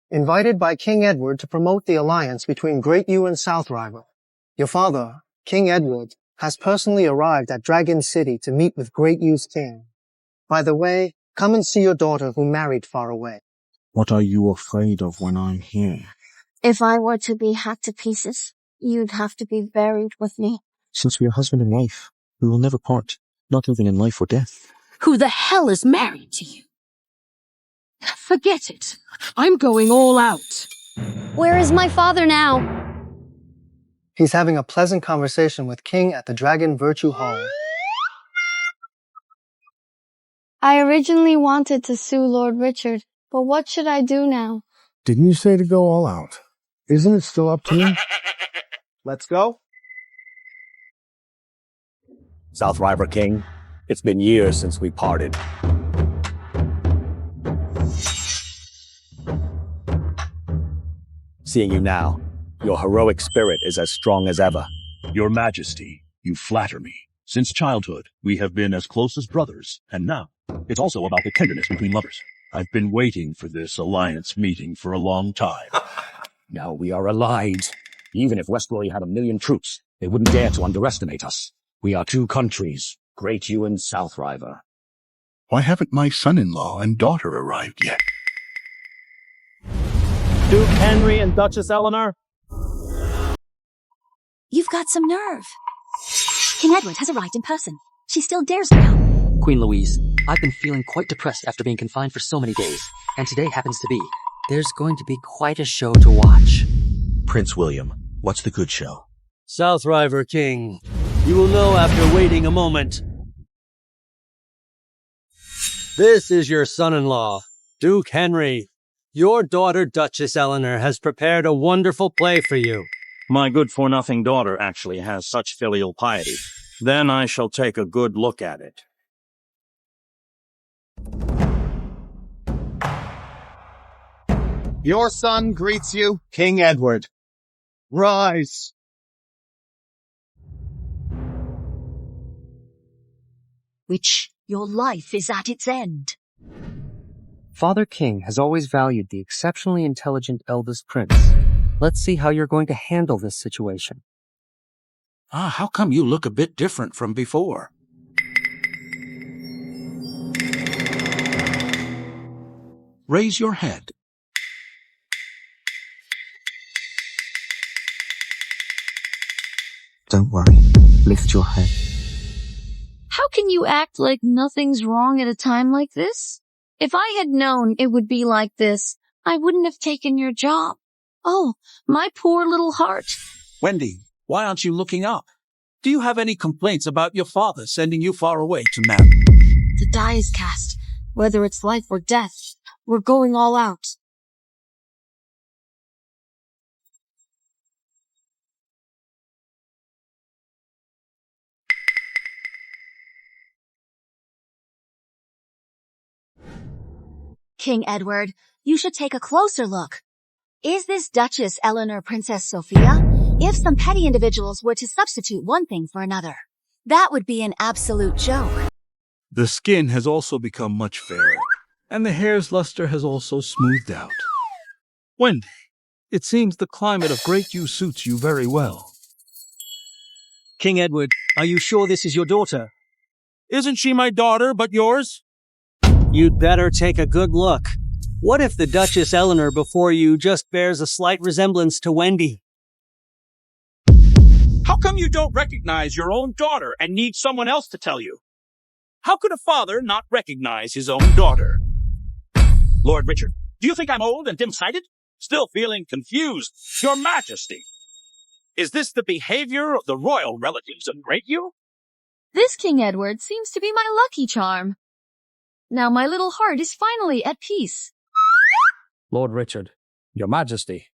Speaker 20: Invited by King Edward to promote the alliance between Great Yew and South Rival, your father, King Edward, has personally arrived at Dragon City to meet with Great Yew's king. By the way, come and see your daughter who married far away.
Speaker 3: What are you afraid of when I'm here?
Speaker 1: If I were to be hacked to pieces, you'd have to be buried with me.
Speaker 3: Since we are husband and wife, we will never part, not living in life or death.
Speaker 11: Who the hell is married to you? Forget it. I'm going all out.
Speaker 10: Where is my father now?
Speaker 20: He's having a pleasant conversation with King at the Dragon Virtue Hall.
Speaker 10: I originally wanted to sue Lord Richard, but what should I do now?
Speaker 7: Didn't you say to go all out? Isn't it still up to me?
Speaker 6: Let's go.
Speaker 2: South River King, it's been years since we parted. Seeing you now, your heroic spirit is as strong as ever.
Speaker 21: Your Majesty, you flatter me. Since childhood, we have been as close as brothers, and now, it's also about the tenderness between lovers. I've been waiting for this alliance meeting for a long time.
Speaker 2: Now we are allied. Even if Westbury had 1,000,000 troops, they wouldn't dare to underestimate us. We are two countries, Great Yew and South River.
Speaker 21: Why haven't my son-in-law and daughter arrived yet?
Speaker 6: Duke Henry and Duchess Eleanor.
Speaker 11: You've got some nerve.
Speaker 1: King Edward has arrived in person. She still dares me now.
Speaker 19: Queen Louise, I've been feeling quite depressed after being confined for so many days, and today happens to be. There's going to be quite a show to watch.
Speaker 21: Prince William, what's the good show?
Speaker 22: South River King, you will know after waiting a moment. This is your son-in-law, Duke Henry. Your daughter, Duchess Eleanor, has prepared a wonderful play for you.
Speaker 2: My good-for-nothing daughter actually has such filial piety. Then I shall take a good look at it.
Speaker 18: Your son greets you, King Edward.
Speaker 7: Rise!
Speaker 11: Which your life is at its end.
Speaker 19: Father King has always valued the exceptionally intelligent eldest prince. Let's see how you're going to handle this situation.
Speaker 8: How come you look a bit different from before? Raise your head.
Speaker 9: Don't worry. Lift your head.
Speaker 11: How can you act like nothing's wrong at a time like this? If I had known it would be like this, I wouldn't have taken your job. Oh, my poor little heart.
Speaker 8: Wendy, why aren't you looking up? Do you have any complaints about your father sending you far away to marry?
Speaker 11: The die is cast. Whether it's life or death, we're going all out.
Speaker 1: King Edward, you should take a closer look. Is this Duchess Eleanor Princess Sophia? If some petty individuals were to substitute one thing for another, that would be an absolute joke.
Speaker 2: The skin has also become much fairer, and the hair's luster has also smoothed out. Wendy, it seems the climate of Great Yew suits you very well.
Speaker 22: King Edward, are you sure this is your daughter?
Speaker 8: Isn't she my daughter, but yours?
Speaker 22: You'd better take a good look. What if the Duchess Eleanor before you just bears a slight resemblance to Wendy?
Speaker 8: How come you don't recognize your own daughter and need someone else to tell you? How could a father not recognize his own daughter? Lord Richard, do you think I'm old and dim-sighted? Still feeling confused? Your Majesty, is this the behavior of the royal relatives of Great Yew?
Speaker 11: This King Edward seems to be my lucky charm. Now my little heart is finally at peace.
Speaker 2: Lord Richard, Your Majesty,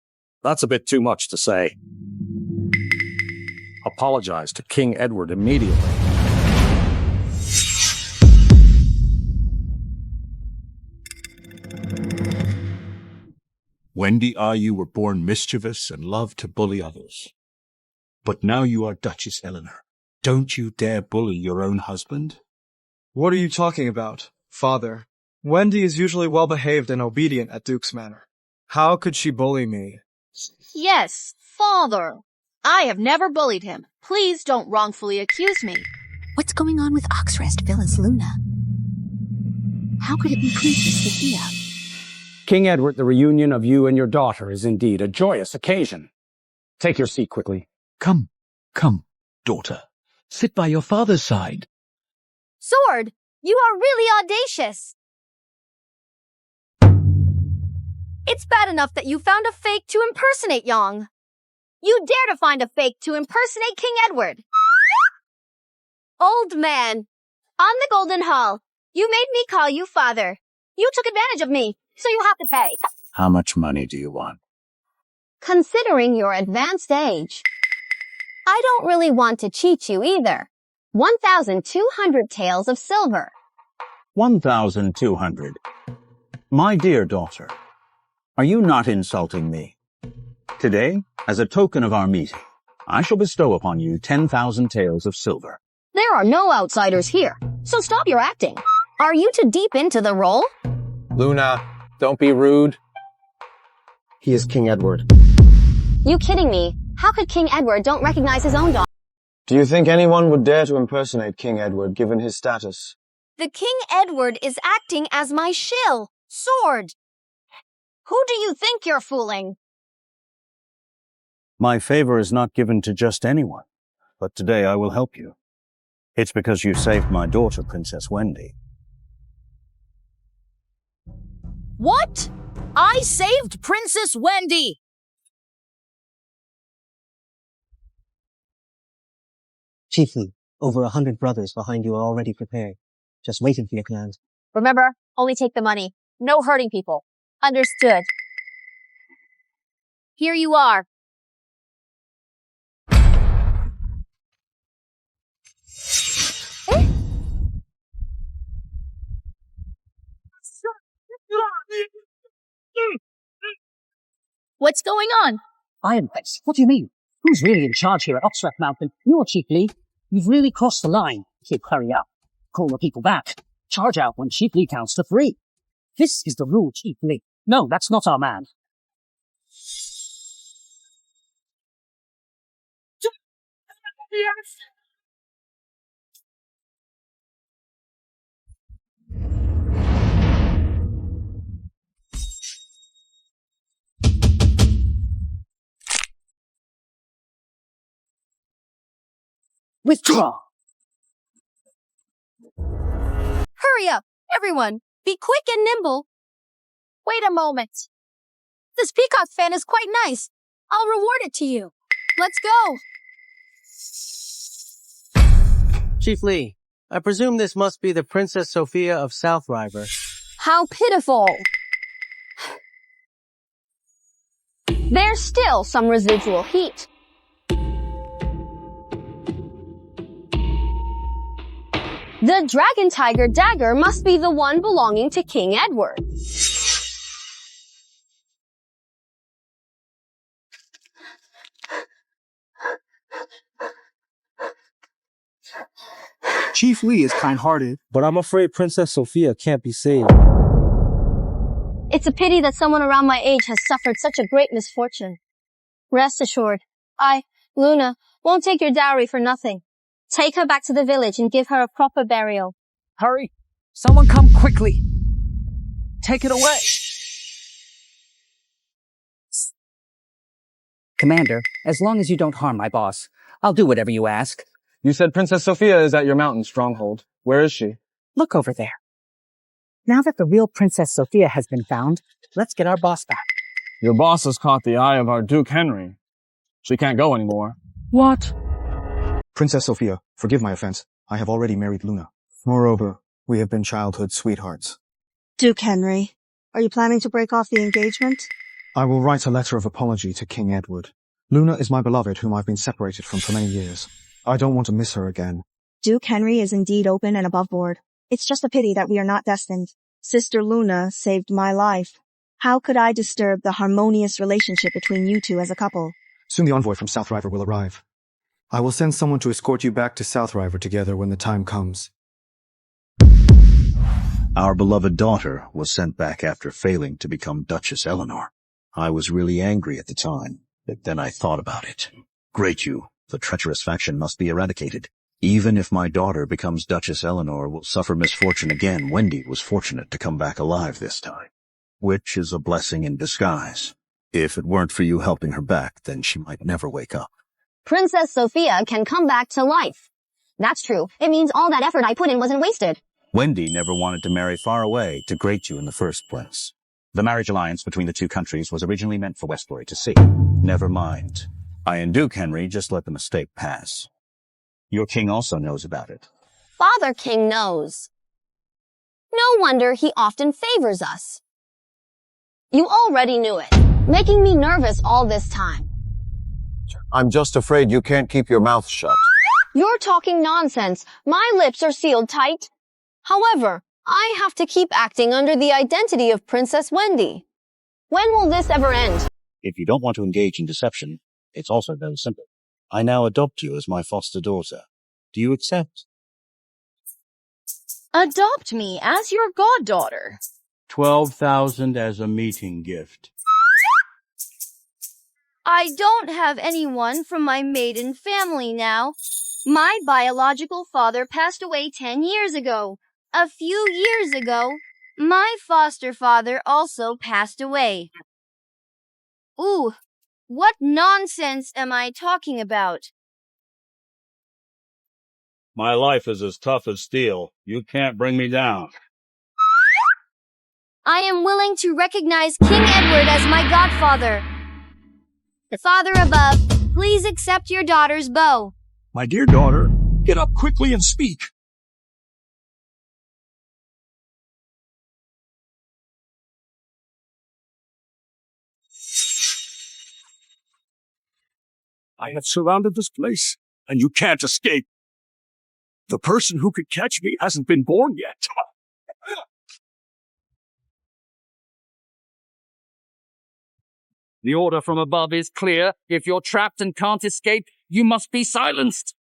Speaker 2: that's a bit too much to say. Apologize to King Edward immediately.
Speaker 21: Wendy, you were born mischievous and loved to bully others. But now you are Duchess Eleanor. Don't you dare bully your own husband?
Speaker 3: What are you talking about, Father? Wendy is usually well-behaved and obedient at Duke's Manor. How could she bully me?
Speaker 1: Yes, Father. I have never bullied him. Please don't wrongfully accuse me.
Speaker 10: What's going on with Oxrest Villas Luna? How could it be Princess Sophia?
Speaker 13: King Edward, the reunion of you and your daughter is indeed a joyous occasion. Take your seat quickly.
Speaker 21: Come, daughter. Sit by your father's side.
Speaker 5: Sword, you are really audacious. It's bad enough that you found a fake to impersonate Yong. You dare to find a fake to impersonate King Edward. Old man. On the Golden Hall, you made me call you father. You took advantage of me, so you have to pay.
Speaker 8: How much money do you want?
Speaker 10: Considering your advanced age, I don't really want to cheat you either. 1,200 taels of silver.
Speaker 6: 1,200. My dear daughter, are you not insulting me? Today, as a token of our meeting, I shall bestow upon you 10,000 taels of silver.
Speaker 1: There are no outsiders here, so stop your acting.
Speaker 10: Are you too deep into the role?
Speaker 23: Luna, don't be rude.
Speaker 9: He is King Edward.
Speaker 10: You kidding me? How could King Edward don't recognize his own daughter?
Speaker 3: Do you think anyone would dare to impersonate King Edward, given his status?
Speaker 5: The King Edward is acting as my shill, Sword. Who do you think you're fooling?
Speaker 6: My favor is not given to just anyone, but today I will help you. It's because you saved my daughter, Princess Wendy.
Speaker 11: What? I saved Princess Wendy!
Speaker 20: Chiefly, over 100 brothers behind you are already prepared, just waiting for your command.
Speaker 5: Remember, only take the money. No hurting people. Understood. Here you are.
Speaker 11: What's going on?
Speaker 14: Iron Face? What do you mean? Who's really in charge here at Oxford Mountain? You're Chief Lee. You've really crossed the line. Kid, hurry up. Call the people back. Charge out when Chief Lee counts to 3. This is the rule, Chief Lee. No, that's not our man.
Speaker 15: Yes.
Speaker 14: Withdraw!
Speaker 5: Hurry up, everyone! Be quick and nimble! Wait a moment. This peacock fan is quite nice. I'll reward it to you. Let's go!
Speaker 16: Chief Lee, I presume this must be the Princess Sophia of South River.
Speaker 5: How pitiful! There's still some residual heat. The Dragon Tiger dagger must be the one belonging to King Edward.
Speaker 12: Chief Lee is kind-hearted,
Speaker 22: but I'm afraid Princess Sophia can't be saved.
Speaker 1: It's a pity that someone around my age has suffered such a great misfortune. Rest assured, Luna, won't take your dowry for nothing. Take her back to the village and give her a proper burial.
Speaker 14: Hurry! Someone come quickly! Take it away!
Speaker 17: Commander, as long as you don't harm my boss, I'll do whatever you ask.
Speaker 3: You said Princess Sophia is at your mountain stronghold. Where is she?
Speaker 17: Look over there. Now that the real Princess Sophia has been found, let's get our boss back.
Speaker 3: Your boss has caught the eye of our Duke Henry. She can't go anymore.
Speaker 14: What?
Speaker 3: Princess Sophia, forgive my offense. I have already married Luna. Moreover, we have been childhood sweethearts.
Speaker 24: Duke Henry, are you planning to break off the engagement?
Speaker 3: I will write a letter of apology to King Edward. Luna is my beloved whom I've been separated from for many years. I don't want to miss her again.
Speaker 24: Duke Henry is indeed open and above board. It's just a pity that we are not destined. Sister Luna saved my life. How could I disturb the harmonious relationship between you two as a couple?
Speaker 3: Soon the envoy from South River will arrive. I will send someone to escort you back to South River together when the time comes.
Speaker 21: Our beloved daughter was sent back after failing to become Duchess Eleanor. I was really angry at the time, but then I thought about it. Great you, the treacherous faction must be eradicated. Even if my daughter becomes Duchess Eleanor will suffer misfortune again, Wendy was fortunate to come back alive this time, which is a blessing in disguise. If it weren't for you helping her back, then she might never wake up.
Speaker 1: Princess Sophia can come back to life. That's true. It means all that effort I put in wasn't wasted.
Speaker 2: Wendy never wanted to marry far away to great you in the first place. The marriage alliance between the two countries was originally meant for Westbury to see. Never mind. I and Duke Henry just let the mistake pass. Your king also knows about it.
Speaker 10: Father King knows. No wonder he often favors us. You already knew it, making me nervous all this time.
Speaker 9: I'm just afraid you can't keep your mouth shut.
Speaker 10: You're talking nonsense. My lips are sealed tight. However, I have to keep acting under the identity of Princess Wendy. When will this ever end?
Speaker 2: If you don't want to engage in deception, it's also very simple. I now adopt you as my foster daughter. Do you accept?
Speaker 11: Adopt me as your goddaughter.
Speaker 21: 12,000 as a meeting gift.
Speaker 5: I don't have anyone from my maiden family now. My biological father passed away 10 years ago. A few years ago, my foster father also passed away. Ooh, what nonsense am I talking about?
Speaker 8: My life is as tough as steel. You can't bring me down.
Speaker 5: I am willing to recognize King Edward as my godfather. The Father above, please accept your daughter's bow.
Speaker 8: My dear daughter, get up quickly and speak. I have surrounded this place, and you can't escape. The person who could catch me hasn't been born yet.
Speaker 4: The order from above is clear. If you're trapped and can't escape, you must be silenced.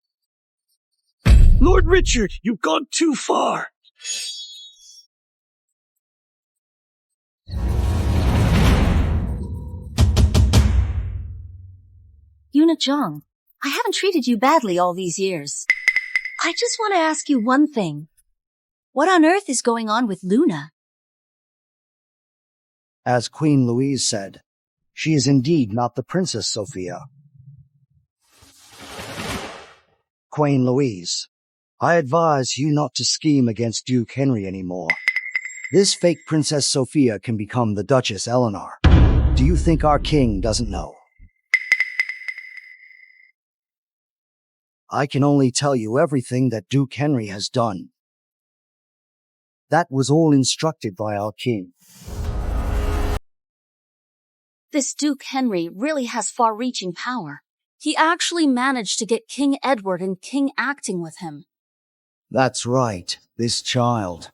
Speaker 8: Lord Richard, you've gone too far.
Speaker 11: Yuna-Jung, I haven't treated you badly all these years. I just want to ask you one thing. What on earth is going on with Luna?
Speaker 7: As Queen Louise said, she is indeed not the Princess Sophia. Queen Louise, I advise you not to scheme against Duke Henry anymore. This fake Princess Sophia can become the Duchess Eleanor. Do you think our king doesn't know? I can only tell you everything that Duke Henry has done. That was all instructed by our king.
Speaker 11: This Duke Henry really has far-reaching power. He actually managed to get King Edward and King acting with him.
Speaker 7: That's right, this child.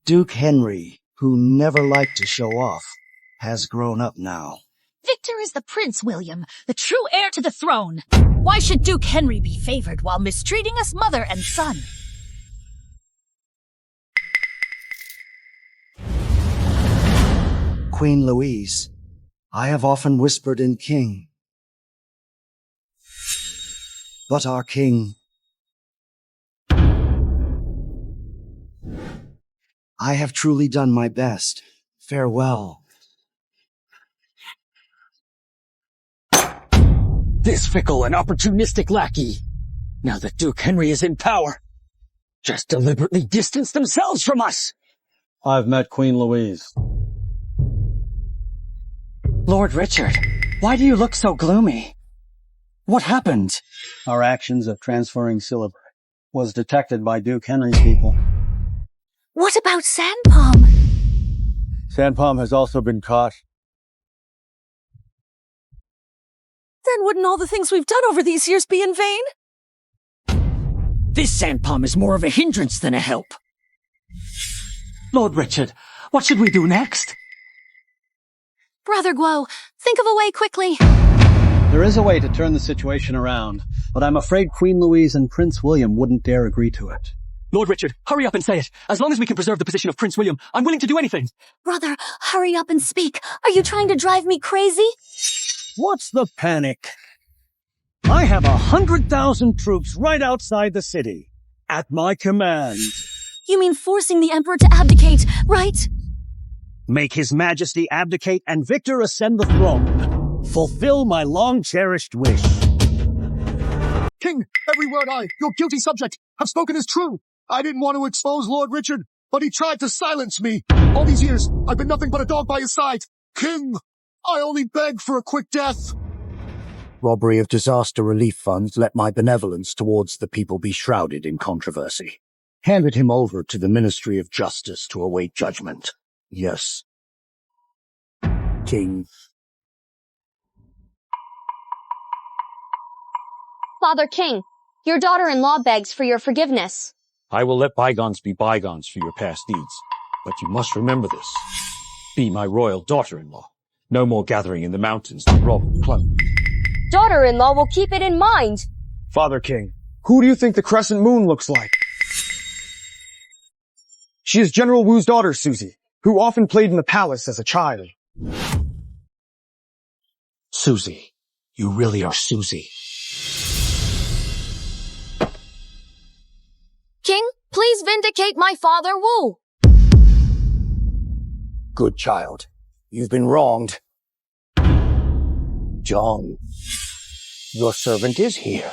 Speaker 7: Duke Henry, who never liked to show off, has grown up now.
Speaker 1: Victor is the Prince, William, the true heir to the throne. Why should Duke Henry be favored while mistreating us mother and son?
Speaker 7: Queen Louise, I have often whispered in King. But our king... I have truly done my best. Farewell.
Speaker 6: This fickle and opportunistic lackey, now that Duke Henry is in power, just deliberately distance themselves from us.
Speaker 23: I've met Queen Louise.
Speaker 6: Lord Richard, why do you look so gloomy? What happened?
Speaker 23: Our actions of transferring silver was detected by Duke Henry's people.
Speaker 1: What about Sandpalm?
Speaker 23: Sandpalm has also been caught.
Speaker 15: Then wouldn't all the things we've done over these years be in vain?
Speaker 6: This Sandpalm is more of a hindrance than a help. Lord Richard, what should we do next?
Speaker 5: Brother Guo, think of a way quickly.
Speaker 23: There is a way to turn the situation around, but I'm afraid Queen Louise and Prince William wouldn't dare agree to it.
Speaker 12: Lord Richard, hurry up and say it. As long as we can preserve the position of Prince William, I'm willing to do anything.
Speaker 5: Brother, hurry up and speak. Are you trying to drive me crazy?
Speaker 22: What's the panic? I have 100,000 troops right outside the city, at my command.
Speaker 5: You mean forcing the Emperor to abdicate, right?
Speaker 22: Make His Majesty abdicate and Victor ascend the throne. Fulfill my long-cherished wish.
Speaker 12: King, every word your guilty subject, have spoken is true. I didn't want to expose Lord Richard, but he tried to silence me. All these years, I've been nothing but a dog by his side. King, I only beg for a quick death.
Speaker 7: Robbery of disaster relief funds let my benevolence towards the people be shrouded in controversy. Handed him over to the Ministry of Justice to await judgment. Yes. King.
Speaker 10: Father King, your daughter-in-law begs for your forgiveness.
Speaker 6: I will let bygones be bygones for your past deeds, but you must remember this. Be my royal daughter-in-law. No more gathering in the mountains to rob and plunder.
Speaker 10: Daughter-in-law will keep it in mind.
Speaker 3: Father King, who do you think the crescent moon looks like? She is General Wu's daughter, Susie, who often played in the palace as a child.
Speaker 6: Susie. You really are Susie.
Speaker 5: King, please vindicate my father Wu.
Speaker 7: Good child. You've been wronged. John, your servant is here.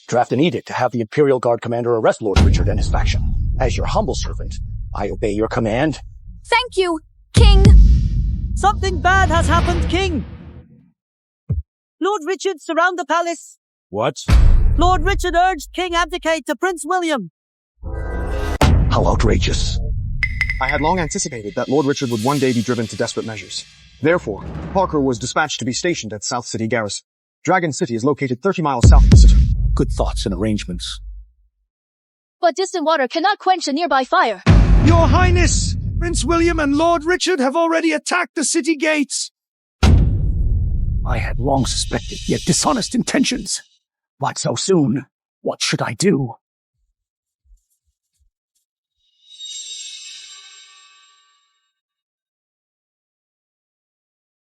Speaker 7: Draft an edict to have the Imperial Guard commander arrest Lord Richard and his faction. As your humble servant, I obey your command.
Speaker 5: Thank you, King.
Speaker 14: Something bad has happened, King. Lord Richard, surround the palace.
Speaker 6: What?
Speaker 14: Lord Richard urged King abdicate to Prince William.
Speaker 7: How outrageous.
Speaker 3: I had long anticipated that Lord Richard would one day be driven to desperate measures. Therefore, Parker was dispatched to be stationed at South City Garrison. Dragon City is located 30 miles south of the city.
Speaker 7: Good thoughts and arrangements.
Speaker 1: But distant water cannot quench a nearby fire.
Speaker 12: Your Highness!
Speaker 13: Prince William and Lord Richard have already attacked the city gates.
Speaker 18: I had long suspected yet dishonest intentions. Why so soon? What should I do?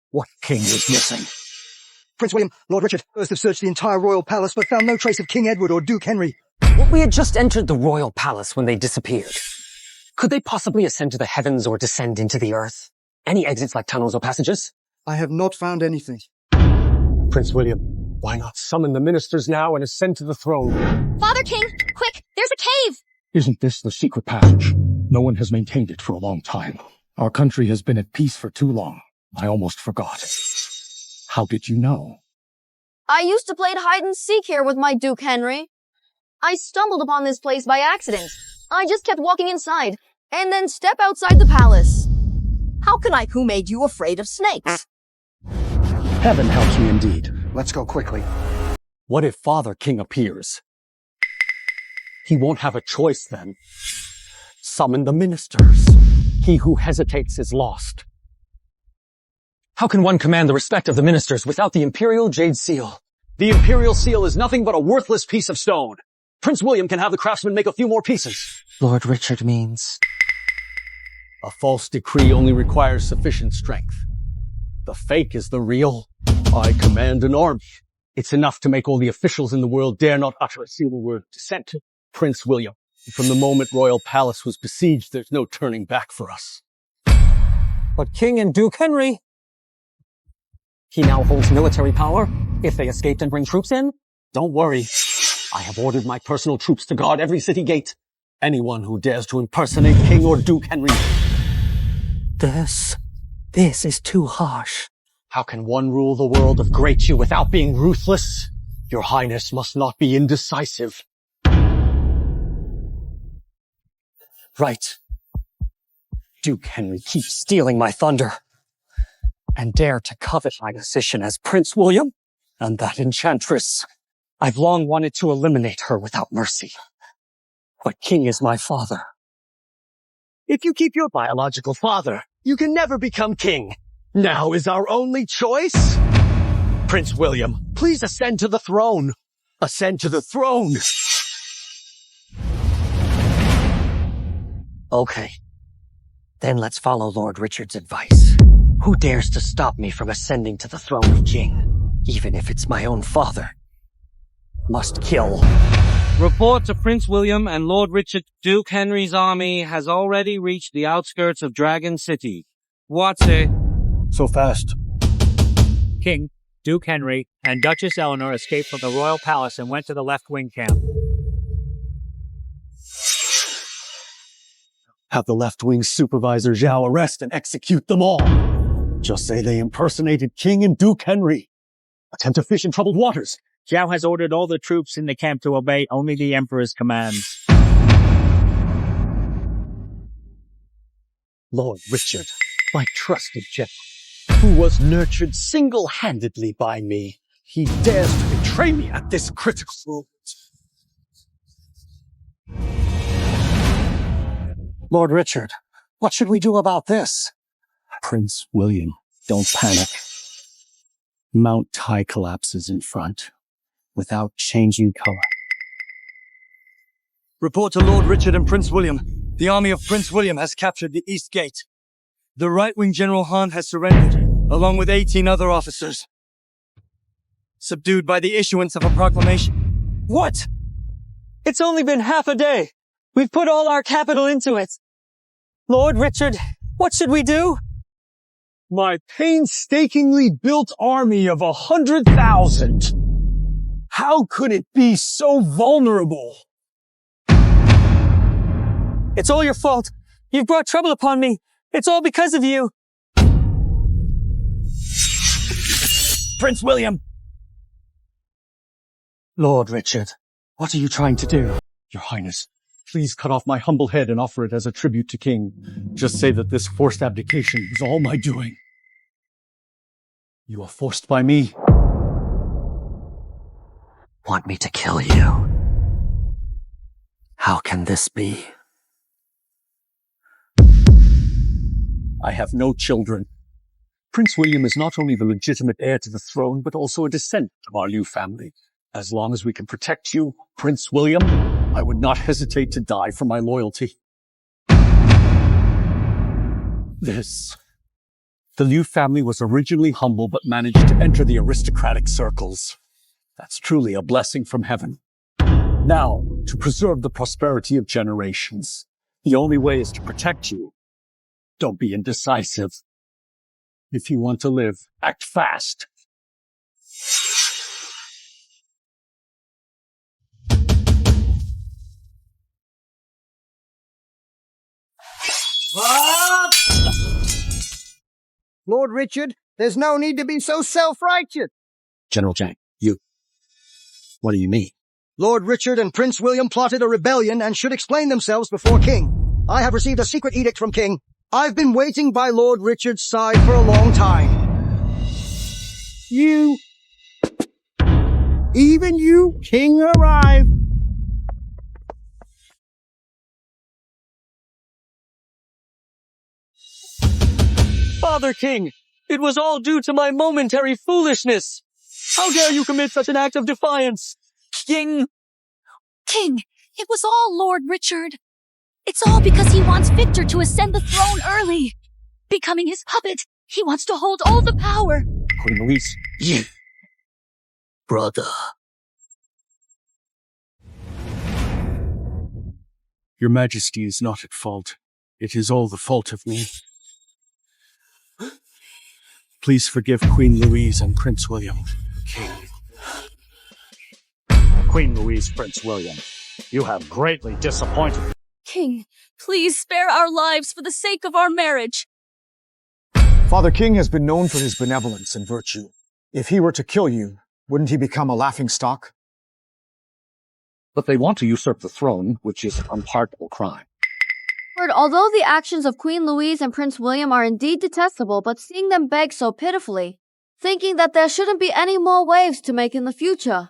Speaker 18: What king is missing?
Speaker 7: Prince William, Lord Richard, first have searched the entire royal palace but found no trace of King Edward or Duke Henry.
Speaker 19: We had just entered the royal palace when they disappeared. Could they possibly ascend to the heavens or descend into the earth? Any exits like tunnels or passages?
Speaker 7: I have not found anything.
Speaker 6: Prince William, why not summon the ministers now and ascend to the throne?
Speaker 1: Father King, quick, there's a cave!
Speaker 21: Isn't this the secret passage? No one has maintained it for a long time. Our country has been at peace for too long. I almost forgot. How did you know?
Speaker 5: I used to play hide and seek here with my Duke Henry. I stumbled upon this place by accident. I just kept walking inside, and then step outside the palace.
Speaker 15: How can I? Who made you afraid of snakes?
Speaker 18: Heaven helps me indeed.
Speaker 7: Let's go quickly.
Speaker 6: What if Father King appears? He won't have a choice then. Summon the ministers. He who hesitates is lost.
Speaker 19: How can one command the respect of the ministers without the imperial jade seal?
Speaker 6: The imperial seal is nothing but a worthless piece of stone. Prince William can have the craftsman make a few more pieces.
Speaker 19: Lord Richard means...
Speaker 6: A false decree only requires sufficient strength. The fake is the real. I command an army. It's enough to make all the officials in the world dare not utter a single word of dissent. Prince William, from the moment Royal Palace was besieged, there's no turning back for us.
Speaker 19: But King and Duke Henry... He now holds military power. If they escaped and bring troops in,
Speaker 6: don't worry. I have ordered my personal troops to guard every city gate. Anyone who dares to impersonate King or Duke Henry.
Speaker 19: This is too harsh.
Speaker 6: How can one rule the world of great you without being ruthless? Your Highness must not be indecisive.
Speaker 19: Right. Duke Henry keeps stealing my thunder. And dare to covet my position as Prince William and that enchantress. I've long wanted to eliminate her without mercy. But King is my father.
Speaker 6: If you keep your biological father, you can never become king. Now is our only choice. Prince William, please ascend to the throne. Ascend to the throne.
Speaker 19: Okay. Then let's follow Lord Richard's advice. Who dares to stop me from ascending to the throne of Jing, even if it's my own father? Must kill.
Speaker 4: Report to Prince William and Lord Richard. Duke Henry's army has already reached the outskirts of Dragon City. What's it?
Speaker 21: So fast.
Speaker 20: King, Duke Henry, and Duchess Eleanor escaped from the royal palace and went to the left wing camp.
Speaker 6: Have the left-wing supervisor Zhao arrest and execute them all. Just say they impersonated King and Duke Henry. Attempt to fish in troubled waters.
Speaker 20: Zhao has ordered all the troops in the camp to obey only the Emperor's commands.
Speaker 6: Lord Richard, my trusted general, who was nurtured single-handedly by me, he dares to betray me at this critical moment.
Speaker 22: Lord Richard, what should we do about this?
Speaker 21: Prince William, don't panic. Mount Tai collapses in front without changing color.
Speaker 12: Report to Lord Richard and Prince William. The army of Prince William has captured the East Gate. The right-wing General Han has surrendered, along with 18 other officers. Subdued by the issuance of a proclamation.
Speaker 19: What? It's only been half a day. We've put all our capital into it. Lord Richard, what should we do?
Speaker 6: My painstakingly built army of 100,000. How could it be so vulnerable?
Speaker 19: It's all your fault. You've brought trouble upon me. It's all because of you.
Speaker 6: Prince William!
Speaker 22: Lord Richard, what are you trying to do?
Speaker 6: Your Highness, please cut off my humble head and offer it as a tribute to King. Just say that this forced abdication was all my doing. You are forced by me.
Speaker 19: Want me to kill you? How can this be?
Speaker 18: I have no children. Prince William is not only the legitimate heir to the throne, but also a descendant of our new family. As long as we can protect you, Prince William, I would not hesitate to die for my loyalty. The new family was originally humble, but managed to enter the aristocratic circles. That's truly a blessing from heaven. Now, to preserve the prosperity of generations, the only way is to protect you. Don't be indecisive. If you want to live, act fast.
Speaker 9: Lord Richard, there's no need to be so self-righteous.
Speaker 18: General Jang, you. What do you mean?
Speaker 7: Lord Richard and Prince William plotted a rebellion and should explain themselves before King. I have received a secret edict from King. I've been waiting by Lord Richard's side for a long time.
Speaker 18: Even you, King, arrived.
Speaker 19: Father King, it was all due to my momentary foolishness. How dare you commit such an act of defiance?
Speaker 11: King, it was all Lord Richard. It's all because he wants Victor to ascend the throne early. Becoming his puppet, he wants to hold all the power.
Speaker 18: Queen Louise, you. Brother. Your Majesty is not at fault. It is all the fault of me. Please forgive Queen Louise and Prince William, King.
Speaker 6: Queen Louise, Prince William, you have greatly disappointed me.
Speaker 11: King, please spare our lives for the sake of our marriage.
Speaker 3: Father King has been known for his benevolence and virtue. If he were to kill you, wouldn't he become a laughingstock?
Speaker 6: But they want to usurp the throne, which is an unpardonable crime.
Speaker 5: Lord, although the actions of Queen Louise and Prince William are indeed detestable, but seeing them beg so pitifully, thinking that there shouldn't be any more waves to make in the future.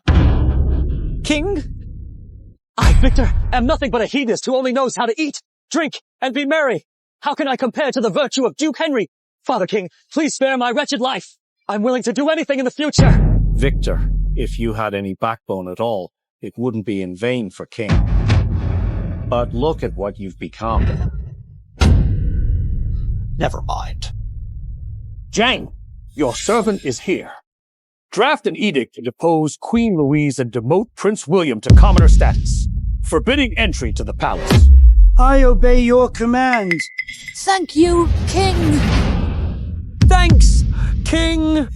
Speaker 19: King? I, Victor, am nothing but a hedonist who only knows how to eat, drink, and be merry. How can I compare to the virtue of Duke Henry? Father King, please spare my wretched life. I'm willing to do anything in the future.
Speaker 6: Victor, if you had any backbone at all, it wouldn't be in vain for King. But look at what you've become.
Speaker 18: Never mind. Jang, your servant is here. Draft an edict to depose Queen Louise and demote Prince William to commoner status, forbidding entry to the palace.
Speaker 9: I obey your command.
Speaker 11: Thank you, King.
Speaker 19: Thanks, King.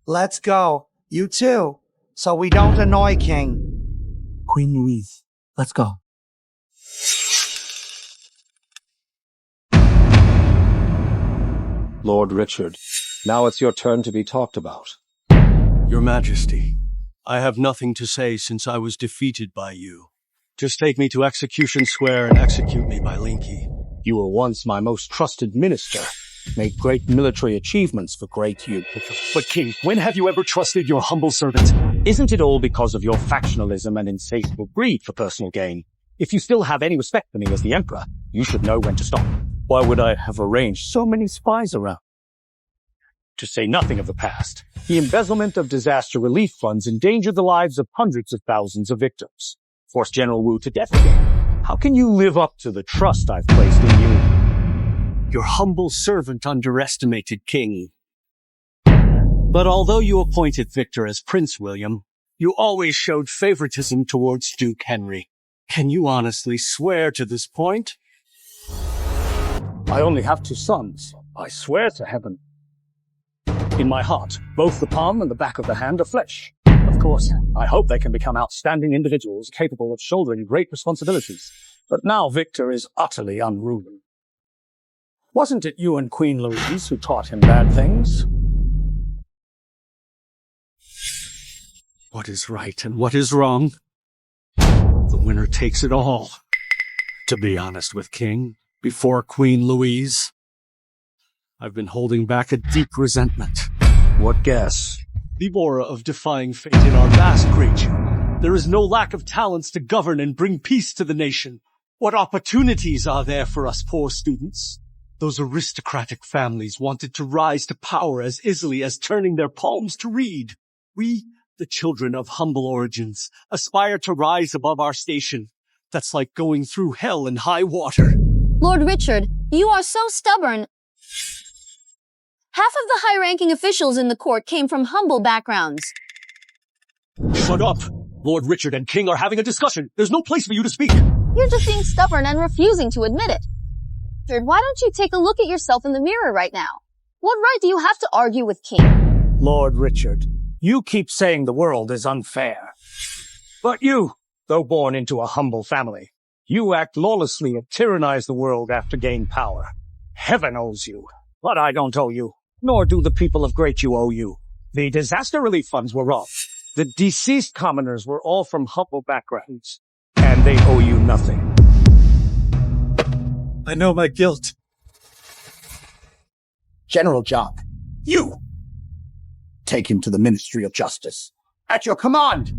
Speaker 9: Let's go. You too. So we don't annoy King.
Speaker 18: Queen Louise, let's go.
Speaker 6: Lord Richard, now it's your turn to be talked about.
Speaker 22: Your Majesty, I have nothing to say since I was defeated by you. Just take me to Execution Square and execute me by Linky.
Speaker 6: You were once my most trusted minister, made great military achievements for great youth.
Speaker 18: But King, when have you ever trusted your humble servant?
Speaker 6: Isn't it all because of your factionalism and insatiable greed for personal gain? If you still have any respect for me as the Emperor, you should know when to stop.
Speaker 18: Why would I have arranged so many spies around?
Speaker 6: To say nothing of the past, the embezzlement of disaster relief funds endangered the lives of hundreds of thousands of victims. Forced General Wu to death again. How can you live up to the trust I've placed in you?
Speaker 22: Your humble servant underestimated King. But although you appointed Victor as Prince William, you always showed favoritism towards Duke Henry. Can you honestly swear to this point?
Speaker 6: I only have 2 sons. I swear to heaven. In my heart, both the palm and the back of the hand are flesh. Of course, I hope they can become outstanding individuals capable of shouldering great responsibilities. But now Victor is utterly unruly. Wasn't it you and Queen Louise who taught him bad things?
Speaker 22: What is right and what is wrong? The winner takes it all. To be honest with King, before Queen Louise, I've been holding back a deep resentment.
Speaker 6: What guess?
Speaker 22: The aura of defying fate in our vast great you. There is no lack of talents to govern and bring peace to the nation. What opportunities are there for us poor students? Those aristocratic families wanted to rise to power as easily as turning their palms to read. We, the children of humble origins, aspire to rise above our station. That's like going through hell in high water.
Speaker 5: Lord Richard, you are so stubborn. Half of the high-ranking officials in the court came from humble backgrounds.
Speaker 6: Shut up! Lord Richard and King are having a discussion. There's no place for you to speak.
Speaker 1: You're just being stubborn and refusing to admit it. Richard, why don't you take a look at yourself in the mirror right now? What right do you have to argue with King?
Speaker 2: Lord Richard, you keep saying the world is unfair. But you, though born into a humble family, you act lawlessly and tyrannize the world after gain power. Heaven owes you, but I don't owe you, nor do the people of Great You owe you. The disaster relief funds were wrong. The deceased commoners were all from humble backgrounds, and they owe you nothing.
Speaker 22: I know my guilt.
Speaker 16: General Jock, you! Take him to the Ministry of Justice. At your command!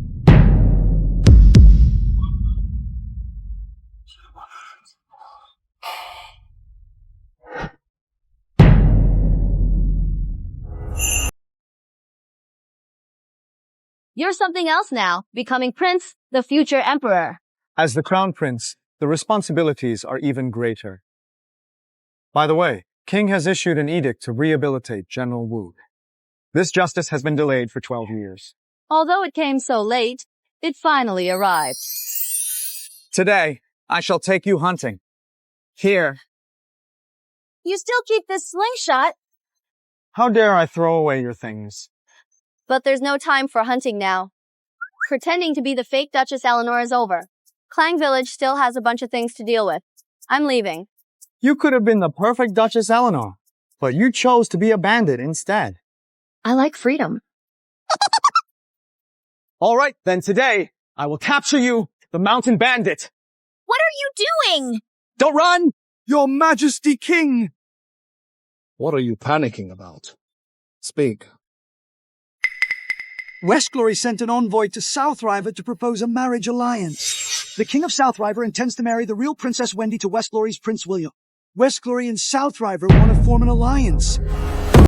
Speaker 1: You're something else now, becoming Prince, the future Emperor.
Speaker 3: As the Crown Prince, the responsibilities are even greater. By the way, King has issued an edict to rehabilitate General Wu. This justice has been delayed for 12 years.
Speaker 1: Although it came so late, it finally arrived.
Speaker 3: Today, I shall take you hunting. Here.
Speaker 1: You still keep this slingshot?
Speaker 3: How dare I throw away your things?
Speaker 1: But there's no time for hunting now. Pretending to be the fake Duchess Eleanor is over. Clang Village still has a bunch of things to deal with. I'm leaving.
Speaker 3: You could have been the perfect Duchess Eleanor, but you chose to be a bandit instead.
Speaker 1: I like freedom.
Speaker 3: All right, then today, I will capture you, the Mountain Bandit.
Speaker 1: What are you doing?
Speaker 3: Don't run!
Speaker 13: Your Majesty King!
Speaker 22: What are you panicking about? Speak.
Speaker 7: Westglory sent an envoy to Southriver to propose a marriage alliance. The King of Southriver intends to marry the real Princess Wendy to Westglory's Prince William. Westglory and Southriver want to form an alliance.